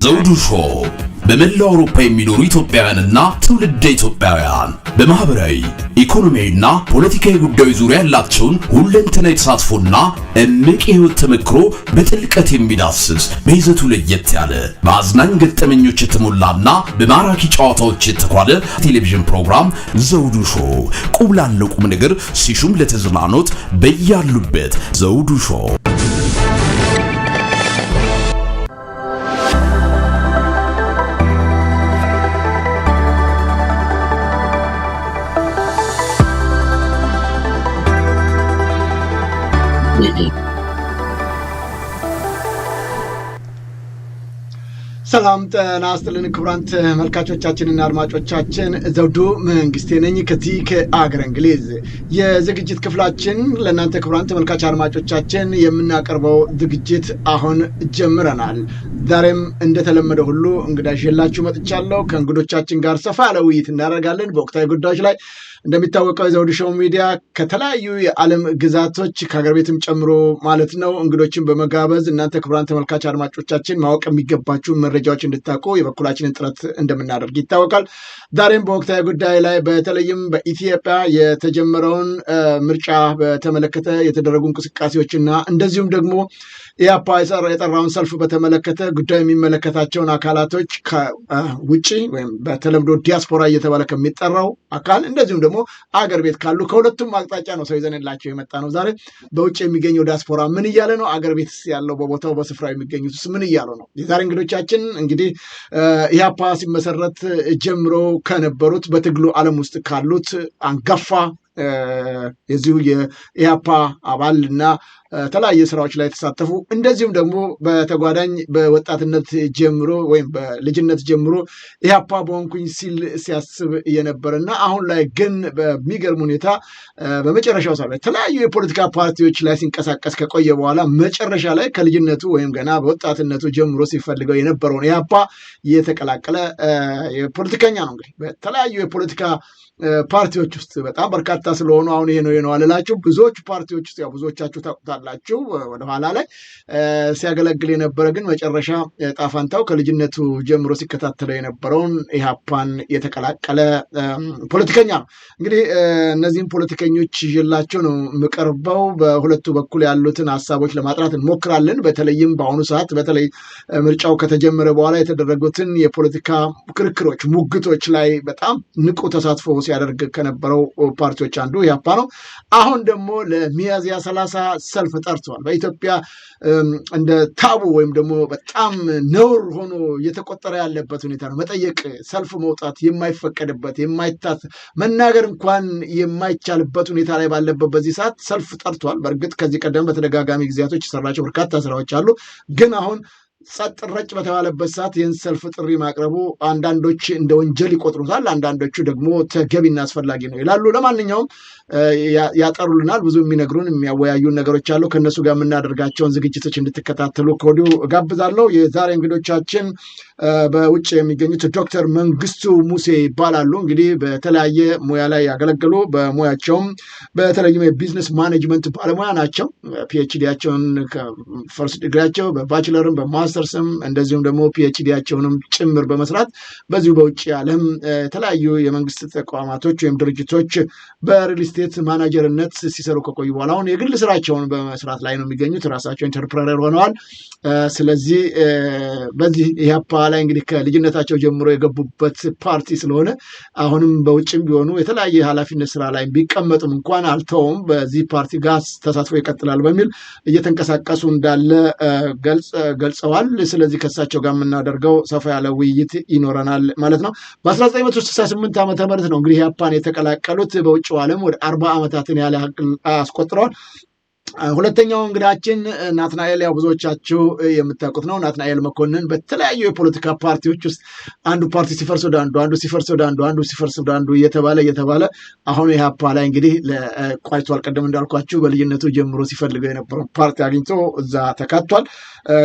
ዘውዱ ሾው በመላው አውሮፓ የሚኖሩ ኢትዮጵያውያንና ትውልደ ኢትዮጵያውያን በማህበራዊ ኢኮኖሚያዊና ፖለቲካዊ ጉዳዮች ዙሪያ ያላቸውን ሁለንተናዊ ተሳትፎና እምቅ የህይወት ተመክሮ በጥልቀት የሚዳስስ በይዘቱ ለየት ያለ በአዝናኝ ገጠመኞች የተሞላና በማራኪ ጨዋታዎች የተኳለ ቴሌቪዥን ፕሮግራም ዘውዱ ሾው ቁም ላለው ቁም ነገር ሲሹም ለተዝናኖት በያሉበት ዘውዱ ሾው ሰላም ጤና ይስጥልን ክቡራን ተመልካቾቻችንና አድማጮቻችን ዘውዱ መንግስቴ ነኝ ከዚህ ከአገረ እንግሊዝ የዝግጅት ክፍላችን ለእናንተ ክቡራን ተመልካች አድማጮቻችን የምናቀርበው ዝግጅት አሁን ጀምረናል። ዛሬም እንደተለመደው ሁሉ እንግዳ ይዤላችሁ መጥቻለሁ። ከእንግዶቻችን ጋር ሰፋ ያለ ውይይት እናደርጋለን በወቅታዊ ጉዳዮች ላይ። እንደሚታወቀው የዘውዱ ሾው ሚዲያ ከተለያዩ የዓለም ግዛቶች ከሀገር ቤትም ጨምሮ ማለት ነው እንግዶችን በመጋበዝ እናንተ ክቡራን ተመልካች አድማጮቻችን ማወቅ የሚገባችሁ መረጃዎች እንድታውቁ የበኩላችንን ጥረት እንደምናደርግ ይታወቃል። ዛሬም በወቅታዊ ጉዳይ ላይ በተለይም በኢትዮጵያ የተጀመረውን ምርጫ በተመለከተ የተደረጉ እንቅስቃሴዎችና እንደዚሁም ደግሞ ኢያፓ የጠራውን ሰልፍ በተመለከተ ጉዳይ የሚመለከታቸውን አካላቶች ከውጪ ወይም በተለምዶ ዲያስፖራ እየተባለ ከሚጠራው አካል እንደዚሁም ደግሞ አገር ቤት ካሉ ከሁለቱም አቅጣጫ ነው ሰው ይዘንላቸው የመጣ ነው። ዛሬ በውጭ የሚገኘው ዲያስፖራ ምን እያለ ነው፣ አገር ቤት ያለው በቦታው በስፍራው የሚገኙት ምን እያሉ ነው? የዛሬ እንግዶቻችን እንግዲህ ኢያፓ ሲመሰረት ጀምሮ ከነበሩት በትግሉ ዓለም ውስጥ ካሉት አንጋፋ የዚሁ የኢያፓ አባል እና ተለያየ ስራዎች ላይ ተሳተፉ እንደዚሁም ደግሞ በተጓዳኝ በወጣትነት ጀምሮ ወይም በልጅነት ጀምሮ ኢያፓ በሆንኩኝ ሲል ሲያስብ የነበረና አሁን ላይ ግን በሚገርም ሁኔታ በመጨረሻው ሰዓት ላይ ተለያዩ የፖለቲካ ፓርቲዎች ላይ ሲንቀሳቀስ ከቆየ በኋላ መጨረሻ ላይ ከልጅነቱ ወይም ገና በወጣትነቱ ጀምሮ ሲፈልገው የነበረውን ኢያፓ የተቀላቀለ የፖለቲከኛ ነው። እንግዲህ በተለያዩ የፖለቲካ ፓርቲዎች ውስጥ በጣም በርካታ ስለሆኑ አሁን ይሄ ነው አልላችሁ። ብዙዎቹ ፓርቲዎች ውስጥ ያው ብዙዎቻችሁ ታውቁታላችሁ ወደኋላ ላይ ሲያገለግል የነበረ ግን መጨረሻ ጣፋንታው ከልጅነቱ ጀምሮ ሲከታተለው የነበረውን ኢያፓን የተቀላቀለ ፖለቲከኛ ነው። እንግዲህ እነዚህም ፖለቲከኞች ይዤላቸው ነው የምቀርበው። በሁለቱ በኩል ያሉትን ሀሳቦች ለማጥራት እንሞክራለን። በተለይም በአሁኑ ሰዓት በተለይ ምርጫው ከተጀመረ በኋላ የተደረጉትን የፖለቲካ ክርክሮች፣ ሙግቶች ላይ በጣም ንቁ ተሳትፎ ሲያደርግ ከነበረው ፓርቲዎች አንዱ ኢያፓ ነው። አሁን ደግሞ ለሚያዝያ 30 ሰልፍ ጠርቷል። በኢትዮጵያ እንደ ታቡ ወይም ደግሞ በጣም ነውር ሆኖ እየተቆጠረ ያለበት ሁኔታ ነው። መጠየቅ፣ ሰልፍ መውጣት የማይፈቀድበት መናገር እንኳን የማይቻልበት ሁኔታ ላይ ባለበት በዚህ ሰዓት ሰልፍ ጠርቷል። በእርግጥ ከዚህ ቀደም በተደጋጋሚ ጊዜያቶች የሰራቸው በርካታ ስራዎች አሉ። ግን አሁን ጸጥ ረጭ በተባለበት ሰዓት ይህን ሰልፍ ጥሪ ማቅረቡ አንዳንዶች እንደ ወንጀል ይቆጥሩታል፣ አንዳንዶቹ ደግሞ ተገቢና አስፈላጊ ነው ይላሉ። ለማንኛውም ያጠሩልናል፣ ብዙ የሚነግሩን የሚያወያዩን ነገሮች አሉ። ከነሱ ጋር የምናደርጋቸውን ዝግጅቶች እንድትከታተሉ ከወዲሁ እጋብዛለሁ። የዛሬ እንግዶቻችን በውጭ የሚገኙት ዶክተር መንግስቱ ሙሴ ይባላሉ። እንግዲህ በተለያየ ሙያ ላይ ያገለገሉ በሙያቸውም በተለይም የቢዝነስ ማኔጅመንት ባለሙያ ናቸው። ፒኤችዲያቸውን ፈርስት ዲግሪያቸው በባችለርም በማስተርስም እንደዚሁም ደግሞ ፒኤችዲያቸውንም ጭምር በመስራት በዚሁ በውጭ ዓለም የተለያዩ የመንግስት ተቋማቶች ወይም ድርጅቶች በሪል ስቴት ማናጀርነት ሲሰሩ ከቆዩ በኋላ አሁን የግል ስራቸውን በመስራት ላይ ነው የሚገኙት። ራሳቸው ኢንተርፕረነር ሆነዋል። ስለዚህ በዚህ ኢያፓ ላይ እንግዲህ ከልጅነታቸው ጀምሮ የገቡበት ፓርቲ ስለሆነ አሁንም በውጭም ቢሆኑ የተለያየ ኃላፊነት ስራ ላይ ቢቀመጡም እንኳን አልተውም፣ በዚህ ፓርቲ ጋር ተሳትፎ ይቀጥላል በሚል እየተንቀሳቀሱ እንዳለ ገልጸዋል። ስለዚህ ከሳቸው ጋር የምናደርገው ሰፋ ያለ ውይይት ይኖረናል ማለት ነው። በ1968 ዓ.ም ነው እንግዲህ ኢያፓን የተቀላቀሉት። በውጭው ዓለም ወደ 40 ዓመታትን ያህል አስቆጥረዋል። ሁለተኛው እንግዳችን ናትናኤል ያው ብዙዎቻችሁ የምታውቁት ነው። ናትናኤል መኮንን በተለያዩ የፖለቲካ ፓርቲዎች ውስጥ አንዱ ፓርቲ ሲፈርስ ወደ አንዱ፣ አንዱ ሲፈርስ ወደ አንዱ፣ አንዱ ሲፈርስ ወደ አንዱ እየተባለ አሁን ኢያፓ ላይ እንግዲህ ለቋይቷል። ቀደም እንዳልኳችሁ በልጅነቱ ጀምሮ ሲፈልገው የነበረው ፓርቲ አግኝቶ እዛ ተካቷል።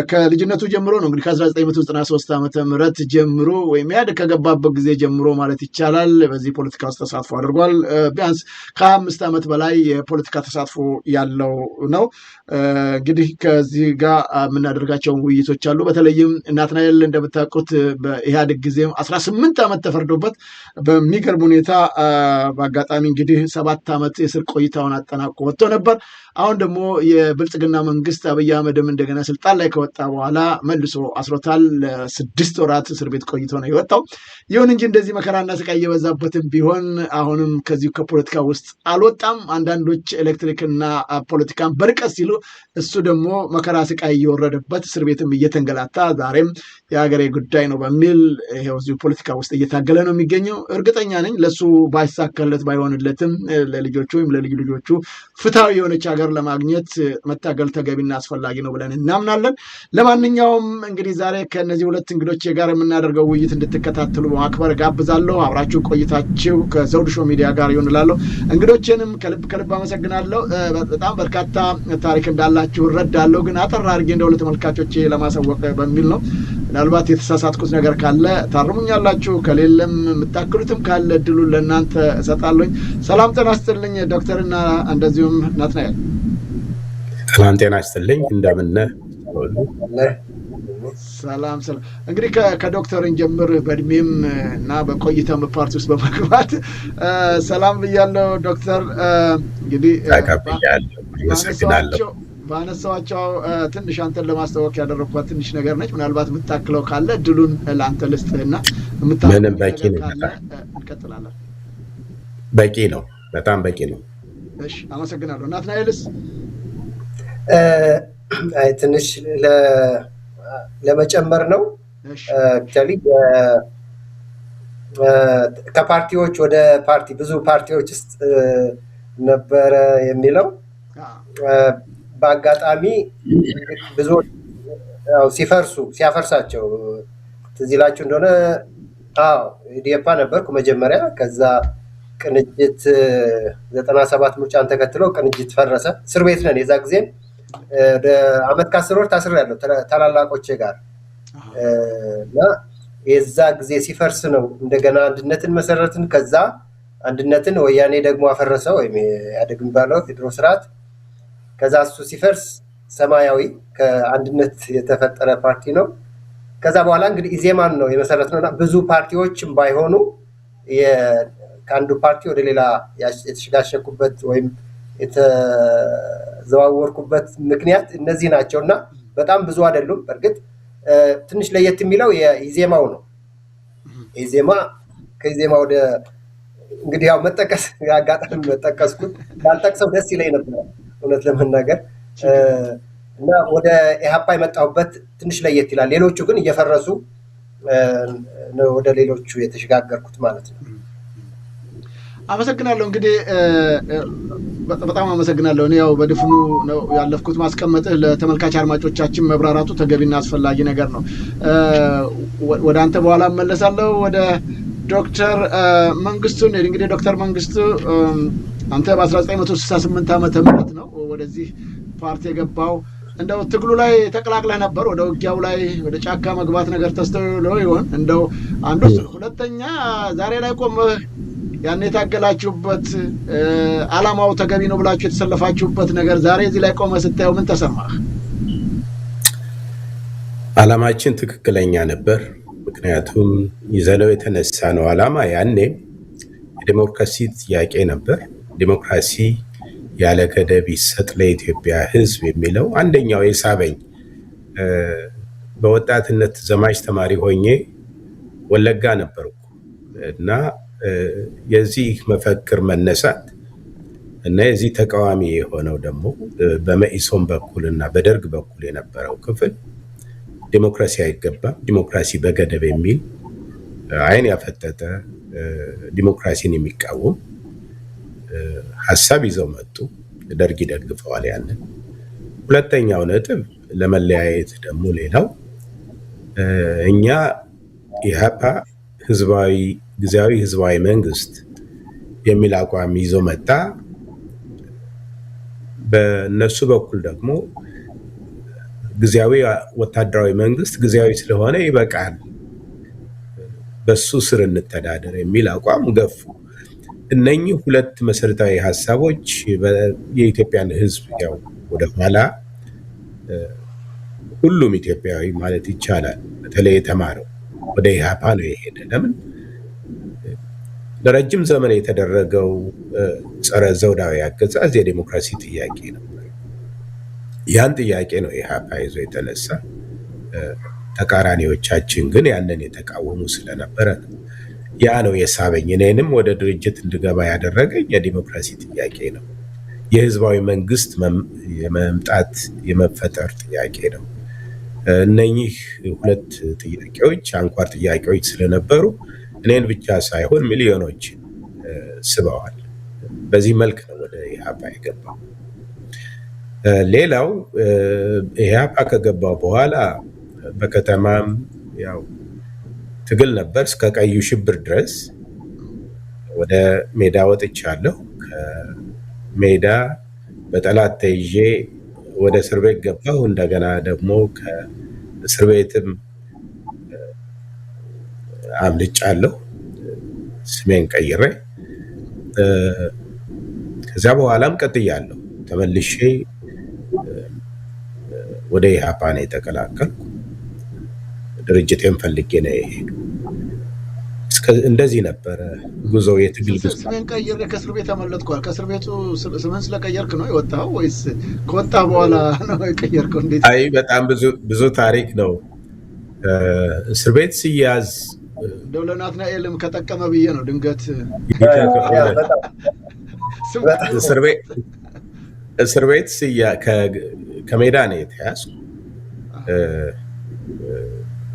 ከልጅነቱ ጀምሮ ነው እንግዲህ ከ1993 ዓመተ ምህረት ጀምሮ ወይም ኢህአዴግ ከገባበት ጊዜ ጀምሮ ማለት ይቻላል በዚህ ፖለቲካ ውስጥ ተሳትፎ አድርጓል። ቢያንስ ከ25 ዓመት በላይ የፖለቲካ ተሳትፎ ያለው ነው። እንግዲህ ከዚህ ጋር የምናደርጋቸውን ውይይቶች አሉ። በተለይም ናትናኤል እንደምታውቁት በኢህአዴግ ጊዜም 18 ዓመት ተፈርዶበት በሚገርም ሁኔታ በአጋጣሚ እንግዲህ 7 ዓመት የእስር ቆይታውን አጠናቆ ወጥቶ ነበር። አሁን ደግሞ የብልጽግና መንግስት አብይ አህመድም እንደገና ስልጣን ላይ ከወጣ በኋላ መልሶ አስሮታል። ለ6 ወራት እስር ቤት ቆይቶ ነው የወጣው። ይሁን እንጂ እንደዚህ መከራና ስቃይ እየበዛበትም ቢሆን አሁንም ከዚሁ ከፖለቲካ ውስጥ አልወጣም። አንዳንዶች ኤሌክትሪክና ፖለቲካን በርቀት ሲሉ እሱ ደግሞ መከራ ስቃይ እየወረደበት እስር ቤትም እየተንገላታ ዛሬም የሀገሬ ጉዳይ ነው በሚል ይሄው እዚሁ ፖለቲካ ውስጥ እየታገለ ነው የሚገኘው። እርግጠኛ ነኝ ለሱ ባይሳካለት ባይሆንለትም ለልጆቹ ወይም ለልጅ ልጆቹ ፍትሃዊ የሆነች ሀገር ለማግኘት መታገል ተገቢና አስፈላጊ ነው ብለን እናምናለን። ለማንኛውም እንግዲህ ዛሬ ከነዚህ ሁለት እንግዶች ጋር የምናደርገው ውይይት እንድትከታተሉ በማክበር ጋብዛለሁ። አብራችሁ ቆይታችሁ ከዘውዱ ሾው ሚዲያ ጋር ይሁን እላለሁ። እንግዶቼንም ከልብ አመሰግናለሁ። በጣም በርካታ ታሪክ እንዳላችሁ እረዳለሁ፣ ግን አጠር አድርጌ እንደው ለተመልካቾቼ ለማሳወቅ በሚል ነው። ምናልባት የተሳሳትኩት ነገር ካለ ታርሙኛላችሁ፣ ከሌለም የምታክሉትም ካለ እድሉን ለእናንተ እሰጣለሁኝ። ሰላም ጤና ይስጥልኝ ዶክተርና እንደዚሁም ናትናኤል። ሰላም ጤና ይስጥልኝ። እንደምን ነህ? ሰላም። እንግዲህ ከዶክተርን ጀምር በእድሜም እና በቆይታም ፓርቲ ውስጥ በመግባት ሰላም ብያለሁ ዶክተር። እንግዲህ ባነሳዋቸው ትንሽ አንተን ለማስታወቅ ያደረግኳት ትንሽ ነገር ነች። ምናልባት የምታክለው ካለ እድሉን ለአንተ ልስጥህና ምንም በቂ ነው። እንቀጥላለን። በቂ ነው፣ በጣም በቂ ነው። እሺ፣ አመሰግናለሁ። ናትናኤልስ? ትንሽ ለመጨመር ነው። ከፓርቲዎች ወደ ፓርቲ ብዙ ፓርቲዎች ውስጥ ነበረ የሚለው በአጋጣሚ ብዙዎች ሲያፈርሳቸው ትዝ ይላችሁ እንደሆነ ኢዴፓ ነበርኩ መጀመሪያ። ከዛ ቅንጅት 97 ምርጫን ተከትሎ ቅንጅት ፈረሰ። እስር ቤት ነን የዛ ጊዜም ወደ ዓመት ከ10 ወር ታስሬያለሁ ታላላቆቼ ጋር እና የዛ ጊዜ ሲፈርስ ነው እንደገና አንድነትን መሰረትን። ከዛ አንድነትን ወያኔ ደግሞ አፈረሰው ወይም ኢህአዴግ የሚባለው የድሮ ስርዓት። ከዛ እሱ ሲፈርስ ሰማያዊ ከአንድነት የተፈጠረ ፓርቲ ነው። ከዛ በኋላ እንግዲህ ኢዜማን ነው የመሰረትነው እና ብዙ ፓርቲዎችም ባይሆኑ ከአንዱ ፓርቲ ወደ ሌላ የተሸጋሸኩበት ወይም የተዘዋወርኩበት ምክንያት እነዚህ ናቸው እና በጣም ብዙ አይደሉም። በእርግጥ ትንሽ ለየት የሚለው የኢዜማው ነው። ከኢዜማ ወደ እንግዲህ ያው መጠቀስ አጋጣሚ መጠቀስኩት ባልጠቅሰው ደስ ይለኝ ነበር እውነት ለመናገር እና ወደ ኢህአፓ የመጣሁበት ትንሽ ለየት ይላል። ሌሎቹ ግን እየፈረሱ ወደ ሌሎቹ የተሸጋገርኩት ማለት ነው። አመሰግናለሁ። እንግዲህ በጣም አመሰግናለሁ። እኔ ያው በድፍኑ ነው ያለፍኩት። ማስቀመጥህ ለተመልካች አድማጮቻችን መብራራቱ ተገቢና አስፈላጊ ነገር ነው። ወደ አንተ በኋላ እመለሳለሁ። ወደ ዶክተር መንግስቱ እንግዲህ ዶክተር መንግስቱ አንተ በ1968 ዓመተ ምህረት ነው ወደዚህ ፓርቲ የገባው። እንደው ትግሉ ላይ ተቀላቅለህ ነበር? ወደ ውጊያው ላይ ወደ ጫካ መግባት ነገር ተስተውሎ ይሆን? እንደው አንዱ ሁለተኛ ዛሬ ላይ ቆመህ ያን የታገላችሁበት ዓላማው ተገቢ ነው ብላችሁ የተሰለፋችሁበት ነገር ዛሬ እዚህ ላይ ቆመህ ስታየው ምን ተሰማህ? ዓላማችን ትክክለኛ ነበር። ምክንያቱም ይዘነው የተነሳ ነው ዓላማ ያኔ የዲሞክራሲ ጥያቄ ነበር። ዲሞክራሲ ያለ ገደብ ይሰጥ ለኢትዮጵያ ሕዝብ የሚለው አንደኛው የሳበኝ። በወጣትነት ዘማች ተማሪ ሆኜ ወለጋ ነበርኩ እና የዚህ መፈክር መነሳት እና የዚህ ተቃዋሚ የሆነው ደግሞ በመኢሶን በኩል እና በደርግ በኩል የነበረው ክፍል ዲሞክራሲ አይገባም፣ ዲሞክራሲ በገደብ የሚል አይን ያፈጠጠ ዲሞክራሲን የሚቃወም ሀሳብ ይዘው መጡ። ደርግ ይደግፈዋል ያንን። ሁለተኛው ነጥብ ለመለያየት ደግሞ ሌላው እኛ ኢህአፓ ጊዜያዊ ህዝባዊ መንግስት የሚል አቋም ይዞ መጣ። በእነሱ በኩል ደግሞ ጊዜያዊ ወታደራዊ መንግስት ጊዜያዊ ስለሆነ ይበቃል፣ በሱ ስር እንተዳደር የሚል አቋም ገፉ። እነኚህ ሁለት መሰረታዊ ሀሳቦች የኢትዮጵያን ህዝብ ያው ወደኋላ ሁሉም ኢትዮጵያዊ ማለት ይቻላል በተለይ የተማረው ወደ ኢህአፓ ነው የሄደ። ለምን? ለረጅም ዘመን የተደረገው ጸረ ዘውዳዊ አገዛዝ የዲሞክራሲ ጥያቄ ነበር። ያን ጥያቄ ነው ኢህአፓ ይዞ የተነሳ። ተቃራኒዎቻችን ግን ያንን የተቃወሙ ስለነበረ ነው። ያ ነው የሳበኝ። እኔንም ወደ ድርጅት እንድገባ ያደረገኝ የዲሞክራሲ ጥያቄ ነው። የህዝባዊ መንግስት የመምጣት የመፈጠር ጥያቄ ነው። እነኚህ ሁለት ጥያቄዎች አንኳር ጥያቄዎች ስለነበሩ እኔን ብቻ ሳይሆን ሚሊዮኖች ስበዋል። በዚህ መልክ ነው ወደ ኢህአፓ የገባው። ሌላው ኢህአፓ ከገባው በኋላ በከተማም ያው ትግል ነበር እስከ ቀዩ ሽብር ድረስ። ወደ ሜዳ ወጥቻለሁ። ከሜዳ በጠላት ተይዤ ወደ እስር ቤት ገባሁ። እንደገና ደግሞ ከእስር ቤትም አምልጫለሁ ስሜን ቀይሬ። ከዛ በኋላም ቀጥያለሁ። ተመልሼ ወደ ኢህአፓ ነው የተቀላቀልኩ። ድርጅቴን ፈልጌ ነው የሄዱ። እንደዚህ ነበረ ጉዞ የትግል ጉዞ። ስሜን ቀይሬ ከእስር ቤት አመለጥኳል። ከእስር ቤቱ ስምን ስለቀየርክ ነው የወጣው ወይስ ከወጣ በኋላ ነው የቀየርከው? እንዴት? አይ በጣም ብዙ ታሪክ ነው። እስር ቤት ሲያዝ እንደው ለናትናኤልም ከጠቀመ ብዬ ነው ድንገት እስር ቤት ከሜዳ ነው የተያዝኩ።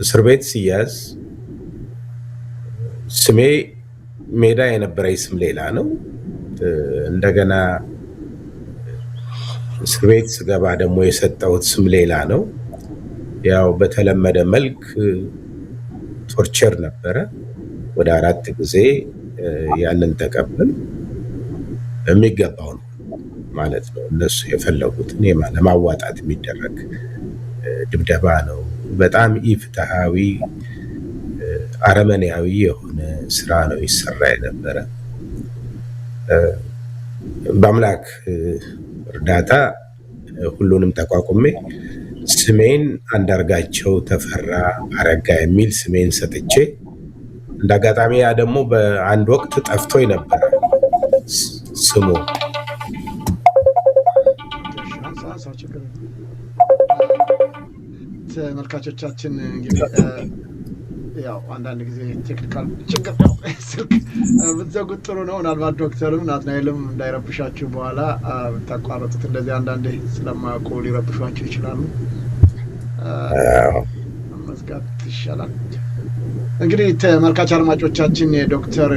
እስር ቤት ሲያዝ ስሜ ሜዳ የነበረኝ ስም ሌላ ነው። እንደገና እስር ቤት ስገባ ደግሞ የሰጠሁት ስም ሌላ ነው። ያው በተለመደ መልክ ቶርቸር ነበረ። ወደ 4 ጊዜ ያንን ተቀበል የሚገባው ነው ማለት ነው። እነሱ የፈለጉትን ለማዋጣት የሚደረግ ድብደባ ነው። በጣም ኢፍትሃዊ አረመኔያዊ የሆነ ስራ ነው ይሰራ የነበረ። በአምላክ እርዳታ ሁሉንም ተቋቁሜ ስሜን አንዳርጋቸው ተፈራ አረጋ የሚል ስሜን ሰጥቼ፣ እንደ አጋጣሚ ያ ደግሞ በአንድ ወቅት ጠፍቶኝ ነበረ ስሙ። ተመልካቾቻችን እንግዲህ ያው አንዳንድ ጊዜ ቴክኒካል ችግር ነው። ስልክ ብትዘጉት ጥሩ ነው። ምናልባት ዶክተርም ናትናኤልም እንዳይረብሻችሁ በኋላ ብታቋረጡት፣ እንደዚህ አንዳንዴ ስለማያውቁ ሊረብሿችሁ ይችላሉ። መዝጋት ይሻላል። እንግዲህ ተመልካች አድማጮቻችን የዶክተር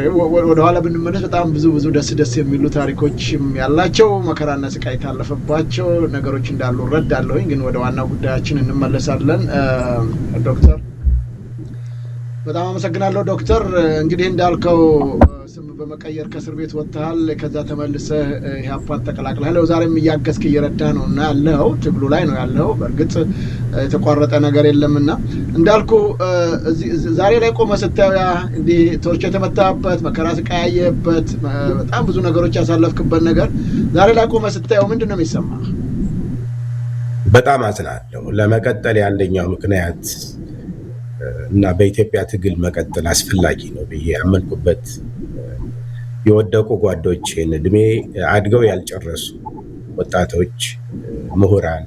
ወደኋላ ብንመለስ በጣም ብዙ ደስ የሚሉ ታሪኮችም ያላቸው መከራና ስቃይ ታለፈባቸው ነገሮች እንዳሉ እረዳለሁኝ። ግን ወደ ዋና ጉዳያችን እንመለሳለን። ዶክተር በጣም አመሰግናለሁ። ዶክተር እንግዲህ እንዳልከው ስም በመቀየር ከእስር ቤት ወጥተሃል። ከዛ ተመልሰህ ኢህአፓን ተቀላቅለሃል። ዛሬም እያገዝክ እየረዳህ ነው እና ያለው ትግሉ ላይ ነው ያለው። በእርግጥ የተቋረጠ ነገር የለምና እንዳልኩ ዛሬ ላይ ቆመ ስታየው ያ እንዲህ ቶርች የተመታበት መከራ ስቃያየበት በጣም ብዙ ነገሮች ያሳለፍክበት ነገር ዛሬ ላይ ቆመ ስታየው ምንድን ነው የሚሰማህ? በጣም አዝናለሁ። ለመቀጠል የአንደኛው ምክንያት እና በኢትዮጵያ ትግል መቀጠል አስፈላጊ ነው ብዬ ያመንኩበት የወደቁ ጓዶችን እድሜ አድገው ያልጨረሱ ወጣቶች ምሁራን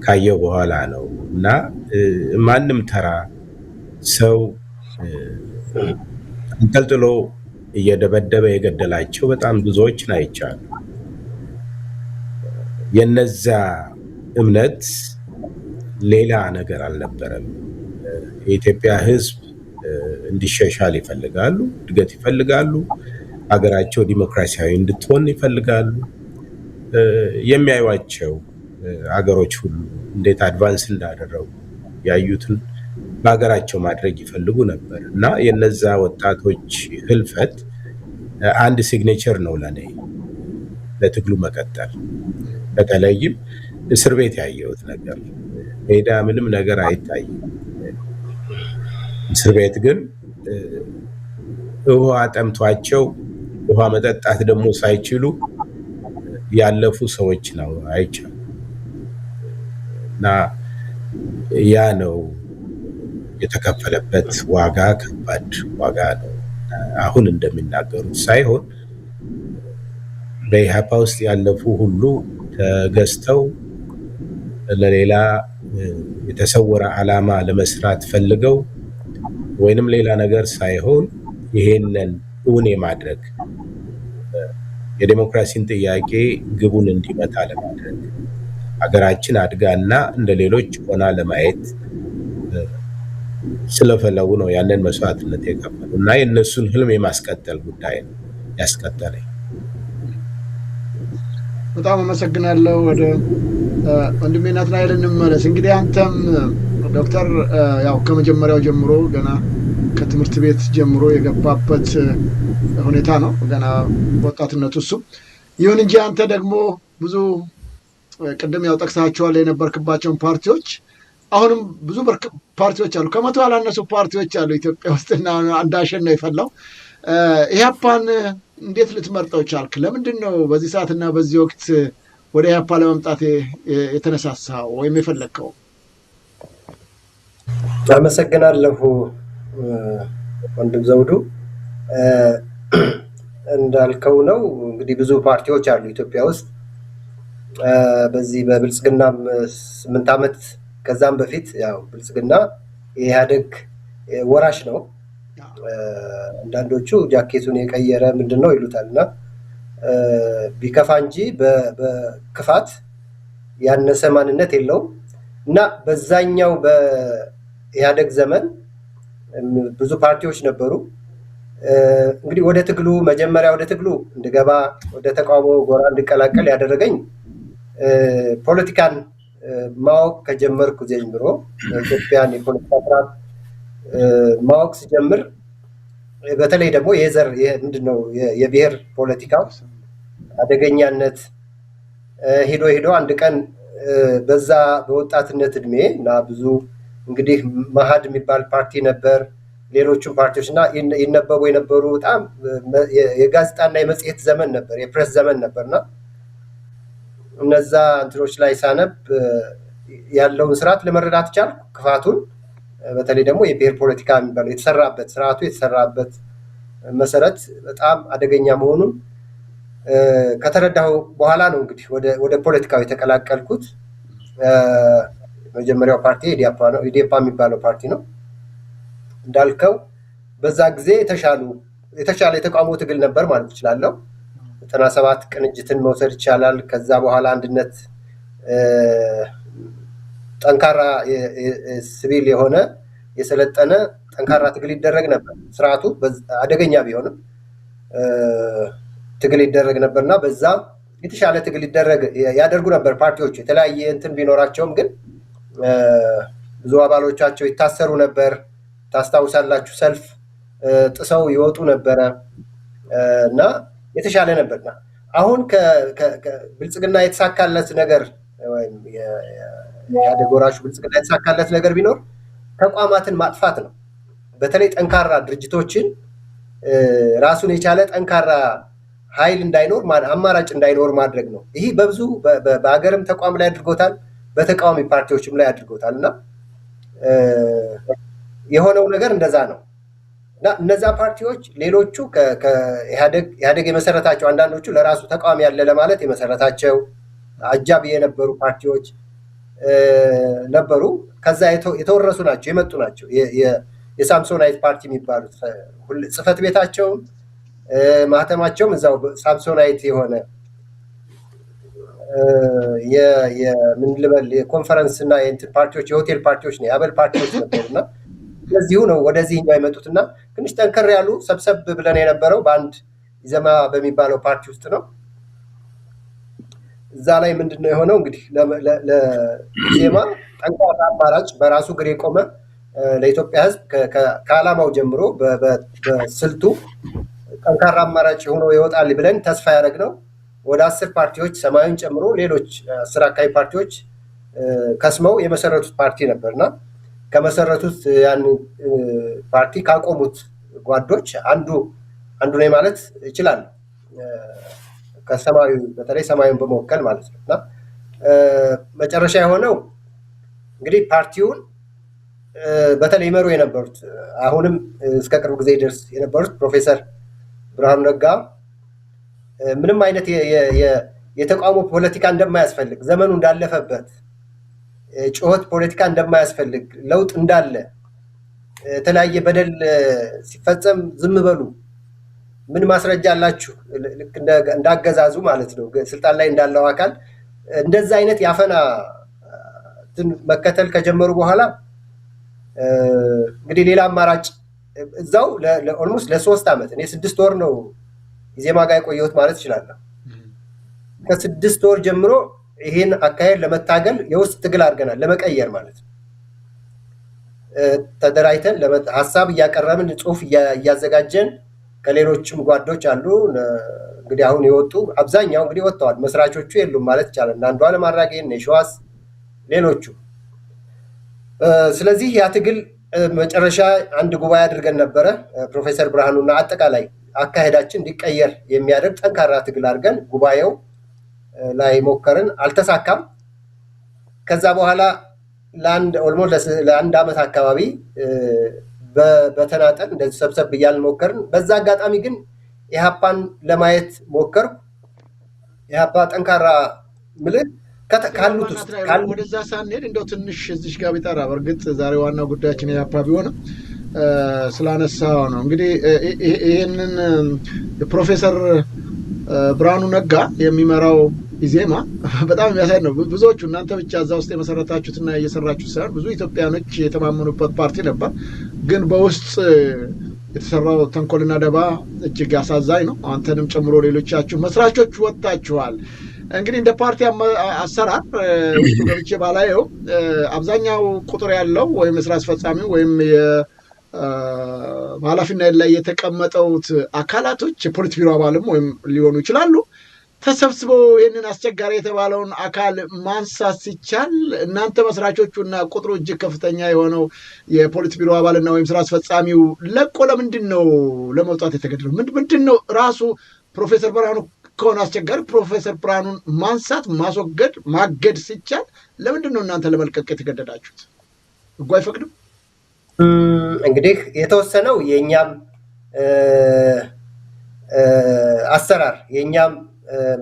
ካየው በኋላ ነው እና ማንም ተራ ሰው አንጠልጥሎ እየደበደበ የገደላቸው በጣም ብዙዎችን አይቻሉ። የነዛ እምነት ሌላ ነገር አልነበረም። የኢትዮጵያ ሕዝብ እንዲሻሻል ይፈልጋሉ፣ እድገት ይፈልጋሉ፣ ሀገራቸው ዲሞክራሲያዊ እንድትሆን ይፈልጋሉ። የሚያዩዋቸው ሀገሮች ሁሉ እንዴት አድቫንስ እንዳደረጉ ያዩትን በሀገራቸው ማድረግ ይፈልጉ ነበር እና የነዛ ወጣቶች ህልፈት አንድ ሲግኔቸር ነው ለኔ ለትግሉ መቀጠል። በተለይም እስር ቤት ያየሁት ነገር ሜዳ ምንም ነገር አይታይም። እስር ቤት ግን ውሃ ጠምቷቸው ውሃ መጠጣት ደግሞ ሳይችሉ ያለፉ ሰዎች ነው አይቻልም። እና ያ ነው የተከፈለበት ዋጋ፣ ከባድ ዋጋ ነው። አሁን እንደሚናገሩት ሳይሆን በኢህአፓ ውስጥ ያለፉ ሁሉ ተገዝተው ለሌላ የተሰወረ ዓላማ ለመስራት ፈልገው ወይንም ሌላ ነገር ሳይሆን ይሄንን እውን የማድረግ የዲሞክራሲን ጥያቄ ግቡን እንዲመታ ለማድረግ ሀገራችን አድጋና እንደ ሌሎች ሆና ለማየት ስለፈለጉ ነው ያንን መስዋዕትነት የከፈሉ እና የእነሱን ህልም የማስቀጠል ጉዳይ ነው ያስቀጠለኝ። በጣም አመሰግናለሁ። ወደ ወንድሜ ናትናኤል እንመለስ። እንግዲህ አንተም ዶክተር ያው ከመጀመሪያው ጀምሮ ገና ከትምህርት ቤት ጀምሮ የገባበት ሁኔታ ነው ገና በወጣትነቱ እሱ። ይሁን እንጂ አንተ ደግሞ ብዙ ቅድም ያው ጠቅሳቸዋል የነበርክባቸውን ፓርቲዎች አሁንም ብዙ ፓርቲዎች አሉ፣ ከመቶ ያላነሱ ፓርቲዎች አሉ ኢትዮጵያ ውስጥና አንዳሸን ነው የፈላው። ኢህአፓን እንዴት ልትመርጠው ቻልክ? ለምንድን ነው በዚህ ሰዓትና በዚህ ወቅት ወደ ኢህአፓ ለመምጣት የተነሳሳው ወይም የፈለግከው? አመሰግናለሁ ወንድም ዘውዱ። እንዳልከው ነው እንግዲህ ብዙ ፓርቲዎች አሉ ኢትዮጵያ ውስጥ። በዚህ በብልጽግናም 8 ዓመት ከዛም በፊት ያው ብልጽግና የኢህአደግ ወራሽ ነው። አንዳንዶቹ ጃኬቱን የቀየረ ምንድን ነው ይሉታል እና ቢከፋ እንጂ በክፋት ያነሰ ማንነት የለውም እና በዛኛው በኢህአደግ ዘመን ብዙ ፓርቲዎች ነበሩ። እንግዲህ ወደ ትግሉ መጀመሪያ ወደ ትግሉ እንድገባ ወደ ተቃውሞ ጎራ እንድቀላቀል ያደረገኝ ፖለቲካን ማወቅ ከጀመርኩ ጀምሮ የኢትዮጵያን የፖለቲካ ስርዓት ማወቅ ሲጀምር በተለይ ደግሞ የዘር ምንድነው የብሔር ፖለቲካው አደገኛነት ሄዶ አንድ ቀን በዛ በወጣትነት እድሜ እና ብዙ እንግዲህ መሀድ የሚባል ፓርቲ ነበር፣ ሌሎቹም ፓርቲዎች እና ይነበቡ የነበሩ በጣም የጋዜጣና የመጽሔት ዘመን ነበር፣ የፕሬስ ዘመን ነበርና እነዛ እንትኖች ላይ ሳነብ ያለውን ስርዓት ለመረዳት ቻልኩ። ክፋቱን በተለይ ደግሞ የብሔር ፖለቲካ የሚባለው የተሰራበት ስርዓቱ የተሰራበት መሰረት በጣም አደገኛ መሆኑን ከተረዳሁ በኋላ ነው እንግዲህ ወደ ፖለቲካው የተቀላቀልኩት። መጀመሪያው ፓርቲ ኢዴፓ የሚባለው ፓርቲ ነው። እንዳልከው በዛ ጊዜ የተሻለ የተቃውሞ ትግል ነበር ማለት እችላለሁ። 97 ቅንጅትን መውሰድ ይቻላል። ከዛ በኋላ አንድነት ጠንካራ ሲቪል የሆነ የሰለጠነ ጠንካራ ትግል ይደረግ ነበር። ስርዓቱ አደገኛ ቢሆንም ትግል ይደረግ ነበርና በዛ የተሻለ ትግል ያደርጉ ነበር ፓርቲዎቹ። የተለያየ እንትን ቢኖራቸውም ግን ብዙ አባሎቻቸው ይታሰሩ ነበር። ታስታውሳላችሁ፣ ሰልፍ ጥሰው ይወጡ ነበረ እና የተሻለ ነበርና አሁን ብልጽግና የተሳካለት ነገር ወይም የኢህአዴግ ወራሹ ብልጽግና የተሳካለት ነገር ቢኖር ተቋማትን ማጥፋት ነው። በተለይ ጠንካራ ድርጅቶችን ራሱን የቻለ ጠንካራ ኃይል እንዳይኖር አማራጭ እንዳይኖር ማድረግ ነው። ይህ በብዙ በሀገርም ተቋም ላይ አድርጎታል፣ በተቃዋሚ ፓርቲዎችም ላይ አድርጎታል እና የሆነው ነገር እንደዛ ነው እና እነዛ ፓርቲዎች ሌሎቹ ኢህአዴግ የመሰረታቸው አንዳንዶቹ ለራሱ ተቃዋሚ ያለ ለማለት የመሰረታቸው አጃቢ የነበሩ ፓርቲዎች ነበሩ። ከዛ የተወረሱ ናቸው፣ የመጡ ናቸው። የሳምሶናይት ፓርቲ የሚባሉት ጽህፈት ቤታቸውም ማህተማቸውም እዛው ሳምሶናይት የሆነ ምን ልበል የኮንፈረንስ እና የእንትን ፓርቲዎች የሆቴል ፓርቲዎች ነው፣ የአበል ፓርቲዎች ነበሩና ስለዚሁ ነው ወደዚህኛው የመጡትና ትንሽ ጠንከር ያሉ ሰብሰብ ብለን የነበረው በአንድ ኢዜማ በሚባለው ፓርቲ ውስጥ ነው። እዛ ላይ ምንድነው የሆነው እንግዲህ ለኢዜማ ጠንካራ አማራጭ በራሱ እግር የቆመ ለኢትዮጵያ ሕዝብ ከዓላማው ጀምሮ በስልቱ ጠንካራ አማራጭ ሆኖ ይወጣል ብለን ተስፋ ያደረግነው ወደ 10 ፓርቲዎች ሰማያዊን ጨምሮ ሌሎች 10 አካባቢ ፓርቲዎች ከስመው የመሰረቱት ፓርቲ ነበርና ከመሰረቱት ያን ፓርቲ ካቆሙት ጓዶች አንዱ ነው ማለት ይችላል። ከሰማያዊ በተለይ ሰማያዊን በመወከል ማለት ነው እና መጨረሻ የሆነው እንግዲህ ፓርቲውን በተለይ መሩ የነበሩት አሁንም እስከ ቅርብ ጊዜ ድረስ የነበሩት ፕሮፌሰር ብርሃኑ ነጋ ምንም አይነት የተቃውሞ ፖለቲካ እንደማያስፈልግ ዘመኑ እንዳለፈበት ጩኸት ፖለቲካ እንደማያስፈልግ ለውጥ እንዳለ የተለያየ በደል ሲፈጸም ዝም በሉ ምን ማስረጃ አላችሁ ልክ እንዳገዛዙ ማለት ነው ስልጣን ላይ እንዳለው አካል እንደዛ አይነት ያፈና መከተል ከጀመሩ በኋላ እንግዲህ ሌላ አማራጭ እዛው ኦልሞስት ለ3 ዓመት እኔ 6 ወር ነው ኢዜማ ጋር የቆየሁት ማለት ይችላል ከ6 ወር ጀምሮ ይሄን አካሄድ ለመታገል የውስጥ ትግል አድርገናል ለመቀየር ማለት ነው ተደራይተን ሐሳብ እያቀረብን ጽሁፍ እያዘጋጀን ከሌሎችም ጓዶች አሉ እንግዲህ አሁን ይወጡ አብዛኛው እንግዲህ ወጥተዋል መስራቾቹ የሉም ማለት ይቻላል አንዱ አለማራጌ ነሽዋስ ሌሎቹ ስለዚህ ያ ትግል መጨረሻ አንድ ጉባኤ አድርገን ነበር ፕሮፌሰር ብርሃኑና አጠቃላይ አካሄዳችን እንዲቀየር የሚያደርግ ጠንካራ ትግል አድርገን ጉባኤው ላይ ሞከርን አልተሳካም ከዛ በኋላ ለአንድ ዓመት አካባቢ በተናጠል እንደዚህ ሰብሰብ እያልን ሞከርን በዛ አጋጣሚ ግን ኢህአፓን ለማየት ሞከርኩ ኢህአፓ ጠንካራ ምልክ ካሉት ውስጥ ወደዛ ሳንሄድ እንደው ትንሽ እዚህ ጋር ቢጠራ በርግጥ ዛሬ ዋና ጉዳያችን ኢህአፓ ቢሆንም ስላነሳው ነው እንግዲህ ይሄንን ፕሮፌሰር ብርሃኑ ነጋ የሚመራው ኢዜማ በጣም የሚያሳይ ነው ብዙዎቹ እናንተ ብቻ እዛ ውስጥ የመሰረታችሁትና እየሰራችሁት ሳይሆን ብዙ ኢትዮጵያኖች የተማመኑበት ፓርቲ ነበር ግን በውስጥ የተሰራው ተንኮልና ደባ እጅግ አሳዛኝ ነው አንተንም ጨምሮ ሌሎቻችሁ መስራቾች ወጣችኋል እንግዲህ እንደ ፓርቲ አሰራር ውስጥ ገብቼ ባላየው አብዛኛው ቁጥር ያለው ወይም ስራ አስፈጻሚው ወይም በኃላፊነት ላይ የተቀመጠውት አካላቶች የፖሊት ቢሮ አባልም ወይም ሊሆኑ ይችላሉ ተሰብስበው ይሄንን አስቸጋሪ የተባለውን አካል ማንሳት ሲቻል እናንተ መስራቾቹና ቁጥሩ እጅግ ከፍተኛ የሆነው የፖሊት ቢሮ አባልና ወይም ስራ አስፈጻሚው ለቆ ለምንድነው ለመውጣት የተገደደው ምንድነው ራሱ ፕሮፌሰር ብርሃኑ ከሆነ አስቸጋሪ ፕሮፌሰር ብርሃኑን ማንሳት ማስወገድ ማገድ ሲቻል ለምንድነው እናንተ ለመልቀቅ የተገደዳችሁት ህጉ አይፈቅድም እንግዲህ የተወሰነው የኛም አሰራር የኛም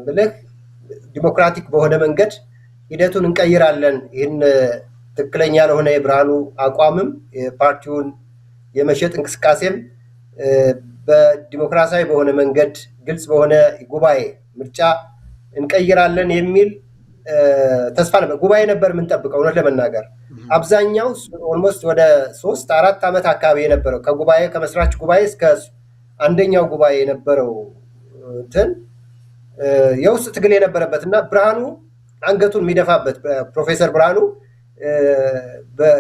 ብለህ ዲሞክራቲክ በሆነ መንገድ ሂደቱን እንቀይራለን ይህን ትክክለኛ ለሆነ የብርሃኑ አቋምም የፓርቲውን የመሸጥ እንቅስቃሴም በዲሞክራሲያዊ በሆነ መንገድ ግልጽ በሆነ ጉባኤ ምርጫ እንቀይራለን የሚል ተስፋ ነበር ጉባኤ ነበር የምንጠብቀው እውነት ለመናገር አብዛኛው ኦልሞስት ወደ 3-4 ዓመት አካባቢ የነበረው ከጉባኤ ከመስራች ጉባኤ እስከ አንደኛው ጉባኤ የነበረው እንትን የውስጥ ትግል የነበረበትና ብርሃኑ አንገቱን የሚደፋበት ፕሮፌሰር ብርሃኑ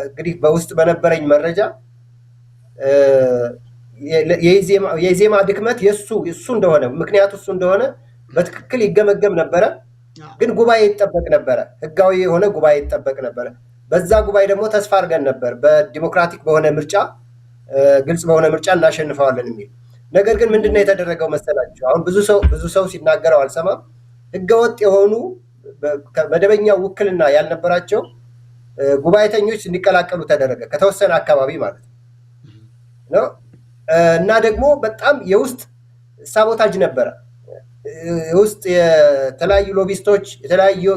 እንግዲህ በውስጥ በነበረኝ መረጃ የኢዜማ ድክመት የሱ እንደሆነ ምክንያቱ እሱ እንደሆነ በትክክል ይገመገም ነበረ ግን ጉባኤ ይጠበቅ ነበረ ህጋዊ የሆነ ጉባኤ ይጠበቅ ነበረ በዛ ጉባኤ ደግሞ ተስፋ አድርገን ነበር በዲሞክራቲክ በሆነ ምርጫ ግልጽ በሆነ ምርጫ እናሸንፈዋለን የሚል ነገር ግን ምንድነው የተደረገው መሰላችሁ አሁን ብዙ ሰው ሲናገረው አልሰማም ህገወጥ የሆኑ መደበኛ ውክልና ያልነበራቸው ጉባኤተኞች እንዲቀላቀሉ ተደረገ ከተወሰነ አካባቢ ማለት ነው እና ደግሞ በጣም የውስጥ ሳቦታጅ ነበረ የውስጥ የተለያዩ ሎቢስቶች የተለያዩ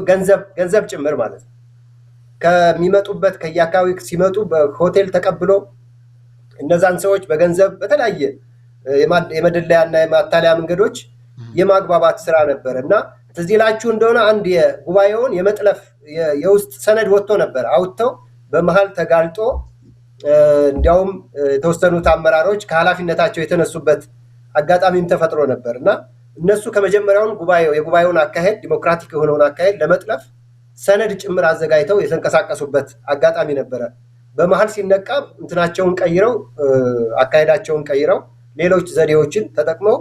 ገንዘብ ጭምር ማለት ነው ከሚመጡበት ከያካባቢ ሲመጡ በሆቴል ተቀብሎ እነዛን ሰዎች በገንዘብ በተለያየ የመደለያና የማታለያ መንገዶች የማግባባት ስራ ነበር እና ትዝ ይላችሁ እንደሆነ አንድ የጉባኤውን የመጥለፍ የውስጥ ሰነድ ወጥቶ ነበር አውጥተው በመሃል ተጋልጦ እንዲያውም የተወሰኑት አመራሮች ከኃላፊነታቸው የተነሱበት አጋጣሚም ተፈጥሮ ነበር እና እነሱ ከመጀመሪያውን የጉባኤውን አካሄድ ዲሞክራቲክ የሆነውን አካሄድ ለመጥለፍ ሰነድ ጭምር አዘጋጅተው የተንቀሳቀሱበት አጋጣሚ ነበረ በመሃል ሲነቃ እንትናቸውን ቀይረው አካሄዳቸውን ቀይረው ሌሎች ዘዴዎችን ተጠቅመው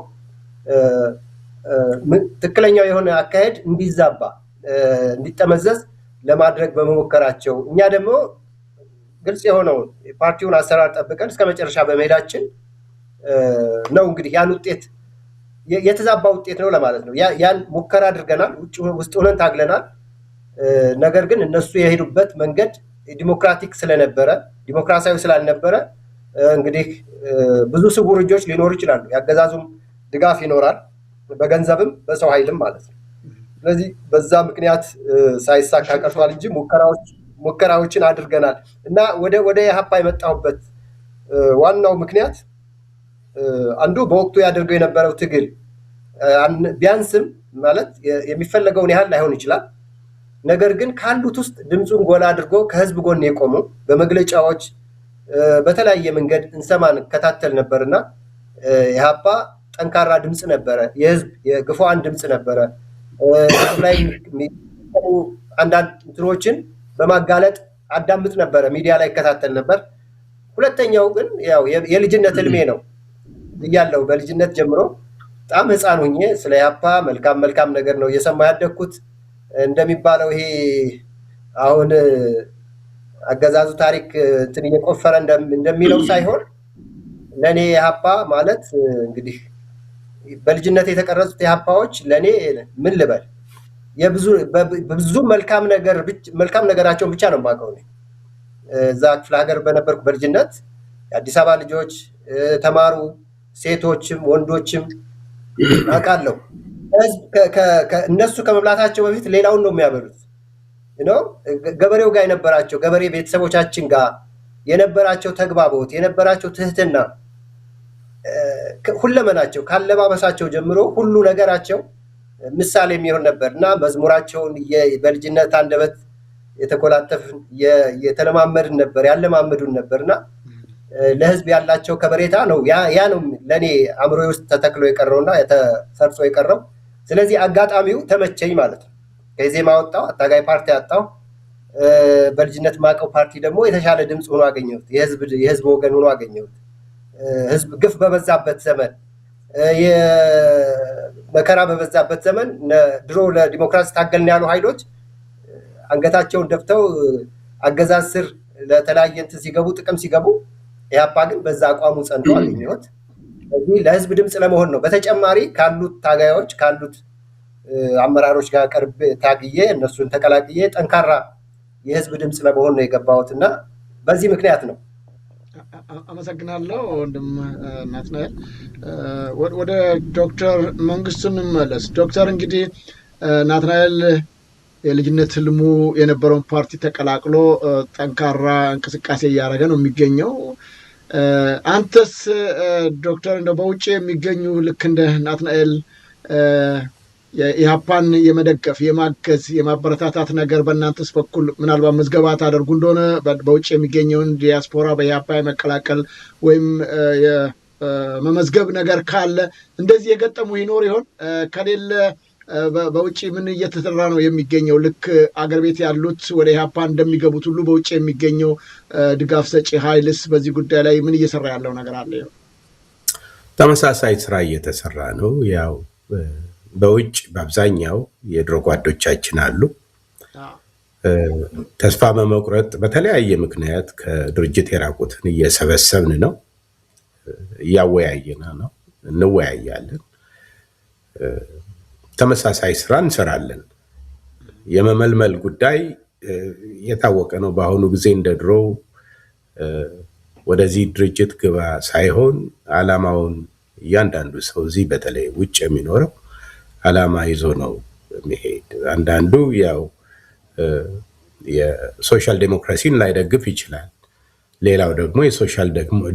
ትክክለኛው የሆነ አካሄድ እንዲዛባ እንዲጠመዘዝ ለማድረግ በመሞከራቸው እኛ ደግሞ ግልጽ የሆነውን ፓርቲውን አሰራር ጠብቀን እስከ መጨረሻ በመሄዳችን ነው እንግዲህ ያን ውጤት የተዛባ ውጤት ነው ለማለት ነው ያን ሙከራ አድርገናል ውስጥ ሆነን ታግለናል ነገር ግን እነሱ የሄዱበት መንገድ ዲሞክራቲክ ስለነበረ ዲሞክራሲያዊ ስላልነበረ እንግዲህ ብዙ ስውር እጆች ሊኖሩ ይችላሉ። ያገዛዙም ድጋፍ ይኖራል፣ በገንዘብም በሰው ኃይልም ማለት ነው። ስለዚህ በዛ ምክንያት ሳይሳካ ቀርቷል እንጂ ሙከራዎችን አድርገናል እና ወደ ኢህአፓ የመጣሁበት ዋናው ምክንያት አንዱ በወቅቱ ያደርገው የነበረው ትግል ቢያንስም ማለት የሚፈለገውን ያህል ላይሆን ይችላል። ነገር ግን ካሉት ውስጥ ድምፁን ጎላ አድርጎ ከህዝብ ጎን የቆሙ በመግለጫዎች በተለያየ መንገድ እንሰማን ከታተል ነበርና ኢህአፓ ጠንካራ ድምፅ ነበረ። የህዝብ የግፉዓን ድምፅ ነበረ። ላይ አንዳንድ እንትኖችን በማጋለጥ አዳምጥ ነበረ፣ ሚዲያ ላይ ከታተል ነበር። ሁለተኛው ግን ያው የልጅነት ህልሜ ነው እያለው በልጅነት ጀምሮ በጣም ህፃን ሆኜ ስለ ኢህአፓ መልካም ነገር ነው እየሰማ ያደግኩት። እንደሚባለው ይሄ አሁን አገዛዙ ታሪክ እንትን እየቆፈረ እንደሚለው ሳይሆን ለኔ ኢህአፓ ማለት እንግዲህ በልጅነት የተቀረጹት ኢህአፓዎች ለኔ ምን ልበል ብዙ መልካም ነገራቸውን ብቻ ነው የማውቀው። እዛ ክፍለ ሀገር በነበርኩ በልጅነት የአዲስ አበባ ልጆች ተማሩ፣ ሴቶችም ወንዶችም አውቃለሁ። እነሱ ከመብላታቸው በፊት ሌላውን ነው የሚያበሉት። ገበሬው ጋር የነበራቸው ገበሬ ቤተሰቦቻችን ጋር የነበራቸው ተግባቦት የነበራቸው ትህትና ሁለመናቸው ካለባበሳቸው ጀምሮ ሁሉ ነገራቸው ምሳሌ የሚሆን ነበር እና መዝሙራቸውን በልጅነት አንደበት የተኮላተፍን የተለማመድን ነበር ያለማመዱን ነበርና ለህዝብ ያላቸው ከበሬታ ነው ያ ነው ለኔ አእምሮዬ ውስጥ ተተክሎ የቀረውና የተሰርጾ የቀረው። ስለዚህ አጋጣሚው ተመቸኝ ማለት ነው። ከኢዜማ ወጣው፣ አታጋይ ፓርቲ አጣው። በልጅነት ማቀው ፓርቲ ደግሞ የተሻለ ድምፅ ሆኖ አገኘሁት። የህዝብ ወገን ሆኖ አገኘሁት። ህዝብ ግፍ በበዛበት ዘመን የመከራ በበዛበት ዘመን ድሮ ለዲሞክራሲ ታገልን ያሉ ኃይሎች አንገታቸውን ደፍተው አገዛዝ ስር ለተለያየ እንትን ሲገቡ ጥቅም ሲገቡ ኢህአፓ ግን በዛ አቋሙ ጸንቶ አገኘሁት። ስለዚህ ለህዝብ ድምፅ ለመሆን ነው። በተጨማሪ ካሉት ታጋዮች ካሉት አመራሮች ጋር ቀርቤ ታግዬ እነሱን ተቀላቅዬ ጠንካራ የህዝብ ድምፅ ለመሆን ነው የገባሁት እና በዚህ ምክንያት ነው። አመሰግናለሁ ወንድም ናትናኤል። ወደ ዶክተር መንግስቱ እንመለስ። ዶክተር እንግዲህ ናትናኤል የልጅነት ህልሙ የነበረውን ፓርቲ ተቀላቅሎ ጠንካራ እንቅስቃሴ እያደረገ ነው የሚገኘው። አንተስ ዶክተር እንደው በውጭ የሚገኙ ልክ እንደ ናትናኤል የኢህአፓን የመደገፍ የማገዝ የማበረታታት ነገር በእናንተስ በኩል ምናልባት ምዝገባ ታደርጉ እንደሆነ በውጭ የሚገኘውን ዲያስፖራ በኢህአፓ የመቀላቀል ወይም የመመዝገብ ነገር ካለ እንደዚህ የገጠሙ ይኖር ይሆን? ከሌለ በውጭ ምን እየተሰራ ነው የሚገኘው? ልክ አገር ቤት ያሉት ወደ ኢህአፓ እንደሚገቡት ሁሉ በውጭ የሚገኘው ድጋፍ ሰጪ ኃይልስ በዚህ ጉዳይ ላይ ምን እየሰራ ያለው ነገር አለ? ተመሳሳይ ስራ እየተሰራ ነው። ያው በውጭ በአብዛኛው የድሮ ጓዶቻችን አሉ። ተስፋ በመቁረጥ በተለያየ ምክንያት ከድርጅት የራቁትን እየሰበሰብን ነው፣ እያወያየን ነው፣ እንወያያለን። ተመሳሳይ ስራ እንሰራለን። የመመልመል ጉዳይ የታወቀ ነው። በአሁኑ ጊዜ እንደ ድሮ ወደዚህ ድርጅት ግባ ሳይሆን ዓላማውን እያንዳንዱ ሰው እዚህ በተለይ ውጭ የሚኖረው ዓላማ ይዞ ነው የሚሄድ። አንዳንዱ ያው የሶሻል ዴሞክራሲን ላይደግፍ ይችላል፣ ሌላው ደግሞ የሶሻል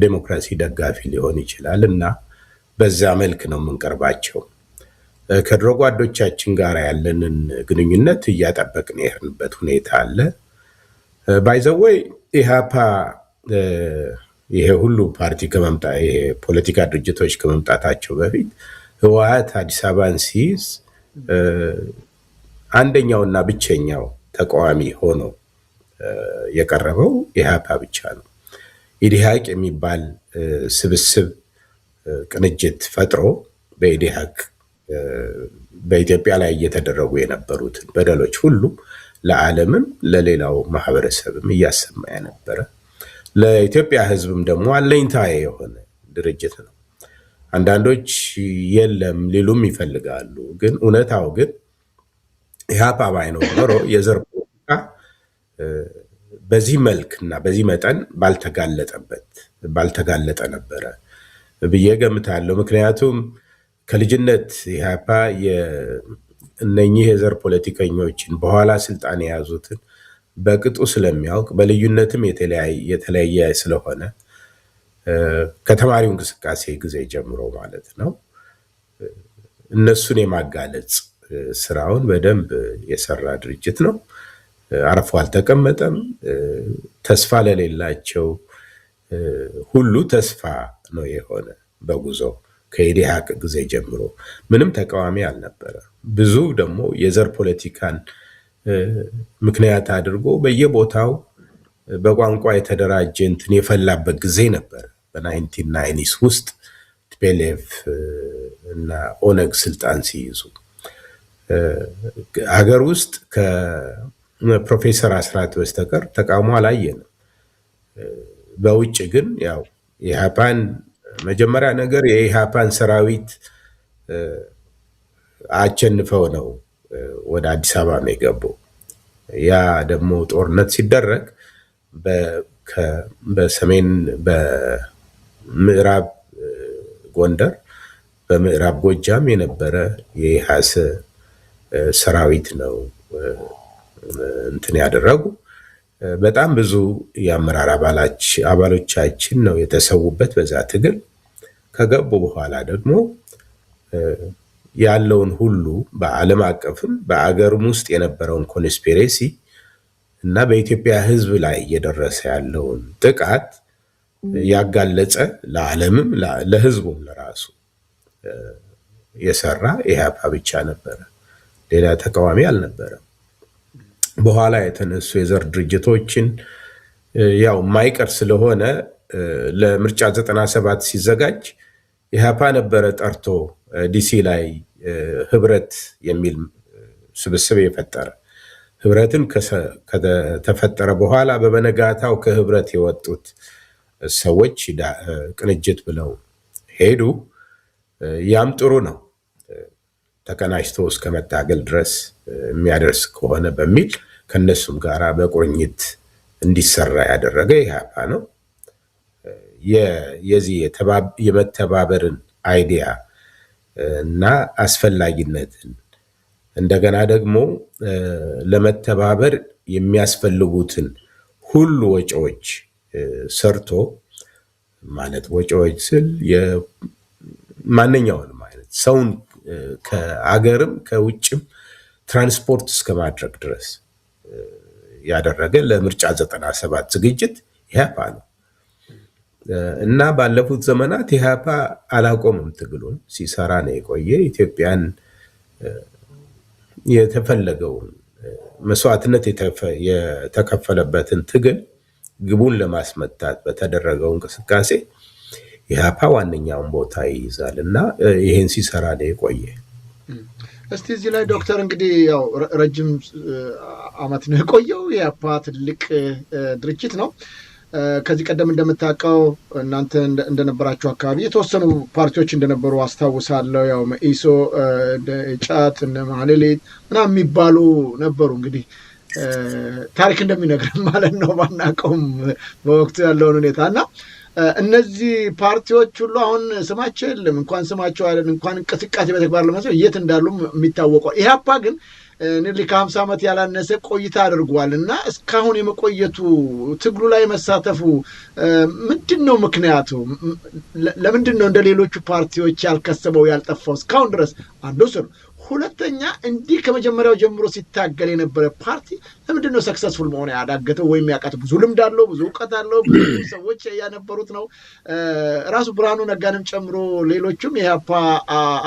ዴሞክራሲ ደጋፊ ሊሆን ይችላል እና በዛ መልክ ነው የምንቀርባቸው። ከድሮ ጓዶቻችን ጋር ያለንን ግንኙነት እያጠበቅን የሄድንበት ሁኔታ አለ። ባይዘወይ ኢህአፓ ይሄ ሁሉ ፓርቲ ይሄ ፖለቲካ ድርጅቶች ከመምጣታቸው በፊት ህወሓት አዲስ አበባን ሲይዝ አንደኛውና ብቸኛው ተቃዋሚ ሆኖ የቀረበው ኢህአፓ ብቻ ነው። ኢዲሃቅ የሚባል ስብስብ ቅንጅት ፈጥሮ በኢዲሃቅ በኢትዮጵያ ላይ እየተደረጉ የነበሩትን በደሎች ሁሉ ለዓለምም ለሌላው ማህበረሰብም እያሰማ የነበረ ለኢትዮጵያ ህዝብም ደግሞ አለኝታ የሆነ ድርጅት ነው። አንዳንዶች የለም ሊሉም ይፈልጋሉ። ግን እውነታው ግን ኢህአፓ ባይኖር ኖሮ የዘር ፖለቲካ በዚህ መልክና በዚህ መጠን ባልተጋለጠ ነበረ ብዬ ገምታለሁ። ምክንያቱም ከልጅነት ኢህአፓ እነኚህ የዘር ፖለቲከኞችን በኋላ ስልጣን የያዙትን በቅጡ ስለሚያውቅ በልዩነትም የተለያየ ስለሆነ ከተማሪው እንቅስቃሴ ጊዜ ጀምሮ ማለት ነው እነሱን የማጋለጽ ስራውን በደንብ የሰራ ድርጅት ነው። አርፎ አልተቀመጠም። ተስፋ ለሌላቸው ሁሉ ተስፋ ነው የሆነ በጉዞ ከኢዲሃቅ ጊዜ ጀምሮ ምንም ተቃዋሚ አልነበረ። ብዙ ደግሞ የዘር ፖለቲካን ምክንያት አድርጎ በየቦታው በቋንቋ የተደራጀ እንትን የፈላበት ጊዜ ነበር። በ1990 ውስጥ ቲፒኤልኤፍ እና ኦነግ ስልጣን ሲይዙ ሀገር ውስጥ ከፕሮፌሰር አስራት በስተቀር ተቃውሞ አላየንም። በውጭ ግን ያው ኢህአፓን መጀመሪያ ነገር የኢህአፓን ሰራዊት አቸንፈው ነው ወደ አዲስ አበባ ነው የገባው። ያ ደግሞ ጦርነት ሲደረግ በሰሜን በምዕራብ ጎንደር በምዕራብ ጎጃም የነበረ የኢሃሰ ሰራዊት ነው እንትን ያደረጉ። በጣም ብዙ የአመራር አባሎቻችን ነው የተሰዉበት በዛ ትግል። ከገቡ በኋላ ደግሞ ያለውን ሁሉ በዓለም አቀፍም በአገርም ውስጥ የነበረውን ኮንስፒሬሲ እና በኢትዮጵያ ሕዝብ ላይ እየደረሰ ያለውን ጥቃት ያጋለጸ ለዓለምም ለሕዝቡም ለራሱ የሰራ ኢህአፓ ብቻ ነበረ። ሌላ ተቃዋሚ አልነበረም። በኋላ የተነሱ የዘር ድርጅቶችን ያው ማይቀር ስለሆነ ለምርጫ 97 ሲዘጋጅ ኢህአፓ ነበረ ጠርቶ ዲሲ ላይ ህብረት የሚል ስብስብ የፈጠረ። ህብረትን ከተፈጠረ በኋላ በበነጋታው ከህብረት የወጡት ሰዎች ቅንጅት ብለው ሄዱ። ያም ጥሩ ነው፣ ተቀናጅቶ እስከ መታገል ድረስ የሚያደርስ ከሆነ በሚል ከነሱም ጋር በቁርኝት እንዲሰራ ያደረገ ኢህአፓ ነው። የዚህ የመተባበርን አይዲያ እና አስፈላጊነትን እንደገና ደግሞ ለመተባበር የሚያስፈልጉትን ሁሉ ወጪዎች ሰርቶ ማለት ወጪዎች ስል ማንኛውንም አይነት ሰውን ከአገርም ከውጭም ትራንስፖርት እስከ ማድረግ ድረስ ያደረገ ለምርጫ 97 ዝግጅት ኢህአፓ ነው እና ባለፉት ዘመናት ኢህአፓ አላቆምም፣ ትግሉን ሲሰራ ነው የቆየ። ኢትዮጵያን የተፈለገውን መስዋዕትነት የተከፈለበትን ትግል ግቡን ለማስመታት በተደረገው እንቅስቃሴ ኢህአፓ ዋነኛውን ቦታ ይይዛል እና ይሄን ሲሰራ ነው የቆየ። እስቲ እዚህ ላይ ዶክተር እንግዲህ ያው ረጅም አመት ነው የቆየው። ኢህአፓ ትልቅ ድርጅት ነው። ከዚህ ቀደም እንደምታውቀው እናንተ እንደነበራችሁ አካባቢ የተወሰኑ ፓርቲዎች እንደነበሩ አስታውሳለሁ። ያው መኢሶ፣ ጫት፣ እነ ማህሌት ምናምን የሚባሉ ነበሩ። እንግዲህ ታሪክ እንደሚነግረን ማለት ነው ባናውቀውም በወቅቱ ያለውን ሁኔታ እና እነዚህ ፓርቲዎች ሁሉ አሁን ስማቸው የለም። እንኳን ስማቸው አይደል እንኳን እንቅስቃሴ በተግባር ለመስራት የት እንዳሉ የሚታወቀው። ኢህአፓ ግን ከ50 ዓመት ያላነሰ ቆይታ አድርጓል እና እስካሁን የመቆየቱ ትግሉ ላይ መሳተፉ ምንድን ነው ምክንያቱ? ለምንድን ነው እንደ ሌሎቹ ፓርቲዎች ያልከሰመው ያልጠፋው እስካሁን ድረስ? አንዱ ስር ሁለተኛ እንዲህ ከመጀመሪያው ጀምሮ ሲታገል የነበረ ፓርቲ ለምንድን ነው ሰክሰስፉል መሆን ያዳገተው ወይም ያቃተው? ብዙ ልምድ አለው፣ ብዙ እውቀት አለው፣ ብዙ ሰዎች ያነበሩት ነው። ራሱ ብርሃኑ ነጋንም ጨምሮ ሌሎችም የኢህአፓ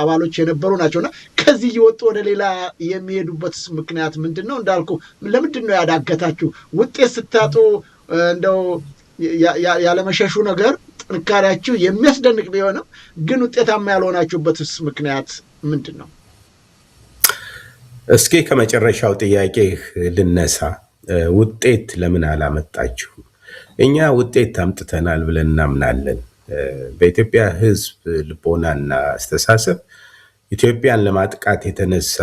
አባሎች የነበሩ ናቸውና ከዚህ እየወጡ ወደ ሌላ የሚሄዱበት ምክንያት ምንድን ነው? እንዳልኩ ለምንድን ነው ያዳገታችሁ? ውጤት ስታጡ እንደው ያለመሸሹ ነገር ጥንካሬያችሁ የሚያስደንቅ ቢሆንም ግን ውጤታማ ያልሆናችሁበትስ ምክንያት ምንድን ነው? እስኪ ከመጨረሻው ጥያቄ ልነሳ። ውጤት ለምን አላመጣችሁ? እኛ ውጤት አምጥተናል ብለን እናምናለን። በኢትዮጵያ ሕዝብ ልቦናና አስተሳሰብ ኢትዮጵያን ለማጥቃት የተነሳ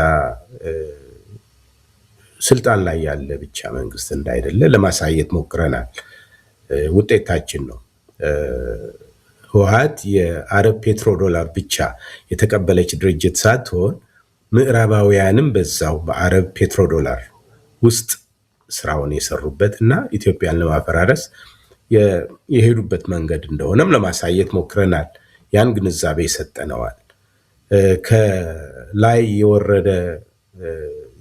ስልጣን ላይ ያለ ብቻ መንግስት እንዳይደለ ለማሳየት ሞክረናል። ውጤታችን ነው። ህወሓት የአረብ ፔትሮ ዶላር ብቻ የተቀበለች ድርጅት ሳትሆን ምዕራባውያንም በዛው በአረብ ፔትሮ ዶላር ውስጥ ስራውን የሰሩበት እና ኢትዮጵያን ለማፈራረስ የሄዱበት መንገድ እንደሆነም ለማሳየት ሞክረናል። ያን ግንዛቤ ሰጠነዋል። ከላይ የወረደ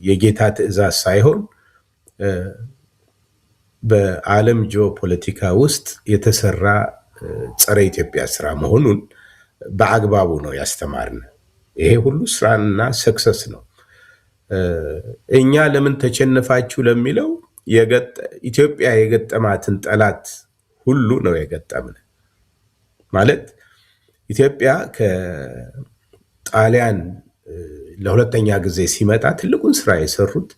የጌታ ትዕዛዝ ሳይሆን በዓለም ጂኦፖለቲካ ውስጥ የተሰራ ጸረ ኢትዮጵያ ስራ መሆኑን በአግባቡ ነው ያስተማርን። ይሄ ሁሉ ስራና ሰክሰስ ነው። እኛ ለምን ተቸነፋችሁ ለሚለው ኢትዮጵያ የገጠማትን ጠላት ሁሉ ነው የገጠምን። ማለት ኢትዮጵያ ከጣሊያን ለሁለተኛ ጊዜ ሲመጣ ትልቁን ስራ የሰሩት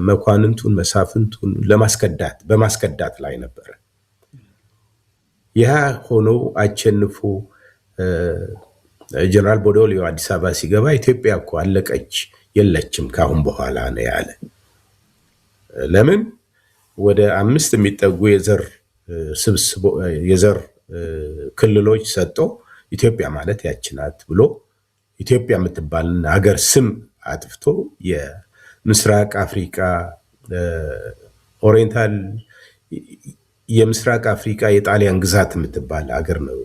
መኳንንቱን መሳፍንቱን በማስከዳት ላይ ነበረ። ያ ሆኖ አቸንፎ ጀነራል ቦዶሊዮ አዲስ አበባ ሲገባ ኢትዮጵያ እኮ አለቀች የለችም ካሁን በኋላ ነው ያለ። ለምን ወደ 5 የሚጠጉ የዘር ክልሎች ሰጥቶ ኢትዮጵያ ማለት ያች ናት ብሎ ኢትዮጵያ የምትባል ሀገር ስም አጥፍቶ የምስራቅ አፍሪካ ኦሪየንታል የምስራቅ አፍሪካ የጣሊያን ግዛት የምትባል ሀገር ነው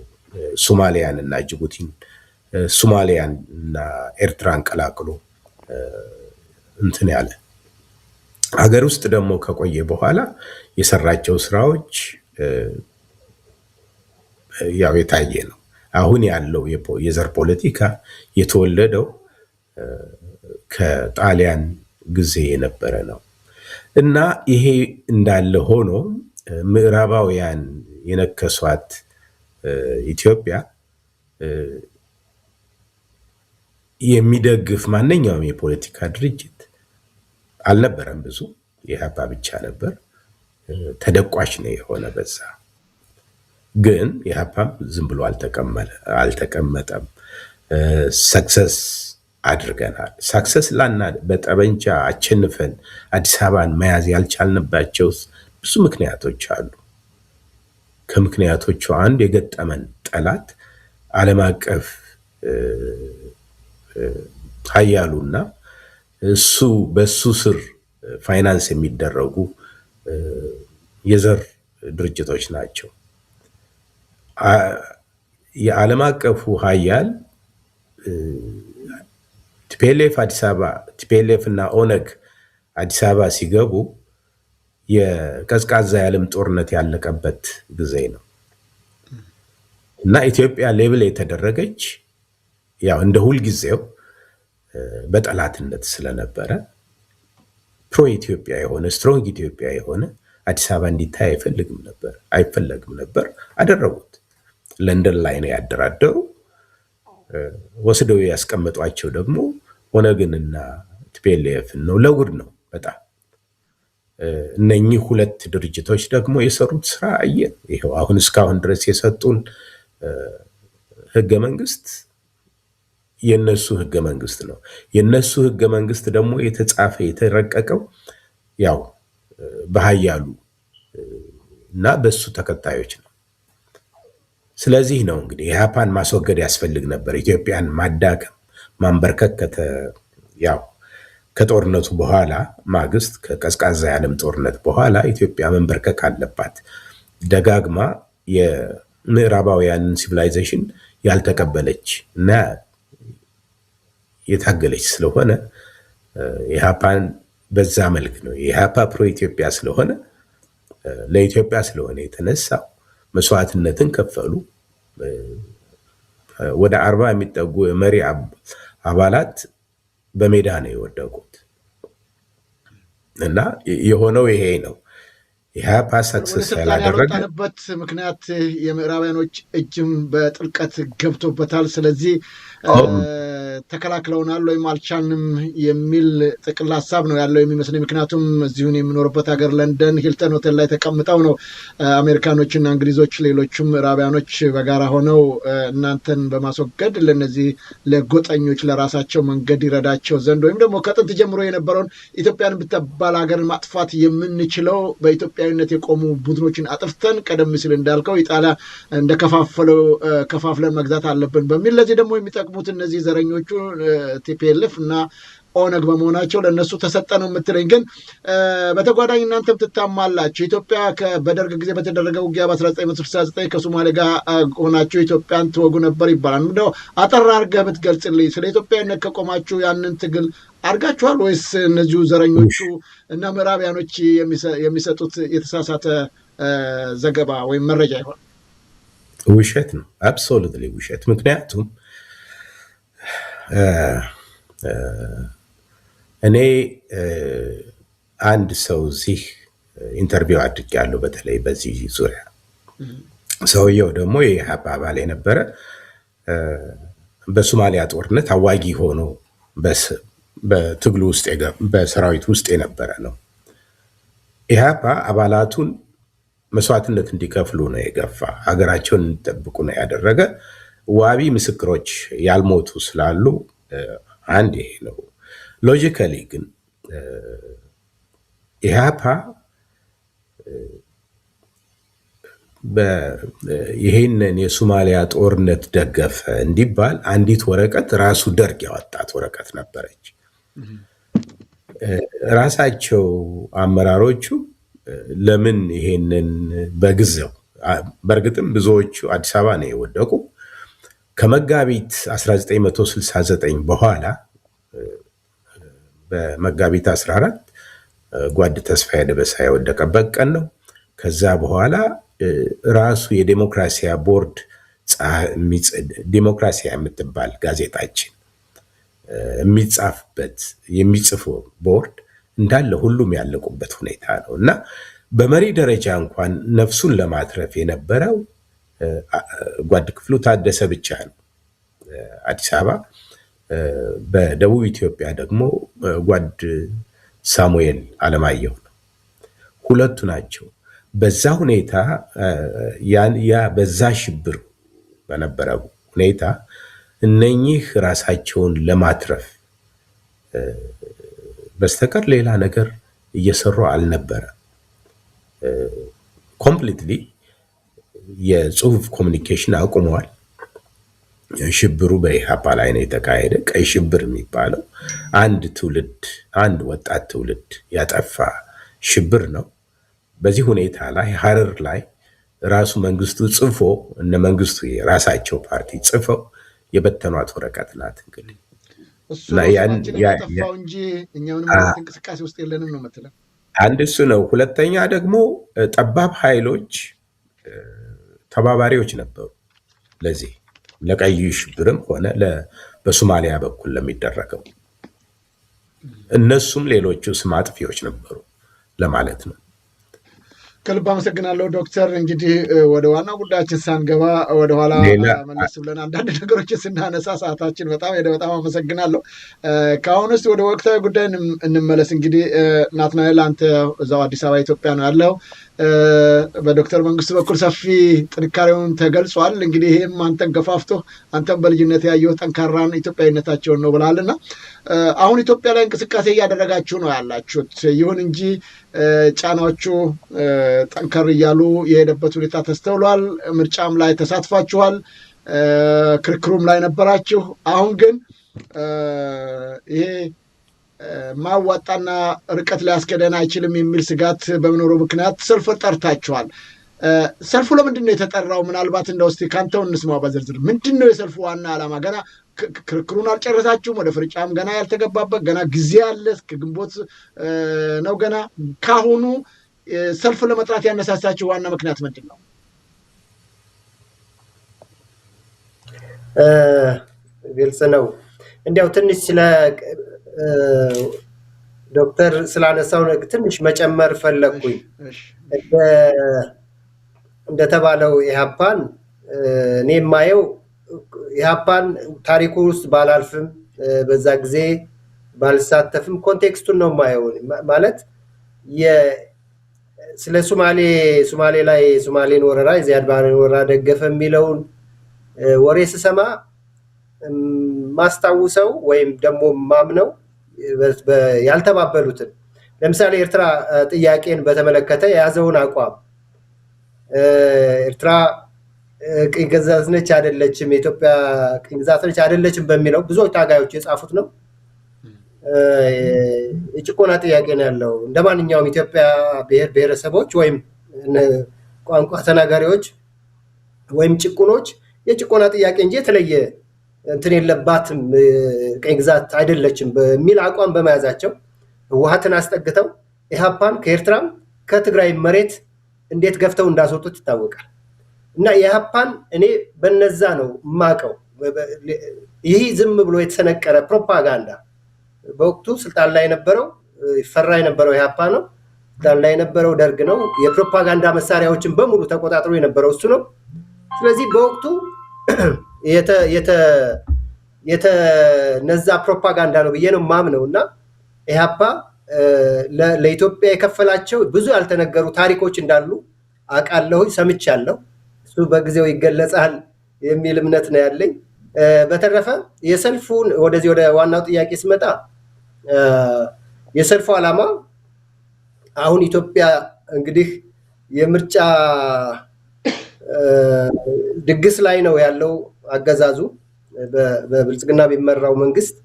ሶማሊያን እና ጅቡቲን ሶማሊያን እና ኤርትራን ቀላቅሎ እንትን ያለ ሀገር ውስጥ ደግሞ ከቆየ በኋላ የሰራቸው ስራዎች ያው የታየ ነው። አሁን ያለው የዘር ፖለቲካ የተወለደው ከጣሊያን ጊዜ የነበረ ነው እና ይሄ እንዳለ ሆኖ ምዕራባውያን የነከሷት ኢትዮጵያ የሚደግፍ ማንኛውም የፖለቲካ ድርጅት አልነበረም። ብዙ ኢህአፓ ብቻ ነበር። ተደቋሽ ነው የሆነ በዛ። ግን ኢህአፓም ዝም ብሎ አልተቀመጠም። ሰክሰስ አድርገናል። ሰክሰስ በጠበንጃ አቸንፈን አዲስ አበባን መያዝ ያልቻልንባቸው ብዙ ምክንያቶች አሉ። ከምክንያቶቹ አንድ የገጠመን ጠላት ዓለም አቀፍ ኃያሉና በሱ ስር ፋይናንስ የሚደረጉ የዘር ድርጅቶች ናቸው። የዓለም አቀፉ ኃያል ቲፒኤልኤፍ እና ኦነግ አዲስ አበባ ሲገቡ የቀዝቃዛ የዓለም ጦርነት ያለቀበት ጊዜ ነው እና ኢትዮጵያ ሌብል የተደረገች ያው እንደ ሁልጊዜው በጠላትነት ስለነበረ ፕሮ ኢትዮጵያ የሆነ ስትሮንግ ኢትዮጵያ የሆነ አዲስ አበባ እንዲታይ አይፈለግም ነበር። አደረጉት። ለንደን ላይ ነው ያደራደሩ። ወስደው ያስቀመጧቸው ደግሞ ኦነግንና ቲፒኤልኤፍ ነው። ለውድ ነው በጣም። እነኚህ ሁለት ድርጅቶች ደግሞ የሰሩት ስራ አየን። ይሄው አሁን እስካሁን ድረስ የሰጡን ህገ መንግስት የነሱ ህገ መንግስት ነው። የነሱ ህገ መንግስት ደግሞ የተረቀቀው ያው በኃያሉ እና በሱ ተከታዮች ነው። ስለዚህ ነው እንግዲህ ኢህአፓን ማስወገድ ያስፈልግ ነበር። ኢትዮጵያን ማዳከም ማንበርከክ ያው ከጦርነቱ በኋላ ማግስት ከቀዝቃዛ የዓለም ጦርነት በኋላ ኢትዮጵያ መንበርከክ አለባት። ደጋግማ የምዕራባውያንን ሲቪላይዜሽን ያልተቀበለች እና የታገለች ስለሆነ ኢህአፓን በዛ መልክ ነው። ኢህአፓ ፕሮ ኢትዮጵያ ስለሆነ ለኢትዮጵያ ስለሆነ የተነሳው መስዋዕትነትን ከፈሉ። ወደ 40 የሚጠጉ የመሪ አባላት በሜዳ ነው የወደቁት እና የሆነው ይሄ ነው። ኢህአፓ ሰክሰስ ያላደረገበት ምክንያት የምዕራባውያኖች እጅም በጥልቀት ገብቶበታል። ስለዚህ ተከላክለውናል ወይም አልቻልንም የሚል ጥቅል ሀሳብ ነው ያለው የሚመስለኝ። ምክንያቱም እዚሁን የምኖርበት ሀገር ለንደን ሂልተን ሆቴል ላይ ተቀምጠው ነው አሜሪካኖችና እንግሊዞች ሌሎችም ምዕራባውያኖች በጋራ ሆነው እናንተን በማስወገድ ለነዚህ ለጎጠኞች ለራሳቸው መንገድ ይረዳቸው ዘንድ ወይም ደግሞ ከጥንት ጀምሮ የነበረውን ኢትዮጵያን ብትባል ሀገርን ማጥፋት የምንችለው በኢትዮጵያዊነት የቆሙ ቡድኖችን አጥፍተን ቀደም ሲል እንዳልከው ኢጣሊያ እንደከፋፈለው ከፋፍለን መግዛት አለብን በሚል ለዚህ ደግሞ የሚጠቅሙት እነዚህ ዘረኞቹ ቲፒኤልኤፍ እና ኦነግ በመሆናቸው ለነሱ ተሰጠ ነው የምትለኝ። ግን በተጓዳኝ እናንተም ትታማላችሁ። ኢትዮጵያ በደርግ ጊዜ በተደረገ ውጊያ በ1969 ከሶማሌ ጋር ሆናችሁ ኢትዮጵያን ትወጉ ነበር ይባላል። እንደው አጠር አድርገህ ብትገልጽልኝ ስለ ኢትዮጵያዊነት ከቆማችሁ ያንን ትግል አድርጋችኋል ወይስ እነዚሁ ዘረኞቹ እና ምዕራቢያኖች የሚሰጡት የተሳሳተ ዘገባ ወይም መረጃ ይሆን? ውሸት ነው። አብሶሉትሊ ውሸት። ምክንያቱም እኔ አንድ ሰው እዚህ ኢንተርቪው አድርጌያለሁ በተለይ በዚህ ዙሪያ። ሰውየው ደግሞ የኢህአፓ አባል የነበረ በሶማሊያ ጦርነት አዋጊ ሆኖ በትግሉ ውስጥ በሰራዊት ውስጥ የነበረ ነው። ኢህአፓ አባላቱን መስዋዕትነት እንዲከፍሉ ነው የገፋ፣ ሀገራቸውን እንዲጠብቁ ነው ያደረገ። ዋቢ ምስክሮች ያልሞቱ ስላሉ አንድ ይሄ ነው። ሎጂካሊ ግን ኢህአፓ ይሄንን የሶማሊያ ጦርነት ደገፈ እንዲባል አንዲት ወረቀት ራሱ ደርግ ያወጣት ወረቀት ነበረች። ራሳቸው አመራሮቹ ለምን ይሄንን በግዘው በእርግጥም ብዙዎቹ አዲስ አበባ ነው የወደቁ። ከመጋቢት 1969 በኋላ በመጋቢት 14 ጓድ ተስፋዬ ደበሳ የወደቀበት ቀን ነው። ከዛ በኋላ ራሱ የዴሞክራሲያ ቦርድ ዴሞክራሲያ የምትባል ጋዜጣችን የሚጻፍበት የሚጽፈው ቦርድ እንዳለ ሁሉም ያለቁበት ሁኔታ ነው እና በመሪ ደረጃ እንኳን ነፍሱን ለማትረፍ የነበረው ጓድ ክፍሉ ታደሰ ብቻ ነው አዲስ አበባ። በደቡብ ኢትዮጵያ ደግሞ ጓድ ሳሙኤል አለማየሁ ነው። ሁለቱ ናቸው። በዛ ሁኔታ በዛ ሽብር በነበረው ሁኔታ እነኚህ ራሳቸውን ለማትረፍ በስተቀር ሌላ ነገር እየሰሩ አልነበረ። ኮምፕሊትሊ የጽሁፍ ኮሚኒኬሽን አቁመዋል። ሽብሩ በኢህአፓ ላይ ነው የተካሄደ። ቀይ ሽብር የሚባለው አንድ ትውልድ አንድ ወጣት ትውልድ ያጠፋ ሽብር ነው። በዚህ ሁኔታ ላይ ሀረር ላይ ራሱ መንግስቱ ጽፎ እነ መንግስቱ የራሳቸው ፓርቲ ጽፈው የበተኗት ወረቀት ናት። እንግዲህ እንጂ እኛውን እንቅስቃሴ ውስጥ የለንም ነው የምትለው። አንድ እሱ ነው። ሁለተኛ ደግሞ ጠባብ ኃይሎች ተባባሪዎች ነበሩ ለዚህ ለቀይ ሽብርም ሆነ በሶማሊያ በኩል ለሚደረገው። እነሱም ሌሎቹ ስም አጥፊዎች ነበሩ ለማለት ነው። ከልብ አመሰግናለሁ ዶክተር። እንግዲህ ወደ ዋና ጉዳያችን ሳንገባ ወደኋላ መለስ ብለን አንዳንድ ነገሮችን ስናነሳ ሰዓታችን በጣም በጣም አመሰግናለሁ። ከአሁን ውስጥ ወደ ወቅታዊ ጉዳይ እንመለስ። እንግዲህ ናትናኤል አንተ እዛው አዲስ አበባ ኢትዮጵያ ነው ያለው። በዶክተር መንግስቱ በኩል ሰፊ ጥንካሬውን ተገልጿል። እንግዲህ ይህም አንተን ገፋፍቶ አንተን በልጅነት ያየው ጠንካራን ኢትዮጵያዊነታቸውን ነው ብላለና አሁን ኢትዮጵያ ላይ እንቅስቃሴ እያደረጋችሁ ነው ያላችሁት። ይሁን እንጂ ጫናዎቹ ጠንከር እያሉ የሄደበት ሁኔታ ተስተውሏል። ምርጫም ላይ ተሳትፋችኋል፣ ክርክሩም ላይ ነበራችሁ። አሁን ግን ይሄ ማዋጣና ርቀት ሊያስከደን አይችልም የሚል ስጋት በመኖሩ ምክንያት ሰልፍ ጠርታችኋል። ሰልፉ ለምንድን ነው የተጠራው? ምናልባት እንደው እስቲ ካንተው እንስማው በዝርዝር። ምንድን ነው የሰልፉ ዋና ዓላማ? ገና ክርክሩን አልጨረሳችሁም። ወደ ፍርጫም ገና ያልተገባበት ገና ጊዜ አለ። እስከ ግንቦት ነው ገና። ካሁኑ ሰልፍ ለመጥራት ያነሳሳችሁ ዋና ምክንያት ምንድን ነው? ግልጽ ነው። እንዲያው ትንሽ ስለ ዶክተር ስላነሳው ትንሽ መጨመር ፈለግኩኝ። እንደተባለው ኢህአፓን እኔ የማየው ኢህአፓን ታሪኩ ውስጥ ባላልፍም በዛ ጊዜ ባልሳተፍም ኮንቴክስቱን ነው ማየው ማለት ስለ ሶማሌ ላይ ሶማሌን ወረራ ዚያድ ባሬን ወረራ ደገፈ የሚለውን ወሬ ስሰማ ማስታውሰው ወይም ደግሞ ማምነው ያልተባበሉትን ለምሳሌ ኤርትራ ጥያቄን በተመለከተ የያዘውን አቋም ኤርትራ ቅኝ ግዛት ነች አይደለችም ኢትዮጵያ ቅኝ ግዛት ነች አይደለችም በሚለው ብዙ ታጋዮች የጻፉት ነው የጭቆና ጥያቄ ነው ያለው እንደማንኛውም ኢትዮጵያ ብሔረሰቦች ወይም ቋንቋ ተናጋሪዎች ወይም ጭቁኖች የጭቆና ጥያቄ እንጂ የተለየ እንትን የለባትም ቅኝ ግዛት አይደለችም በሚል አቋም በመያዛቸው ህወሓትን አስጠግተው ኢህአፓን ከኤርትራም ከትግራይ መሬት እንዴት ገፍተው እንዳስወጡት ይታወቃል እና ኢህአፓን እኔ በነዛ ነው ማቀው ይህ ዝም ብሎ የተሰነቀረ ፕሮፓጋንዳ በወቅቱ ስልጣን ላይ የነበረው ይፈራ የነበረው ኢህአፓ ነው ስልጣን ላይ የነበረው ደርግ ነው የፕሮፓጋንዳ መሳሪያዎችን በሙሉ ተቆጣጥሮ የነበረው እሱ ነው ስለዚህ በወቅቱ የተነዛ ፕሮፓጋንዳ ነው ብዬ ነው ማምነው እና ኢህአፓ ለኢትዮጵያ የከፈላቸው ብዙ ያልተነገሩ ታሪኮች እንዳሉ አውቃለሁ ሰምቻለሁ እሱ በጊዜው ይገለጻል የሚል እምነት ነው ያለኝ በተረፈ የሰልፉን ወደዚህ ወደ ዋናው ጥያቄ ስመጣ የሰልፉ ዓላማ አሁን ኢትዮጵያ እንግዲህ የምርጫ ድግስ ላይ ነው ያለው አገዛዙ በብልጽግና ቢመራው መንግስት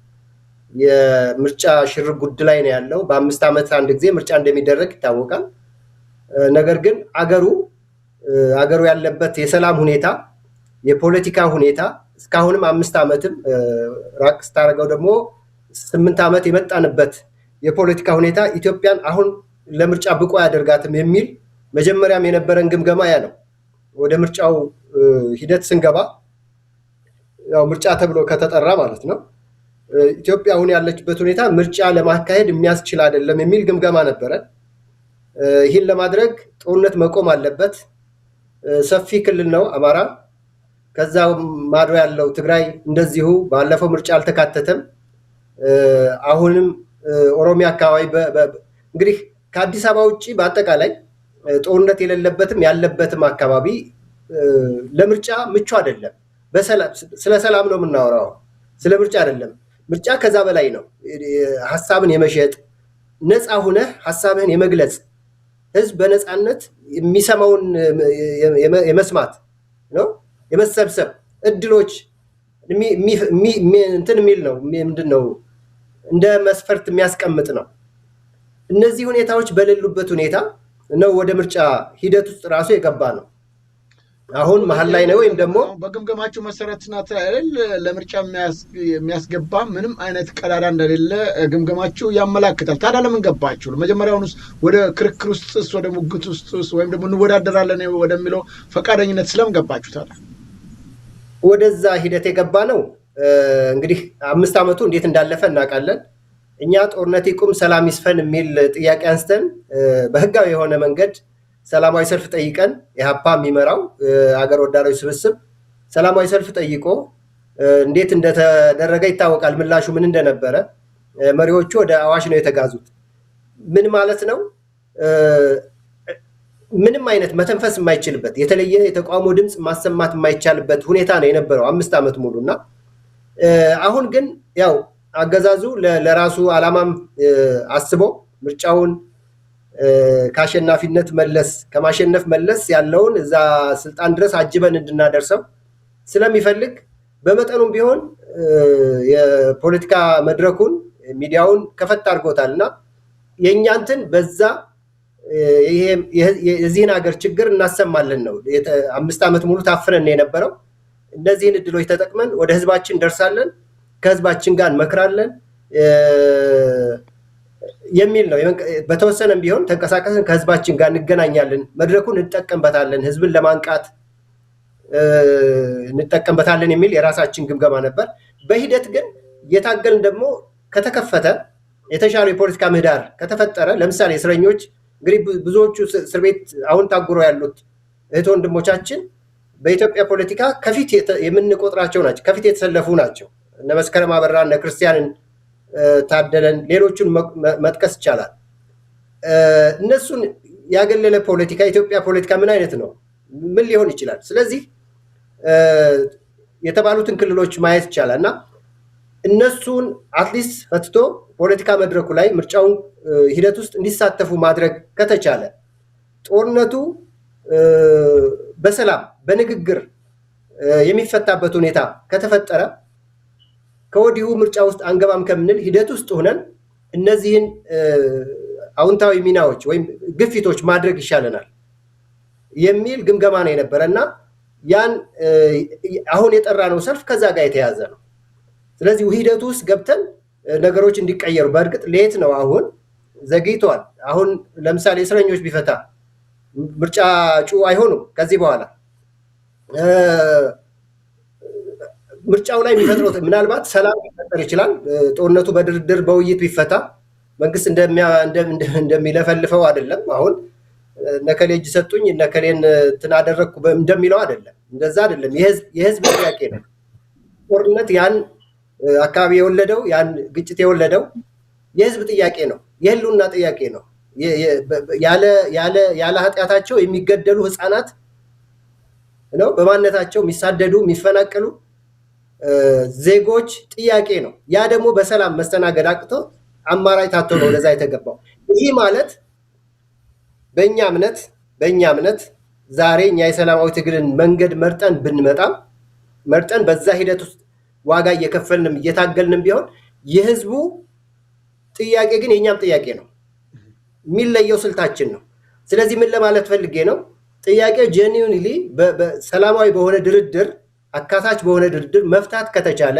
የምርጫ ሽር ጉድ ላይ ነው ያለው በ5 ዓመት አንድ ጊዜ ምርጫ እንደሚደረግ ይታወቃል ነገር ግን አገሩ ያለበት የሰላም ሁኔታ የፖለቲካ ሁኔታ እስካሁንም 5 ዓመትም ራቅ ስታረገው ደግሞ 8 ዓመት የመጣንበት የፖለቲካ ሁኔታ ኢትዮጵያን አሁን ለምርጫ ብቁ ያደርጋትም የሚል መጀመሪያም የነበረን ግምገማ ያ ነው ወደ ምርጫው ሂደት ስንገባ ያው ምርጫ ተብሎ ከተጠራ ማለት ነው ኢትዮጵያ አሁን ያለችበት ሁኔታ ምርጫ ለማካሄድ የሚያስችል አይደለም የሚል ግምገማ ነበረ ይህን ለማድረግ ጦርነት መቆም አለበት ሰፊ ክልል ነው አማራ ከዛ ማዶ ያለው ትግራይ እንደዚሁ ባለፈው ምርጫ አልተካተተም አሁንም ኦሮሚያ አካባቢ እንግዲህ ከአዲስ አበባ ውጪ በአጠቃላይ ጦርነት የሌለበትም ያለበትም አካባቢ ለምርጫ ምቹ አይደለም ስለ ሰላም ነው የምናወራው ስለ ምርጫ አይደለም ምርጫ ከዛ በላይ ነው ሐሳብን የመሸጥ ነፃ ሆነ ሐሳብን የመግለጽ ህዝብ በነፃነት የሚሰማውን የመስማት ነው የመሰብሰብ እድሎች እንትን የሚል ነው ምንድነው እንደ መስፈርት የሚያስቀምጥ ነው እነዚህ ሁኔታዎች በሌሉበት ሁኔታ ነው ወደ ምርጫ ሂደት ውስጥ ራሱ የገባ ነው አሁን መሀል ላይ ነው ወይም ደግሞ በግምገማችሁ መሰረት ናት አይደል ለምርጫ የሚያስገባ ምንም አይነት ቀዳዳ እንደሌለ ግምገማችሁ ያመላክታል ታዲያ ለምን ገባችሁ መጀመሪያውንስ ወደ ክርክር ውስጥስ ወደ ሙግት ውስጥስ ወይም ደግሞ እንወዳደራለን ወደሚለው ፈቃደኝነት ስለምን ገባችሁ ታዲያ ወደዛ ሂደት የገባ ነው እንግዲህ 5 ዓመቱ እንዴት እንዳለፈ እናውቃለን እኛ ጦርነት ይቁም ሰላም ይስፈን የሚል ጥያቄ አንስተን በህጋዊ የሆነ መንገድ ሰላማዊ ሰልፍ ጠይቀን ኢህአፓ የሚመራው አገር ወዳዶች ስብስብ ሰላማዊ ሰልፍ ጠይቆ እንዴት እንደተደረገ ይታወቃል ምላሹ ምን እንደነበረ መሪዎቹ ወደ አዋሽ ነው የተጋዙት ምን ማለት ነው ምንም አይነት መተንፈስ የማይችልበት የተለየ የተቋሞ ድምጽ ማሰማት የማይቻልበት ሁኔታ ነው የነበረው 5 ዓመት ሙሉና አሁን ግን ያው አገዛዙ ለራሱ ዓላማም አስቦ ምርጫውን ካሸናፊነት መለስ ከማሸነፍ መለስ ያለውን እዛ ስልጣን ድረስ አጅበን እንድናደርሰው ስለሚፈልግ በመጠኑም ቢሆን የፖለቲካ መድረኩን ሚዲያውን ከፈት አድርጎታልና የኛንተን በዛ የዚህን ሀገር ችግር እናሰማለን ነው 5 ዓመት ሙሉ ታፍነን የነበረው እነዚህን እድሎች ተጠቅመን ወደ ህዝባችን ደርሳለን ከህዝባችን ጋር እንመክራለን የሚል ነው በተወሰነም ቢሆን ተንቀሳቀሰን ከህዝባችን ጋር እንገናኛለን መድረኩን እንጠቀምበታለን ህዝብን ለማንቃት እንጠቀምበታለን የሚል የራሳችን ግምገማ ነበር በሂደት ግን የታገልን ደግሞ ከተከፈተ የተሻለ የፖለቲካ ምህዳር ከተፈጠረ ለምሳሌ እስረኞች እንግዲህ ብዙዎቹ እስር ቤት አሁን ታጉሮ ያሉት እህት ወንድሞቻችን በኢትዮጵያ ፖለቲካ ከፊት የምንቆጥራቸው ናቸው ከፊት የተሰለፉ ናቸው እነ መስከረም አበራ፣ እነ ክርስቲያንን ታደለን፣ ሌሎቹን መጥቀስ ይቻላል። እነሱን ያገለለ ፖለቲካ ኢትዮጵያ ፖለቲካ ምን አይነት ነው? ምን ሊሆን ይችላል? ስለዚህ የተባሉትን ክልሎች ማየት ይቻላል እና እነሱን አትሊስት ፈትቶ ፖለቲካ መድረኩ ላይ ምርጫውን ሂደት ውስጥ እንዲሳተፉ ማድረግ ከተቻለ ጦርነቱ በሰላም በንግግር የሚፈታበት ሁኔታ ከተፈጠረ ከወዲሁ ምርጫ ውስጥ አንገባም ከምንል ሂደት ውስጥ ሆነን እነዚህን አውንታዊ ሚናዎች ወይም ግፊቶች ማድረግ ይሻለናል የሚል ግምገማ ነው የነበረ እና ያን አሁን የጠራነው ሰልፍ ከዛ ጋር የተያዘ ነው። ስለዚህ ሂደቱ ውስጥ ገብተን ነገሮች እንዲቀየሩ በእርግጥ ሌት ነው፣ አሁን ዘግይቷል። አሁን ለምሳሌ እስረኞች ቢፈታ ምርጫ እጩ አይሆኑም። ከዚህ በኋላ ምርጫው ላይ የሚፈጥረው ምናልባት ሰላም ሊፈጠር ይችላል። ጦርነቱ በድርድር በውይይት ቢፈታ መንግስት እንደሚለፈልፈው አይደለም። አሁን ነከሌ እጅ ሰጡኝ ነከሌን ትናደረኩ እንደሚለው አይደለም፣ እንደዛ አይደለም። የህዝብ ጥያቄ ነው። ጦርነት ያን አካባቢ የወለደው ያን ግጭት የወለደው የህዝብ ጥያቄ ነው፣ የህልውና ጥያቄ ነው። ያለ ኃጢአታቸው የሚገደሉ ህፃናት ነው፣ በማንነታቸው የሚሳደዱ የሚፈናቀሉ ዜጎች ጥያቄ ነው። ያ ደግሞ በሰላም መስተናገድ አቅቶ አማራጭ ታቶ ነው ወደዛ የተገባው። ይህ ማለት በእኛ እምነት ዛሬ እኛ የሰላማዊ ትግልን መንገድ መርጠን በዛ ሂደት ውስጥ ዋጋ እየከፈልንም እየታገልንም ቢሆን የህዝቡ ጥያቄ ግን የኛም ጥያቄ ነው። የሚለየው ስልታችን ነው። ስለዚህ ምን ለማለት ፈልጌ ነው? ጥያቄው ጄኒዩንሊ በሰላማዊ በሆነ ድርድር አካታች በሆነ ድርድር መፍታት ከተቻለ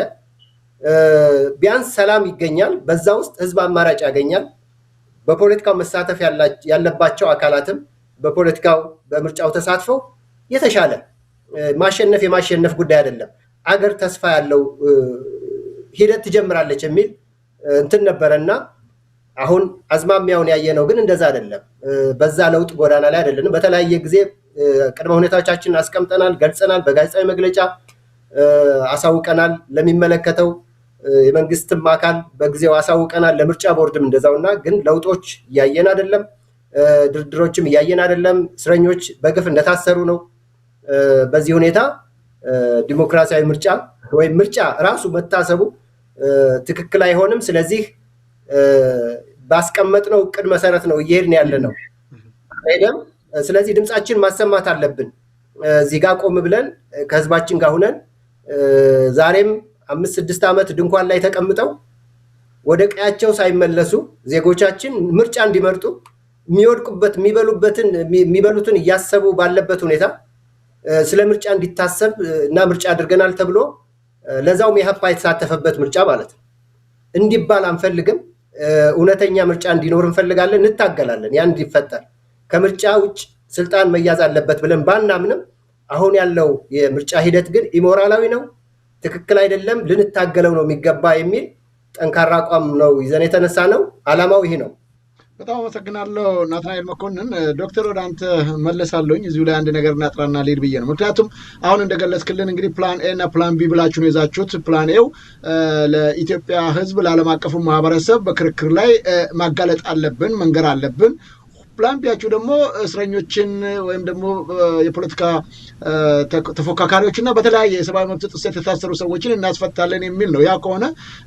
ቢያንስ ሰላም ይገኛል። በዛ ውስጥ ህዝብ አማራጭ ያገኛል። በፖለቲካው መሳተፍ ያለባቸው አካላትም በፖለቲካው በምርጫው ተሳትፈው የተሻለ የማሸነፍ ጉዳይ አይደለም፣ አገር ተስፋ ያለው ሂደት ትጀምራለች የሚል እንትን ነበረና አሁን አዝማሚያውን ያየነው ግን እንደዛ አይደለም። በዛ ለውጥ ጎዳና ላይ አይደለንም። በተለያየ ጊዜ ቅድመ ሁኔታዎቻችንን አስቀምጠናል፣ ገልጸናል፣ በጋዜጣዊ መግለጫ አሳውቀናል። ለሚመለከተው የመንግስትም አካል በጊዜው አሳውቀናል፣ ለምርጫ ቦርድም እንደዛውና ግን ለውጦች እያየን አይደለም፣ ድርድሮችም እያየን አይደለም። እስረኞች በግፍ እንደታሰሩ ነው። በዚህ ሁኔታ ዲሞክራሲያዊ ምርጫ ወይም ምርጫ ራሱ መታሰቡ ትክክል አይሆንም። ስለዚህ ባስቀመጥነው እቅድ መሰረት ነው እየሄድን ያለ ነው አይደለም። ስለዚህ ድምጻችን ማሰማት አለብን። እዚህ ጋር ቆም ብለን ከህዝባችን ጋር ሆነን ዛሬም 5-6 ዓመት ድንኳን ላይ ተቀምጠው ወደ ቀያቸው ሳይመለሱ ዜጎቻችን ምርጫ እንዲመርጡ የሚወድቁበት የሚበሉትን እያሰቡ ባለበት ሁኔታ ስለ ምርጫ እንዲታሰብ እና ምርጫ አድርገናል ተብሎ ለዛውም የሀፓ የተሳተፈበት ምርጫ ማለት ነው እንዲባል አንፈልግም። እውነተኛ ምርጫ እንዲኖር እንፈልጋለን፣ እንታገላለን። ያን እንዲፈጠር ከምርጫ ውጭ ስልጣን መያዝ አለበት ብለን ባናምንም አሁን ያለው የምርጫ ሂደት ግን ኢሞራላዊ ነው፣ ትክክል አይደለም፣ ልንታገለው ነው የሚገባ የሚል ጠንካራ አቋም ነው ይዘን የተነሳ ነው። ዓላማው ይሄ ነው። በጣም አመሰግናለሁ ናትናኤል መኮንን። ዶክተር ወደ አንተ መለሳለሁኝ። እዚሁ ላይ አንድ ነገር እናጥራና ልሄድ ብዬ ነው። ምክንያቱም አሁን እንደገለጽክልን እንግዲህ ፕላን ኤ እና ፕላን ቢ ብላችሁ ነው የዛችሁት። ፕላን ኤው ለኢትዮጵያ ሕዝብ ለዓለም አቀፉ ማህበረሰብ በክርክር ላይ ማጋለጥ አለብን፣ መንገር አለብን። ፕላን ቢያችሁ ደግሞ እስረኞችን ወይም ደግሞ የፖለቲካ ተፎካካሪዎችና በተለያየ የሰብአዊ መብት ጥሰት የታሰሩ ሰዎችን እናስፈታለን የሚል ነው። ያ ከሆነ